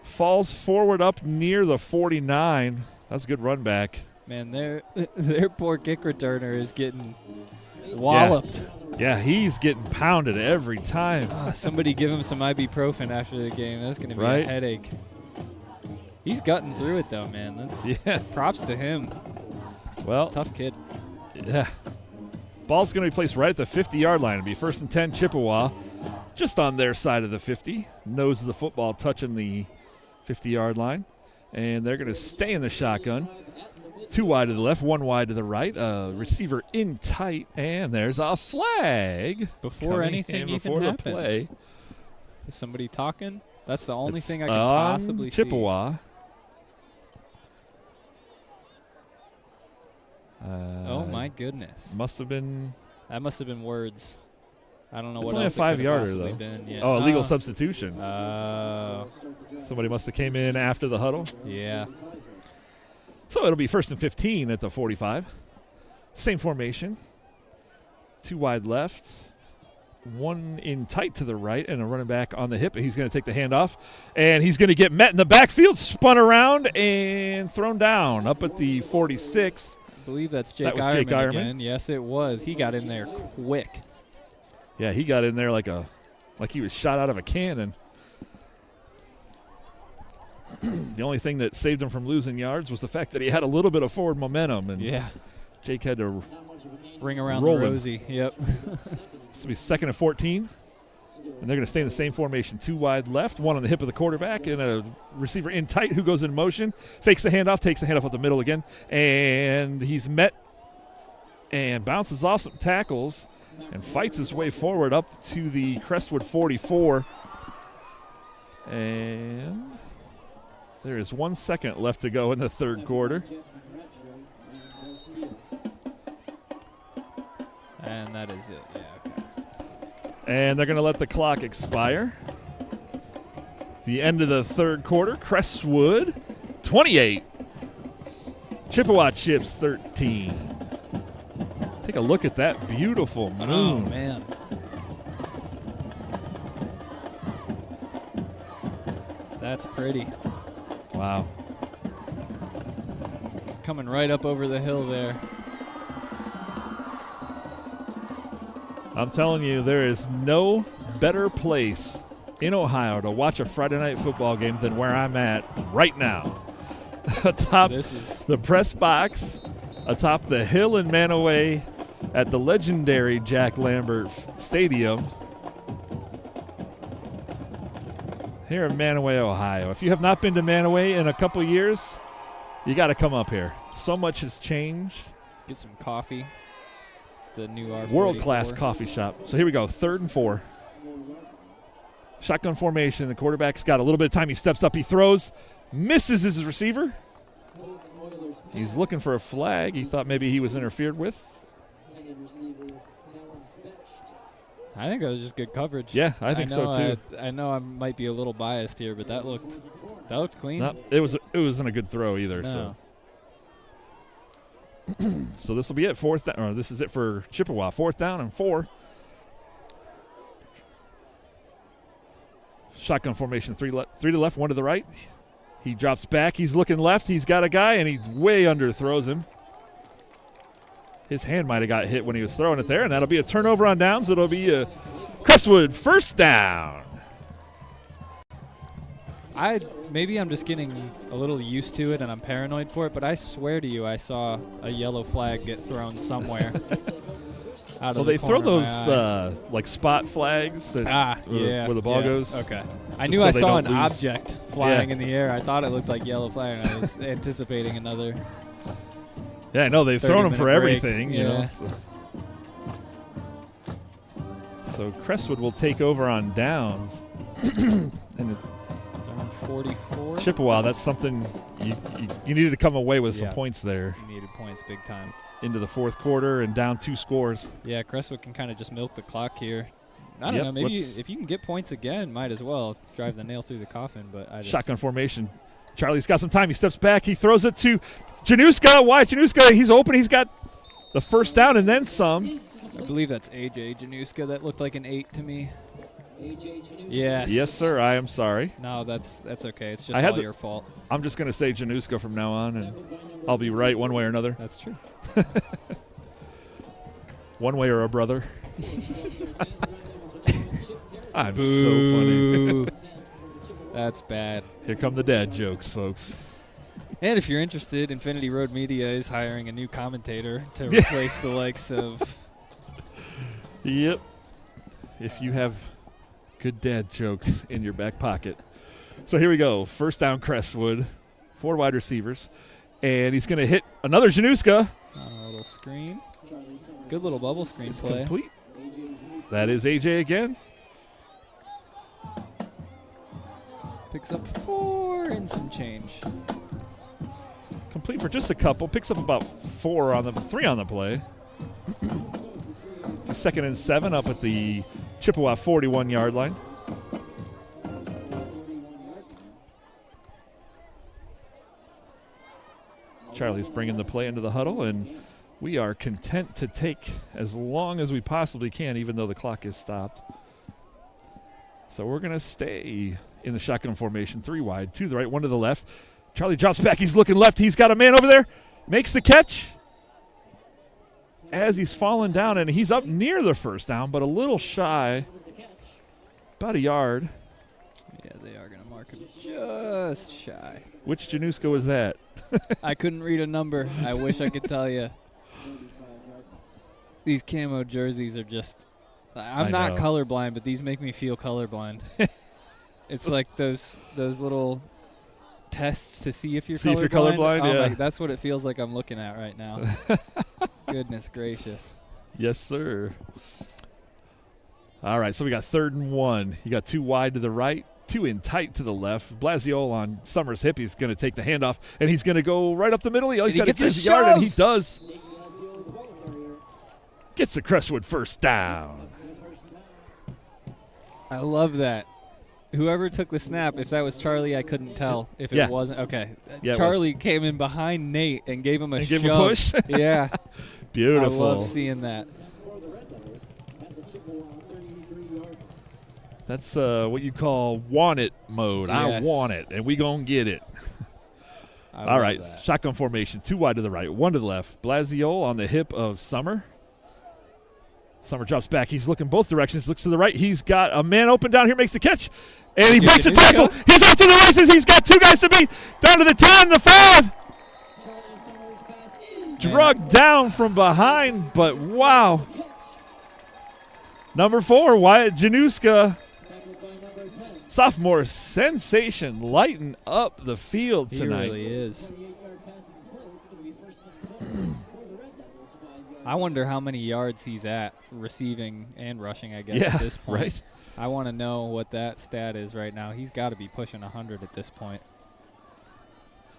Falls forward up near the 49. That's a good run back.
Man, their poor kick returner is getting walloped.
Yeah, he's getting pounded every time.
Somebody give him some ibuprofen after the game. That's going to be a headache. He's gutting through it, though, man. That's props to him.
Well,
tough kid.
Yeah. Ball's going to be placed right at the 50-yard line. It'll be 1st and 10, Chippewa, just on their side of the 50. Nose of the football touching the 50-yard line. And they're going to stay in the shotgun. 2 wide to the left, 1 wide to the right. Receiver in tight, and there's a flag.
Before anything even happens.
The play.
Is somebody talking? That's the only thing I can possibly see.
Chippewa.
Oh, my goodness.
Must have been.
That must have been words. I don't know what
else. It's only a 5-yarder, though.
Been. Yeah.
Oh, illegal substitution.
Somebody
must have came in after the huddle.
Yeah.
So it'll be 1st and 15 at the 45. Same formation. 2 wide left. 1 in tight to the right, and a running back on the hip. He's going to take the handoff, and he's going to get met in the backfield, spun around, and thrown down up at the 46.
I believe that's Jake Ironman again. Yes, it was. He got in there quick.
Yeah, he got in there like he was shot out of a cannon. The only thing that saved him from losing yards was the fact that he had a little bit of forward momentum, and Jake had to
ring around the rosy. Yep.
This will be 2nd and 14, and they're going to stay in the same formation. 2 wide left, 1 on the hip of the quarterback, and a receiver in tight who goes in motion, fakes the handoff, takes the handoff up the middle again, and he's met and bounces off some tackles and fights his way forward up to the Crestwood 44. And there is 1 second left to go in the 3rd quarter.
And that is it. Yeah, okay.
And they're going to let the clock expire. The end of the 3rd quarter, Crestwood 28. Chippewa Chips 13. Take a look at that beautiful moon.
Oh, man. That's pretty.
Wow.
Coming right up over the hill there.
I'm telling you, there is no better place in Ohio to watch a Friday night football game than where I'm at right now. Atop the press box, atop the hill in Manaway at the legendary Jack Lambert Stadium here in Manaway, Ohio. If you have not been to Manaway in a couple years, you got to come up here. So much has changed.
Get some coffee. The new R44.
World-class coffee shop. So here we go, 3rd and 4. Shotgun formation. The quarterback's got a little bit of time. He steps up. He throws. Misses his receiver. He's looking for a flag. He thought maybe he was interfered with.
I think that was just good coverage.
Yeah, I think so too.
I know I might be a little biased here, but that looked clean.
No, it wasn't a good throw either.
No.
So this will be it. This is it for Chippewa. 4th down and 4. Shotgun formation. 3 to left, 1 to the right. He drops back. He's looking left. He's got a guy, and he way underthrows him. His hand might have got hit when he was throwing it there, and that'll be a turnover on downs. It'll be a Crestwood 1st down.
Maybe I'm just getting a little used to it and I'm paranoid for it, but I swear to you I saw a yellow flag get thrown somewhere.
Well, they throw those like spot flags that where the ball goes.
Okay. I knew I saw an object flying in the air. I thought it looked like yellow flag, and I was anticipating another.
Yeah, I know. They've thrown them for everything, you know. So Crestwood will take over on downs. And
44.
Chippewa, that's something you needed to come away with some points there.
You needed points big time.
Into the 4th quarter and down 2 scores.
Yeah, Crestwood can kind of just milk the clock here. I don't know. Maybe if you can get points again, might as well drive the nail through the coffin. But
shotgun formation. Charlie's got some time. He steps back. He throws it to Januska. Why Januska? He's open. He's got the 1st down and then some.
I believe that's A.J. Januska. That looked like an 8 to me. Yes.
Yes, sir. I am sorry.
No, that's okay. It's just all your fault.
I'm just going to say Januska from now on. And I'll be right one way or another.
That's true.
One way or a brother. I'm so funny.
That's bad.
Here come the dad jokes, folks.
And if you're interested, Infinity Road Media is hiring a new commentator to replace the likes of...
Yep. If you have good dad jokes in your back pocket. So here we go. First down, Crestwood. 4 wide receivers. And he's going to hit another Januska.
A little screen. Good little bubble screen
It's
play.
complete. That is AJ again.
Picks up 4 and some change.
Complete for just a couple. Picks up about 3 on the play. 2nd and 7 up at the Chippewa 41-yard line. Charlie's bringing the play into the huddle, and we are content to take as long as we possibly can, even though the clock is stopped. So we're going to stay in the shotgun formation, 3 wide, 2 to the right, 1 to the left. Charlie drops back. He's looking left. He's got a man over there. Makes the catch as he's falling down, and he's up near the first down, but a little shy, about a yard.
Yeah, they are going to mark him just shy.
Which Januska was that?
I couldn't read a number. I wish I could tell you. These camo jerseys are just... I'm not colorblind, but these make me feel colorblind. It's like those little tests to see if you're colorblind.
See if you're colorblind, yeah.
That's what it feels like I'm looking at right now. Goodness gracious.
Yes, sir. All right, so we got 3rd and 1. You got 2 wide to the right, 2 in tight to the left. Blasio on Summers' hip. He's going to take the handoff, and he's going to go right up the middle. He's got to get his yard, and he does. Gets the Crestwood first down.
I love that. Whoever took the snap, if that was Charlie, I couldn't tell. If it wasn't, okay.
Yeah,
Charlie came in behind Nate and gave him a shove.
Gave him a push?
Yeah.
Beautiful.
I love seeing that.
That's what you call want it mode.
Yes.
I want it, and we going to get it. All right, shotgun formation, 2 wide to the right, 1 to the left. Blasio on the hip of Summer. Summer drops back. He's looking both directions, looks to the right. He's got a man open down here, makes the catch, and he breaks the tackle. He's off to the races. He's got 2 guys to beat. Down to the 10, the 5. Drugged down from behind, but wow. Number 4, Wyatt Januska. Sophomore sensation lighting up the field tonight.
He really is. I wonder how many yards he's at receiving and rushing, I guess, at this point.
Right.
I want to know what that stat is right now. He's got to be pushing 100 at this point.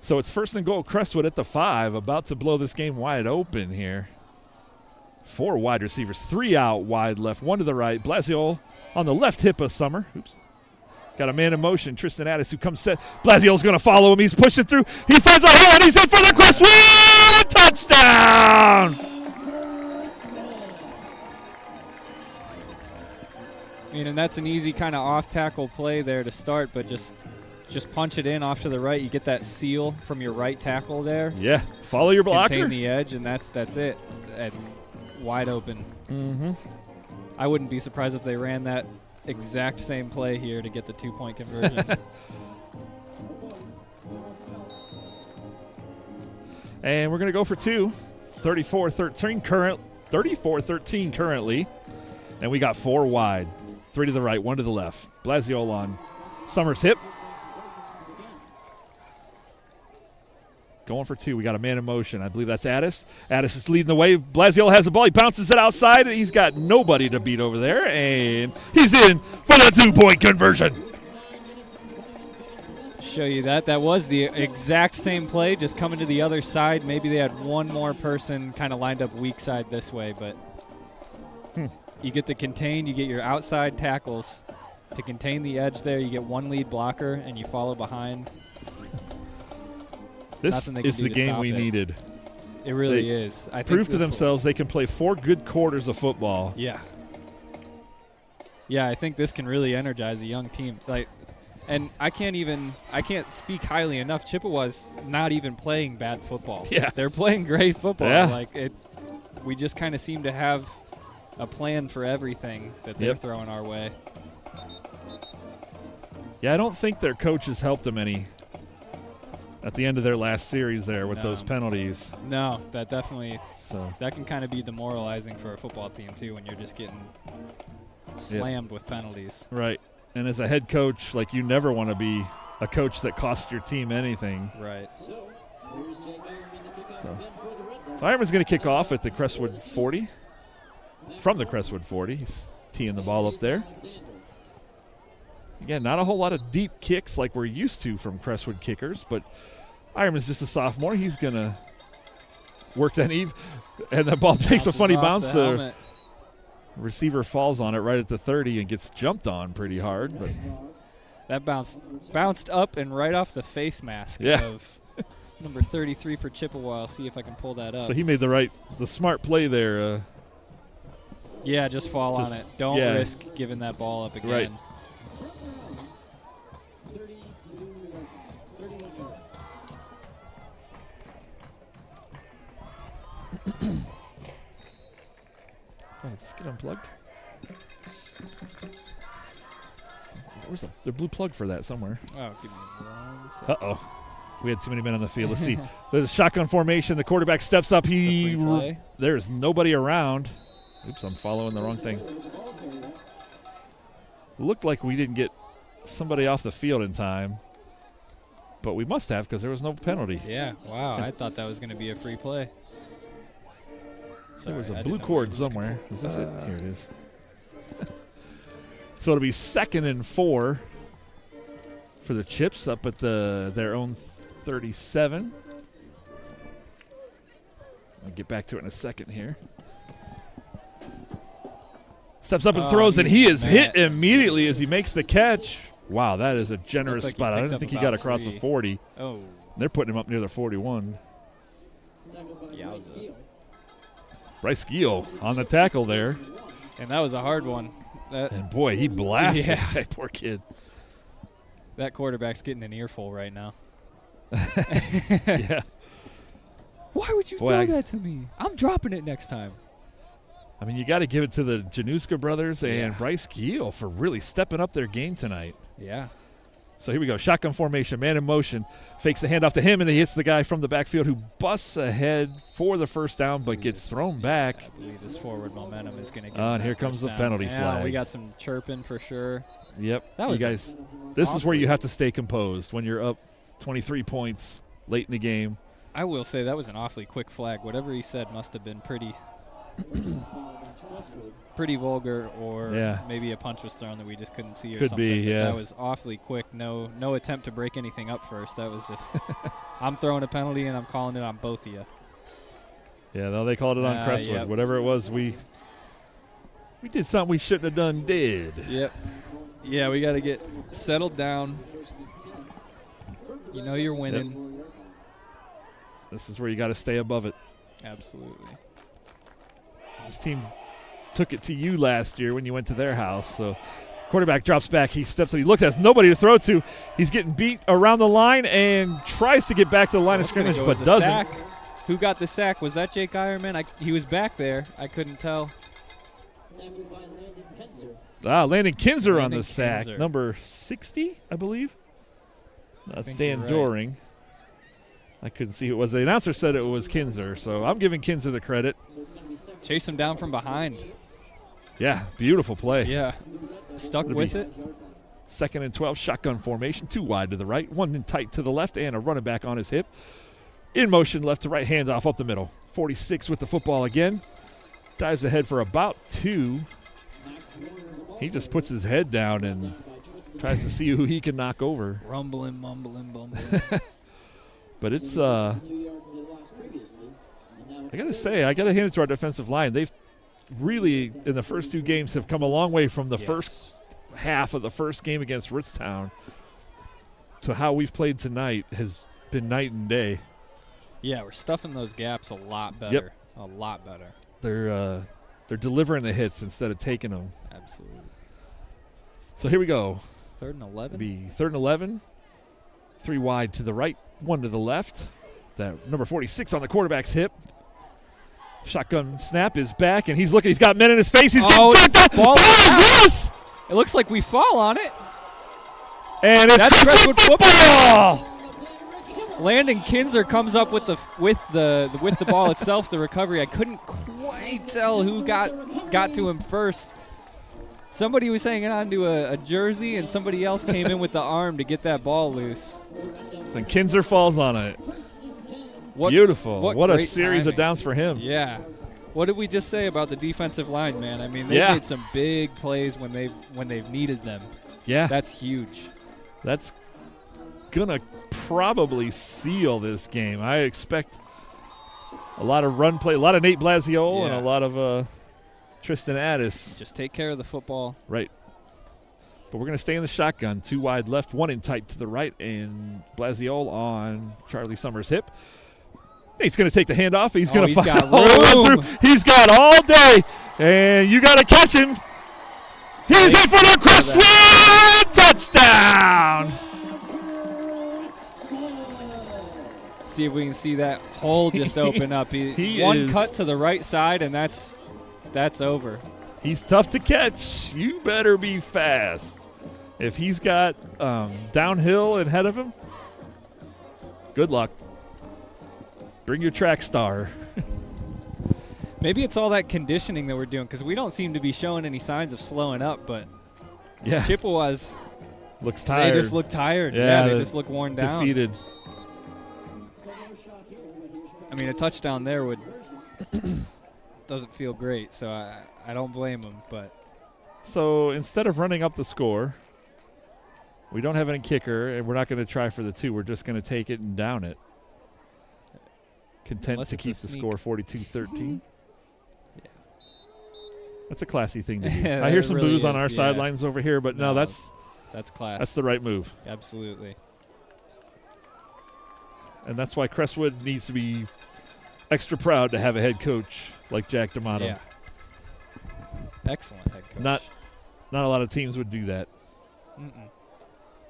So it's 1st and goal, Crestwood at the 5, about to blow this game wide open here. 4 wide receivers, 3 out wide left, 1 to the right. Blasio on the left hip of Summer. Oops. Got a man in motion, Tristan Addis, who comes set. Blasio's going to follow him. He's pushing through. He finds a hole, and he's in for the Crestwood touchdown!
I mean, and that's an easy kind of off-tackle play there to start, but just punch it in off to the right. You get that seal from your right tackle there.
Yeah, follow your blocker.
Contain the edge, and that's it. And wide open.
Mm-hmm.
I wouldn't be surprised if they ran that exact same play here to get the 2-point conversion.
And we're going to go for 2. 34-13 currently. And we got 4 wide. 3 to the right, 1 to the left. Blasio on Summers' hip. Going for 2. We got a man in motion. I believe that's Addis. Addis is leading the way. Blasio has the ball. He bounces it outside. He's got nobody to beat over there. And he's in for the 2-point conversion.
Show you that. That was the exact same play, just coming to the other side. Maybe they had one more person kind of lined up weak side this way, but you get the contain, you get your outside tackles to contain the edge there. You get 1 lead blocker, and you follow behind.
This is the game we needed.
It really is. I think
prove to themselves they can play 4 good quarters of football.
Yeah. Yeah, I think this can really energize a young team. Like, And I can't speak highly enough. Chippewa's not even playing bad football.
Yeah.
They're playing great football.
Yeah.
We just kind of seem to have a plan for everything that they're throwing our way.
Yeah, I don't think their coaches helped them any at the end of their last series there with those penalties.
No, that definitely that can kind of be demoralizing for a football team too when you're just getting slammed with penalties.
Right. And as a head coach, like, you never want to be a coach that costs your team anything.
Right.
So
Ironman's going to kick off at the Crestwood 40. From the Crestwood 40. He's teeing the ball up there. Again, not a whole lot of deep kicks like we're used to from Crestwood kickers, but Ironman's just a sophomore. He's going to work that eve, and the ball takes a funny bounce. The receiver falls on it right at the 30 and gets jumped on pretty hard. But
that bounced up and right off the face mask of number 33 for Chippewa. I'll see if I can pull that up.
So he made the smart play there.
Yeah, just fall on it. Don't risk giving that ball up again.
Right. Did this get unplugged? Where's the blue plug for that somewhere?
Oh, give me 1 second.
Uh-oh. We had too many men on the field. Let's see. There's a shotgun formation. The quarterback steps up. There's nobody around. Oops, I'm following the wrong thing. Looked like we didn't get somebody off the field in time, but we must have because there was no penalty.
Yeah, wow. I thought that was going to be a free play.
There was a blue cord somewhere. Is this it? Here it is. So it'll be 2nd and 4 for the Chips up at their own 37. I'll get back to it in a second here. Steps up and throws, and he is hit immediately as he makes the catch. Wow, that is a generous spot. I didn't think he got across the 40.
Oh.
They're putting him up near the 41.
Yowza.
Bryce Giel on the tackle there.
And that was a hard one.
And boy, he blasted that poor kid.
That quarterback's getting an earful right now.
Yeah.
Why would you throw that to me? I'm dropping it next time.
I mean, you got to give it to the Januska brothers and Bryce Giel for really stepping up their game tonight.
Yeah.
So here we go. Shotgun formation, man in motion. Fakes the handoff to him, and he hits the guy from the backfield who busts ahead for the first down but gets thrown back.
I believe this forward momentum is going to get
and here comes the penalty flag.
We got some chirping for sure.
Yep. You guys, this is where you have to stay composed when you're up 23 points late in the game.
I will say that was an awfully quick flag. Whatever he said must have been pretty vulgar, or maybe a punch was thrown that we just couldn't see or something. Could be, yeah. That was awfully quick. No attempt to break anything up first. That was just I'm throwing a penalty and I'm calling it on both of you.
Yeah, no, they called it on Crestwood. Yep. Whatever it was, we did something we shouldn't have done.
Yep. Yeah, we got to get settled down. You know you're winning.
Yep. This is where you got to stay above it.
Absolutely.
This team took it to you last year when you went to their house. So quarterback drops back. He steps up. He looks, has nobody to throw to. He's getting beat around the line and tries to get back to the line of scrimmage, but doesn't.
Sack. Who got the sack? Was that Jake Ironman? He was back there. I couldn't tell.
Landon Kinzer on the sack. Number 60, I believe. That's Dan Doring. I couldn't see who it was. The announcer said it was Kinzer, so I'm giving Kinzer the credit.
Chase him down from behind.
Yeah, beautiful play.
Yeah, stuck with it.
2nd and 12, shotgun formation, 2 wide to the right, 1 in tight to the left, and a running back on his hip. In motion, left to right, hands off up the middle. 46 with the football again. Dives ahead for about 2. He just puts his head down and tries to see who he can knock over.
Rumbling, mumbling, bumbling.
But it's, I got to say, I got to hand it to our defensive line. They've really, in the first 2 games, have come a long way from the first half of the first game against Ritztown to how we've played tonight has been night and day.
Yeah, we're stuffing those gaps a lot better.
Yep.
A lot better.
They're delivering the hits instead of taking them.
Absolutely.
So here we go.
3rd and 11.
Be 3rd and 11. 3 wide to the right, 1 to the left. That number 46 on the quarterback's hip. Shotgun snap is back, and he's looking. He's got men in his face. He's getting back up. Ball is loose.
It looks like we fall on it.
And it's Crestwood football.
Landon Kinzer comes up with the ball itself, the recovery. I couldn't quite tell who got to him first. Somebody was hanging on to a jersey, and somebody else came in with the arm to get that ball loose.
And Kinzer falls on it. Beautiful. What a series of downs for him.
Yeah. What did we just say about the defensive line, man? I mean, they made some big plays when they've needed them.
Yeah.
That's huge.
That's going to probably seal this game. I expect a lot of run play, a lot of Nate Blasiol and a lot of Tristan Addis.
Just take care of the football.
Right. But we're going to stay in the shotgun. 2 wide left, 1 in tight to the right, and Blasiol on Charlie Summers' hip. He's going to take the handoff. He's going to follow through. He's got all day, and you got to catch him. He's in for the Crestwood touchdown.
See if we can see that hole just open up. One cut to the right side, and that's over.
He's tough to catch. You better be fast. If he's got downhill ahead of him, good luck. Bring your track star.
Maybe it's all that conditioning that we're doing, because we don't seem to be showing any signs of slowing up, but Chippewa's
looks tired.
They just look tired.
Yeah,
they just look worn down.
Defeated.
I mean, a touchdown there doesn't feel great, so I don't blame them. But
so instead of running up the score, we don't have any kicker, and we're not going to try for the 2. We're just going to take it and down it. Content to keep the score 42-13. Yeah. That's a classy thing to do. I hear some really boos on our sidelines over here, but no, that's class. That's the right move.
Absolutely.
And that's why Crestwood needs to be extra proud to have a head coach like Jack D'Amato.
Yeah. Excellent head coach.
Not a lot of teams would do that.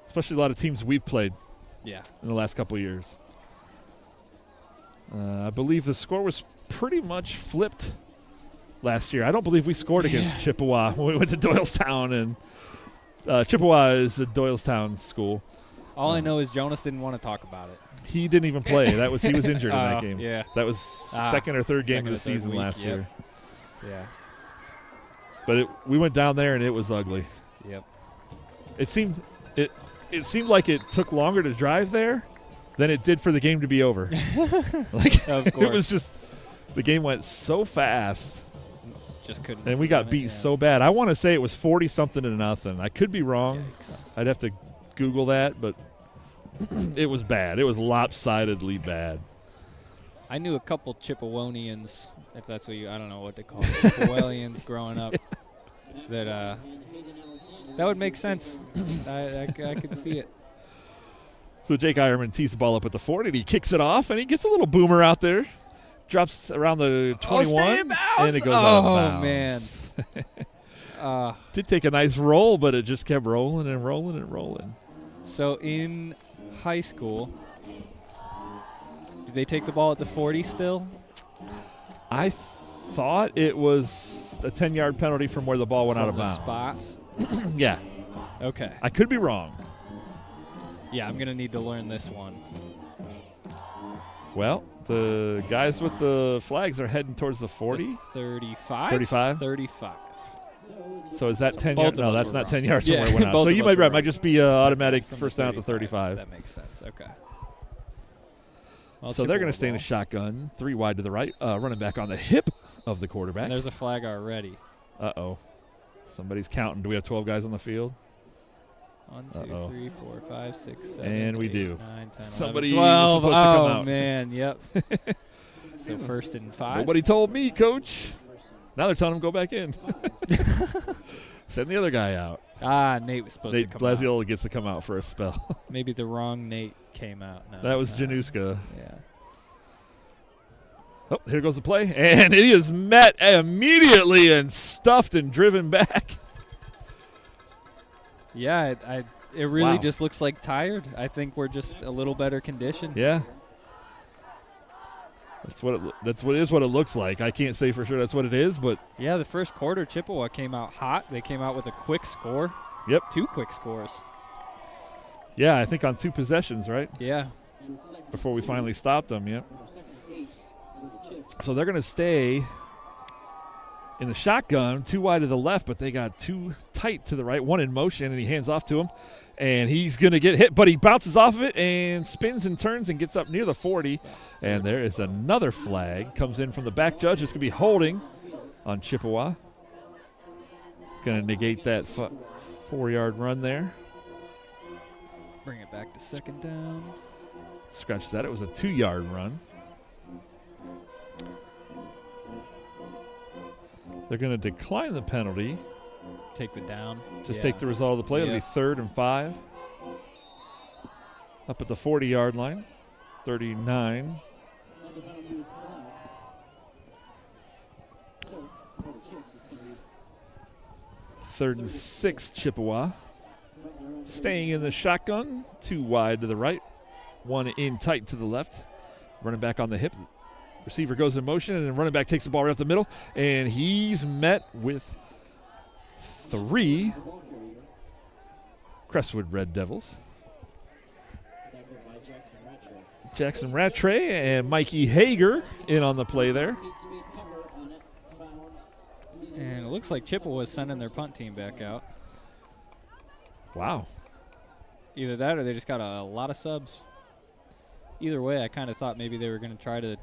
Especially a lot of teams we've played in the last couple of years. I believe the score was pretty much flipped last year. I don't believe we scored against Chippewa when we went to Doylestown, and Chippewa is a Doylestown school.
All I know is Jonas didn't want to talk about it.
He didn't even play. He was injured in that game.
Yeah.
That was second or third game of the season last year.
Yeah.
But we went down there and it was ugly.
Yep.
It seemed like it took longer to drive there than it did for the game to be over.
Of course.
It was just the game went so fast.
Just couldn't.
And we got beat so bad. I want to say it was 40-something to nothing. I could be wrong.
Yikes.
I'd have to Google that, but it was bad. It was lopsidedly bad.
I knew a couple Chippewanians, if that's what I don't know what they call them, Chippewalians growing up. That would make sense. I could see it.
So Jake Ironman tees the ball up at the 40, and he kicks it off, and he gets a little boomer out there. Drops around the 21, and it goes out of bounds.
Man.
Did take a nice roll, but it just kept rolling and rolling and rolling.
So in high school, do they take the ball at the 40 still?
I thought it was a 10-yard penalty from where the ball went out of bounds.
Spot?
Yeah.
Okay.
I could be wrong.
Yeah, I'm going to need to learn this one.
Well, the guys with the flags are heading towards the 40.
35?
35?
35.
So is that 10 yards? No, that's not 10 yards from where it went out.
Both
So you
of us
might just be automatic
from
first down at the 35.
That makes sense. Okay.
So they're going to stay in a shotgun, 3 wide to the right, running back on the hip of the quarterback.
And there's a flag already.
Uh-oh. Somebody's counting. Do we have 12 guys on the field?
1, 2, 3, 4, 5, 6, 7,
and we
8,
do.
9, 10,
Somebody
11, 12.
was supposed to come out.
Oh, man, yep. So 1st and 5.
Nobody told me, Coach. Now they're telling him go back in. Send the other guy out.
Nate was supposed to come out.
Nate Blasiol gets to come out for a spell.
Maybe the wrong Nate came out. No,
that was Januska.
Yeah.
Oh, here goes the play. And it is met immediately and stuffed and driven back.
Yeah, it really
Wow.
just looks like tired. I think we're just a little better conditioned.
Yeah. That's what it looks like. I can't say for sure that's what it is, but
Yeah, the first quarter, Chippewa came out hot. They came out with a quick score.
Yep.
2 quick scores.
yeah, I think on 2 possessions, right?
Yeah.
Before we finally stopped them, yep. So they're going to stay in the shotgun, 2 wide to the left, but they got 2 tight to the right, 1 in motion, and he hands off to him. And he's going to get hit, but he bounces off of it and spins and turns and gets up near the 40. And there is another flag. Comes in from the back judge. It's going to be holding on Chippewa. It's going to negate that 4-yard run there.
Bring it back to second down.
Scratch that. It was a 2-yard run. They're going to decline the penalty.
Take the down.
Just take the result of the play. It'll be 3rd and 5. Up at the 40-yard line. 39. Third and 6, Chippewa. Staying in the shotgun. 2 wide to the right. 1 in tight to the left. Running back on the hip. Receiver goes in motion, and then running back takes the ball right up the middle. And he's met with 3 Crestwood Red Devils. Jackson Rattray and Mikey Hager in on the play there.
And it looks like Chippewa is sending their punt team back out.
Wow.
Either that or they just got a lot of subs. Either way, I kind of thought maybe they were going to try to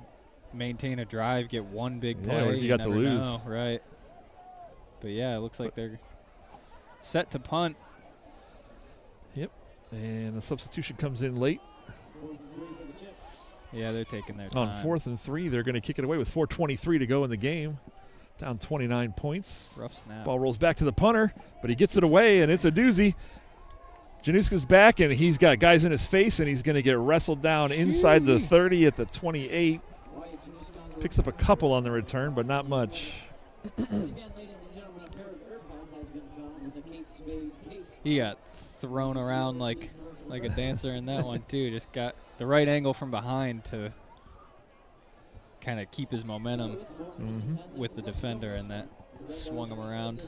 maintain a drive, get 1 big play.
Yeah, what if you got to
never
lose?
know, right. But, yeah, it looks like they're set to punt.
Yep. And the substitution comes in late.
Yeah, they're taking their time.
On 4th and 3, they're going to kick it away with 4:23 to go in the game. Down 29 points.
Rough snap.
Ball rolls back to the punter, but he gets it away, and it's a doozy. Januska's back, and he's got guys in his face, and he's going to get wrestled down inside the 30 at the 28. Picks up a couple on the return, but not much.
He got thrown around like a dancer in that one, too. Just got the right angle from behind to kind of keep his momentum with the defender, and that swung him around.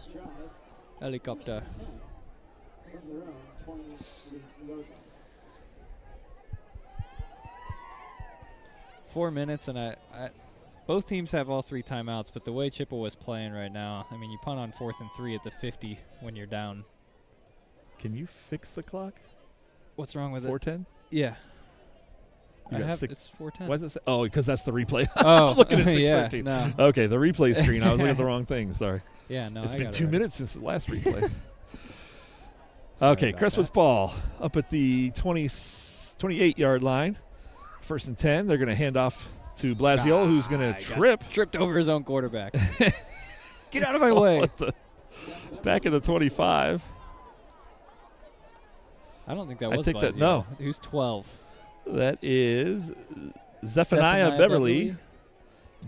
Helicopter. Four minutes, and I both teams have all 3 timeouts, but the way Chippewa's playing right now, I mean, you punt on 4th and 3 at the 50 when you're down.
Can you fix the clock?
What's wrong with
4:10?
it? Yeah.
You got
It's 4:10.
Why does it say? Oh, because that's the replay.
Oh,
I'm looking at
yeah,
6:13.
no.
Okay, the replay screen. I was looking at the wrong thing. Sorry.
Yeah, no,
It's
I
been
got it
2
right.
minutes since the last replay.
Sorry
Okay,
about
Crestwood's
that.
ball up at the 28-yard line. 1st and 10. They're going to hand off to Blasio, who's going to trip.
Tripped over his own quarterback. Get out of my way.
At the back of the 25.
I don't think that
I
was
take that-
Blasio.
no.
Who's 12?
That is Zephaniah Beverly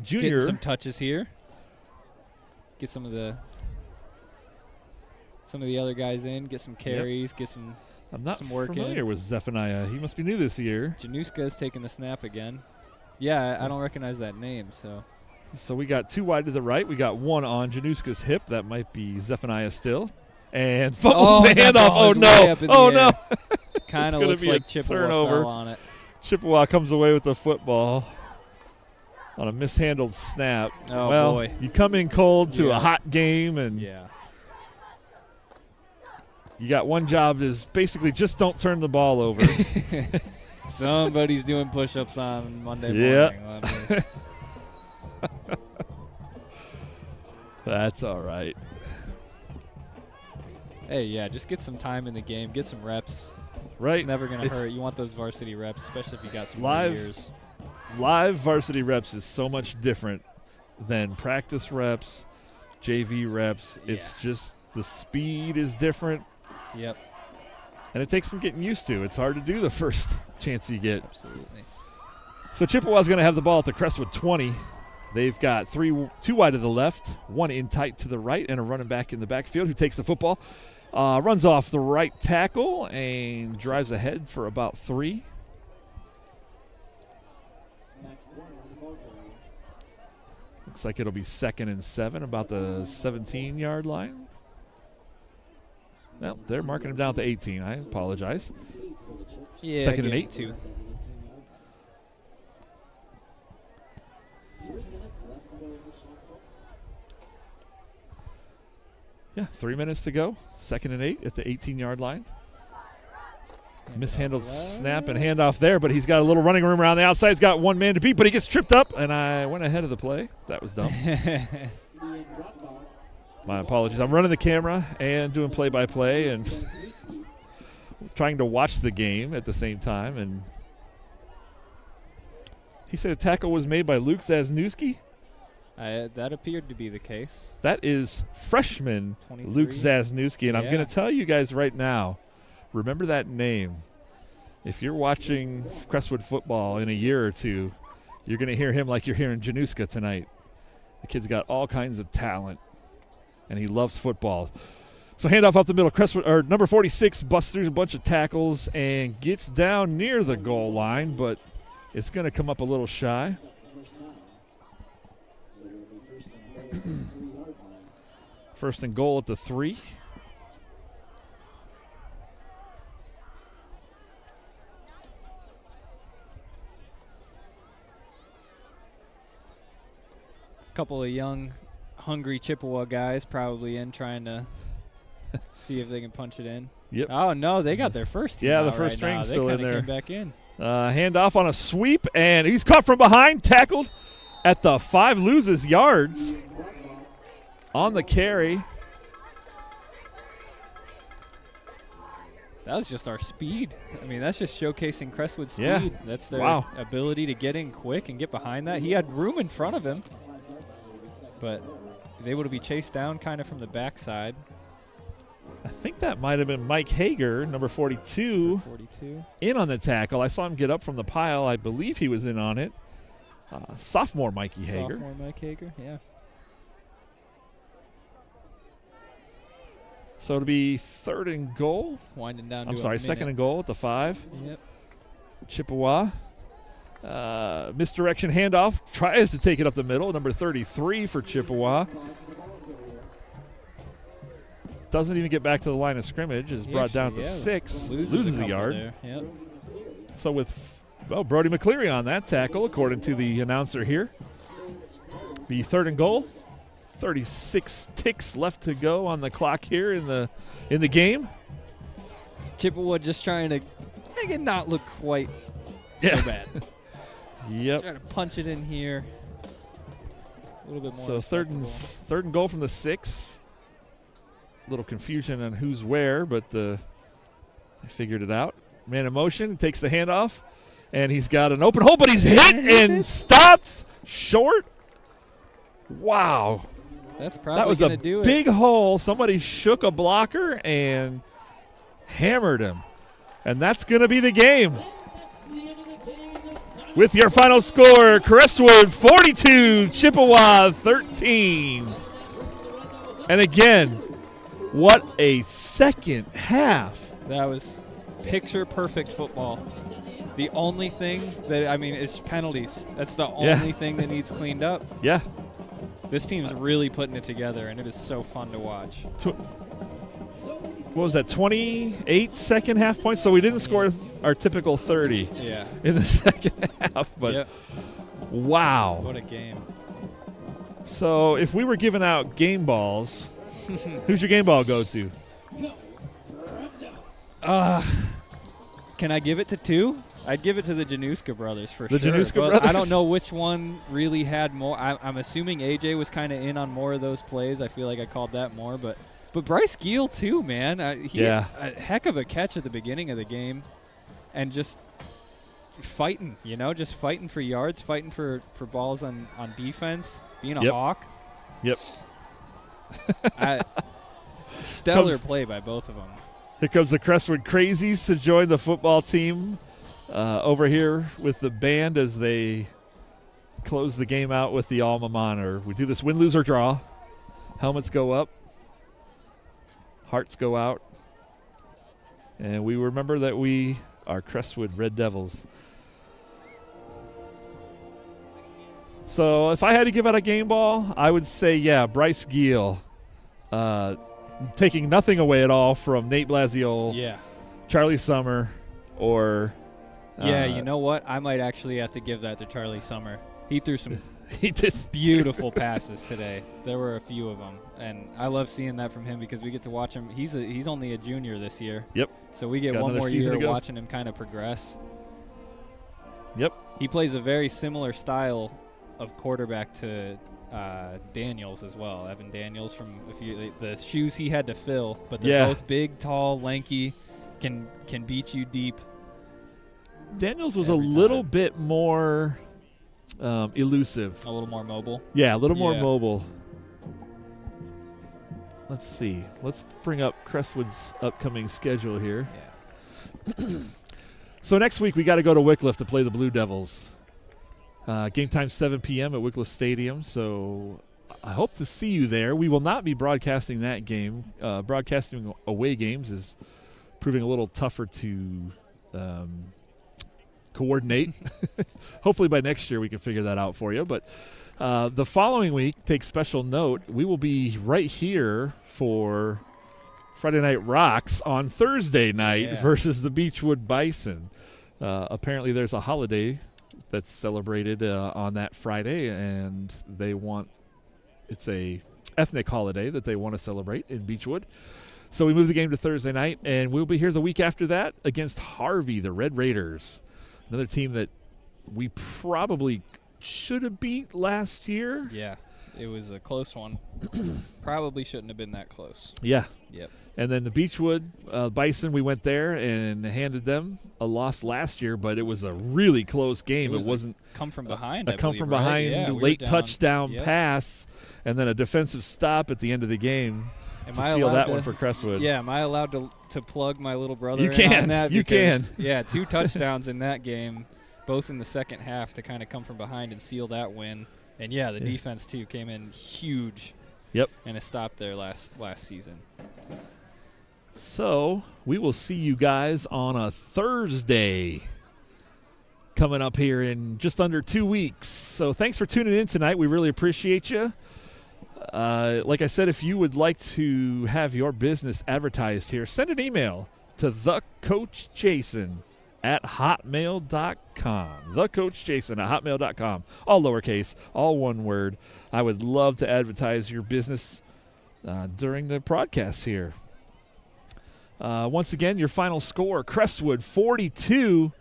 Jr.
Getting some touches here. Get some of the other guys in. Get some carries. Get some.
I'm not
some work
familiar
in.
with Zephaniah. He must be new this year.
Januska's taking the snap again. Yeah, I don't recognize that name. So
we got 2 wide to the right. We got 1 on Januska's hip. That might be Zephaniah still. And fumbles the
that
handoff.
ball
Oh,
is
no.
way up in the
Oh,
air.
no.
Kind of
gonna
looks
be a
like Chippewa
turnover.
fell on it.
Chippewa comes away with the football on a mishandled snap.
Oh,
well,
boy.
you come in cold to
Yeah.
a hot game, and
Yeah.
you got one job is basically just don't turn the ball over.
Somebody's doing push-ups on Monday
Yeah.
morning. Let me-
That's all right.
Hey, yeah, just get some time in the game. Get some reps.
Right?
It's never going to
It's-
hurt. You want those varsity reps, especially if you got some
Live-
years.
Live varsity reps is so much different than practice reps, JV reps. It's just the speed is different,
Yep,
and it takes some getting used to. It's hard to do the first chance you get.
absolutely.
So Chippewa's going to have the ball at the Crestwood 20. They've got 2 wide to the left, 1 in tight to the right, and a running back in the backfield who takes the football Runs off the right tackle and drives ahead for about 3. Looks like it'll be 2nd and 7, about the 17-yard line. Well, they're marking him down at the 18. I apologize.
Yeah,
2nd and 8.
2.
Yeah, 3 minutes to go. 2nd and 8 at the 18-yard line. Mishandled snap and handoff there, but he's got a little running room around the outside. He's got one man to beat, but he gets tripped up, and I went ahead of the play. That was dumb. My apologies. I'm running the camera and doing play-by-play and trying to watch the game at the same time. And he said a tackle was made by Luke Zasnewski.
That appeared to be the case.
That is freshman
23.
Luke Zasnewski, and I'm
Yeah.
going to tell you guys right now, remember that name. If you're watching Crestwood football in a year or two, you're going to hear him like you're hearing Januska tonight. The kid's got all kinds of talent, and he loves football. So handoff up the middle. Crestwood, or number 46 busts through a bunch of tackles and gets down near the goal line, but it's going to come up a little shy. First and goal at the 3.
Couple of young, hungry Chippewa guys probably in trying to see if they can punch it in.
Yep.
Oh, no, they got their first team
Yeah, the
out
first
right now.
string's
They
still in
kinda
there.
came back in.
Handoff on a sweep, and he's caught from behind, tackled at the 5, loses yards on the carry.
That was just our speed. I mean, that's just showcasing Crestwood's speed.
Yeah.
That's their
Wow.
ability to get in quick and get behind that. He had room in front of him, but he's able to be chased down kind of from the backside.
I think that might have been Mike Hager, number 42,
42.
in on the tackle. I saw him get up from the pile. I believe he was in on it. Sophomore Mikey Hager.
Sophomore Mike Hager, yeah.
So it'll be 3rd and goal.
Winding down to
I'm
a
sorry,
minute.
2nd and goal at the 5.
Yep.
Chippewa. Misdirection handoff. Tries to take it up the middle. Number 33 for Chippewa. Doesn't even get back to the line of scrimmage. Is brought down to 6. Loses a
couple
yard.
there. Yep.
So with Brody McCleary on that tackle, according to the announcer here. Be 3rd and goal. 36 ticks left to go on the clock here in the game.
Chippewa just trying to make it not look quite
Yeah.
so bad.
Yep.
Trying to punch it in here. A little bit more.
So third and goal from the 6. A little confusion on who's where, but they figured it out. Man in motion, takes the handoff, and he's got an open hole, but he's hit and stopped short. Wow.
That's probably
That was a
gonna do it.
big hole. Somebody shook a blocker and hammered him. And that's going to be the game. With your final score, Crestwood 42, Chippewa 13. And again, what a second half.
That was picture perfect football. The only thing that, I mean, is penalties. That's the only thing that needs cleaned up.
Yeah.
This team's really putting it together, and it is so fun to watch.
What was that, 28 second half points? So we didn't score our typical 30
Yeah.
in the second half. But
Yep.
wow.
What a game.
So if we were giving out game balls, who's your game ball go to?
Can I give it to 2? I'd give it to the Januska brothers for
The
sure.
Januska
But
brothers?
I don't know which one really had more. I'm assuming AJ was kind of in on more of those plays. I feel like I called that more. But Bryce Giel, too, man. He had a heck of a catch at the beginning of the game. And just fighting, just fighting for yards, fighting for balls on defense, being a hawk.
Yep.
Stellar play by both of them.
Here comes the Crestwood Crazies to join the football team over here with the band as they close the game out with the alma mater. We do this win, lose, or draw. Helmets go up. hearts go out. And we remember that we are Crestwood Red Devils. So if I had to give out a game ball, I would say, Bryce Giel. Taking nothing away at all from Nate Blasiol, Charlie Summer, or...
you know what? I might actually have to give that to Charlie Summer. He threw some
he did
beautiful passes today. There were a few of them, and I love seeing that from him because we get to watch him. He's only a junior this year.
Yep.
So we get one more year watching him kind of progress.
Yep.
He plays a very similar style of quarterback to Daniels as well. Evan Daniels from the shoes he had to fill, but they're both big, tall, lanky, can beat you deep.
Daniels was a little bit more elusive.
A little more mobile.
Yeah, a little more mobile. Let's see. Let's bring up Crestwood's upcoming schedule here.
Yeah.
So next week we got to go to Wycliffe to play the Blue Devils. Game time 7 p.m. at Wycliffe Stadium, so I hope to see you there. We will not be broadcasting that game. Broadcasting away games is proving a little tougher to coordinate. Hopefully by next year we can figure that out for you. But the following week, take special note, we will be right here for Friday Night Rocks on Thursday night versus the Beechwood Bison. Apparently there's a holiday that's celebrated on that Friday, and it's a ethnic holiday that they want to celebrate in Beechwood. So we move the game to Thursday night, and we'll be here the week after that against Harvey, the Red Raiders, another team that we probably should have beat last year.
Yeah, it was a close one. Probably shouldn't have been that close.
Yeah.
Yep.
And then the Beechwood Bison, we went there and handed them a loss last year, but it was a really close game. It wasn't
come from behind.
A come from behind late touchdown pass, and then a defensive stop at the end of the game to seal that one for Crestwood.
Yeah, am I allowed to plug my little brother?
You can.
On that?
You can.
Yeah, 2 touchdowns in that game, both in the second half to kind of come from behind and seal that win. And the defense too came in huge.
Yep.
And a stop there last season.
So we will see you guys on a Thursday coming up here in just under 2 weeks. So thanks for tuning in tonight. We really appreciate you. Like I said, if you would like to have your business advertised here, send an email to thecoachjason@hotmail.com. thecoachjason@hotmail.com. All lowercase, all one word. I would love to advertise your business during the broadcasts here. Once again, your final score, Crestwood 42,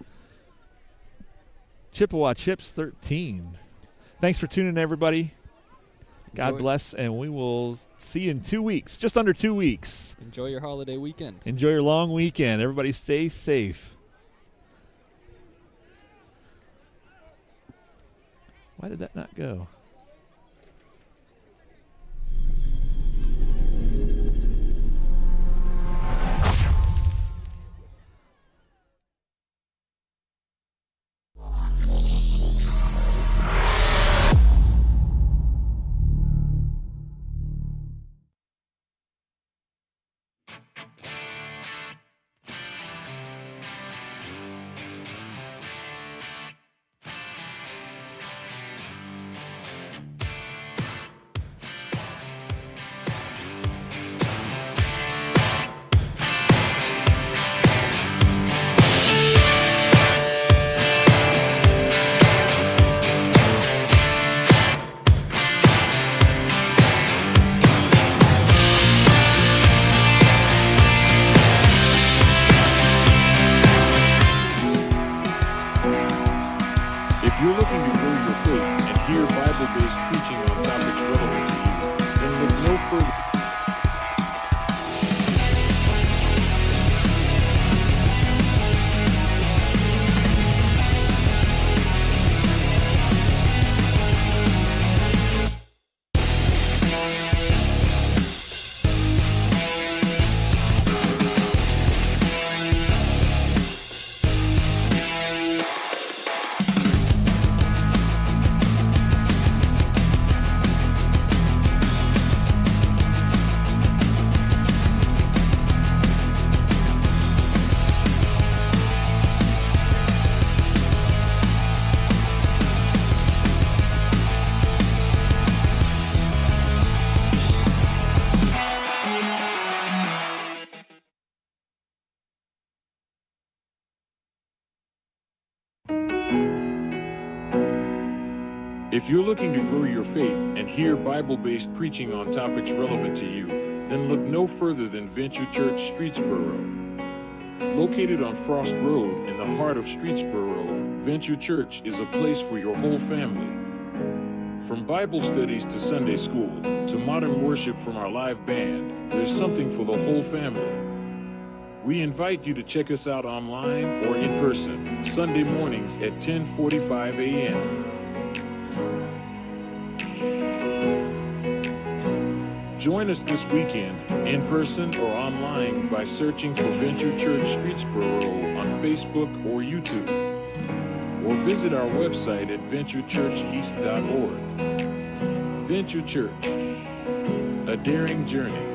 Chippewa Chips 13. Thanks for tuning in, everybody. God bless, and we will see you in 2 weeks, just under 2 weeks.
Enjoy your holiday weekend.
Enjoy your long weekend. Everybody stay safe. Why did that not go?
If you're looking to grow your faith and hear Bible-based preaching on topics relevant to you, then look no further. If you're looking to grow your faith and hear Bible-based preaching on topics relevant to you, then look no further than Venture Church, Streetsboro. Located on Frost Road in the heart of Streetsboro, Venture Church is a place for your whole family. From Bible studies to Sunday school, to modern worship from our live band, there's something for the whole family. We invite you to check us out online or in person, Sunday mornings at 10:45 a.m. Join us this weekend, in person or online, by searching for Venture Church Streetsboro on Facebook or YouTube. Or visit our website at venturechurcheast.org. Venture Church, a daring journey.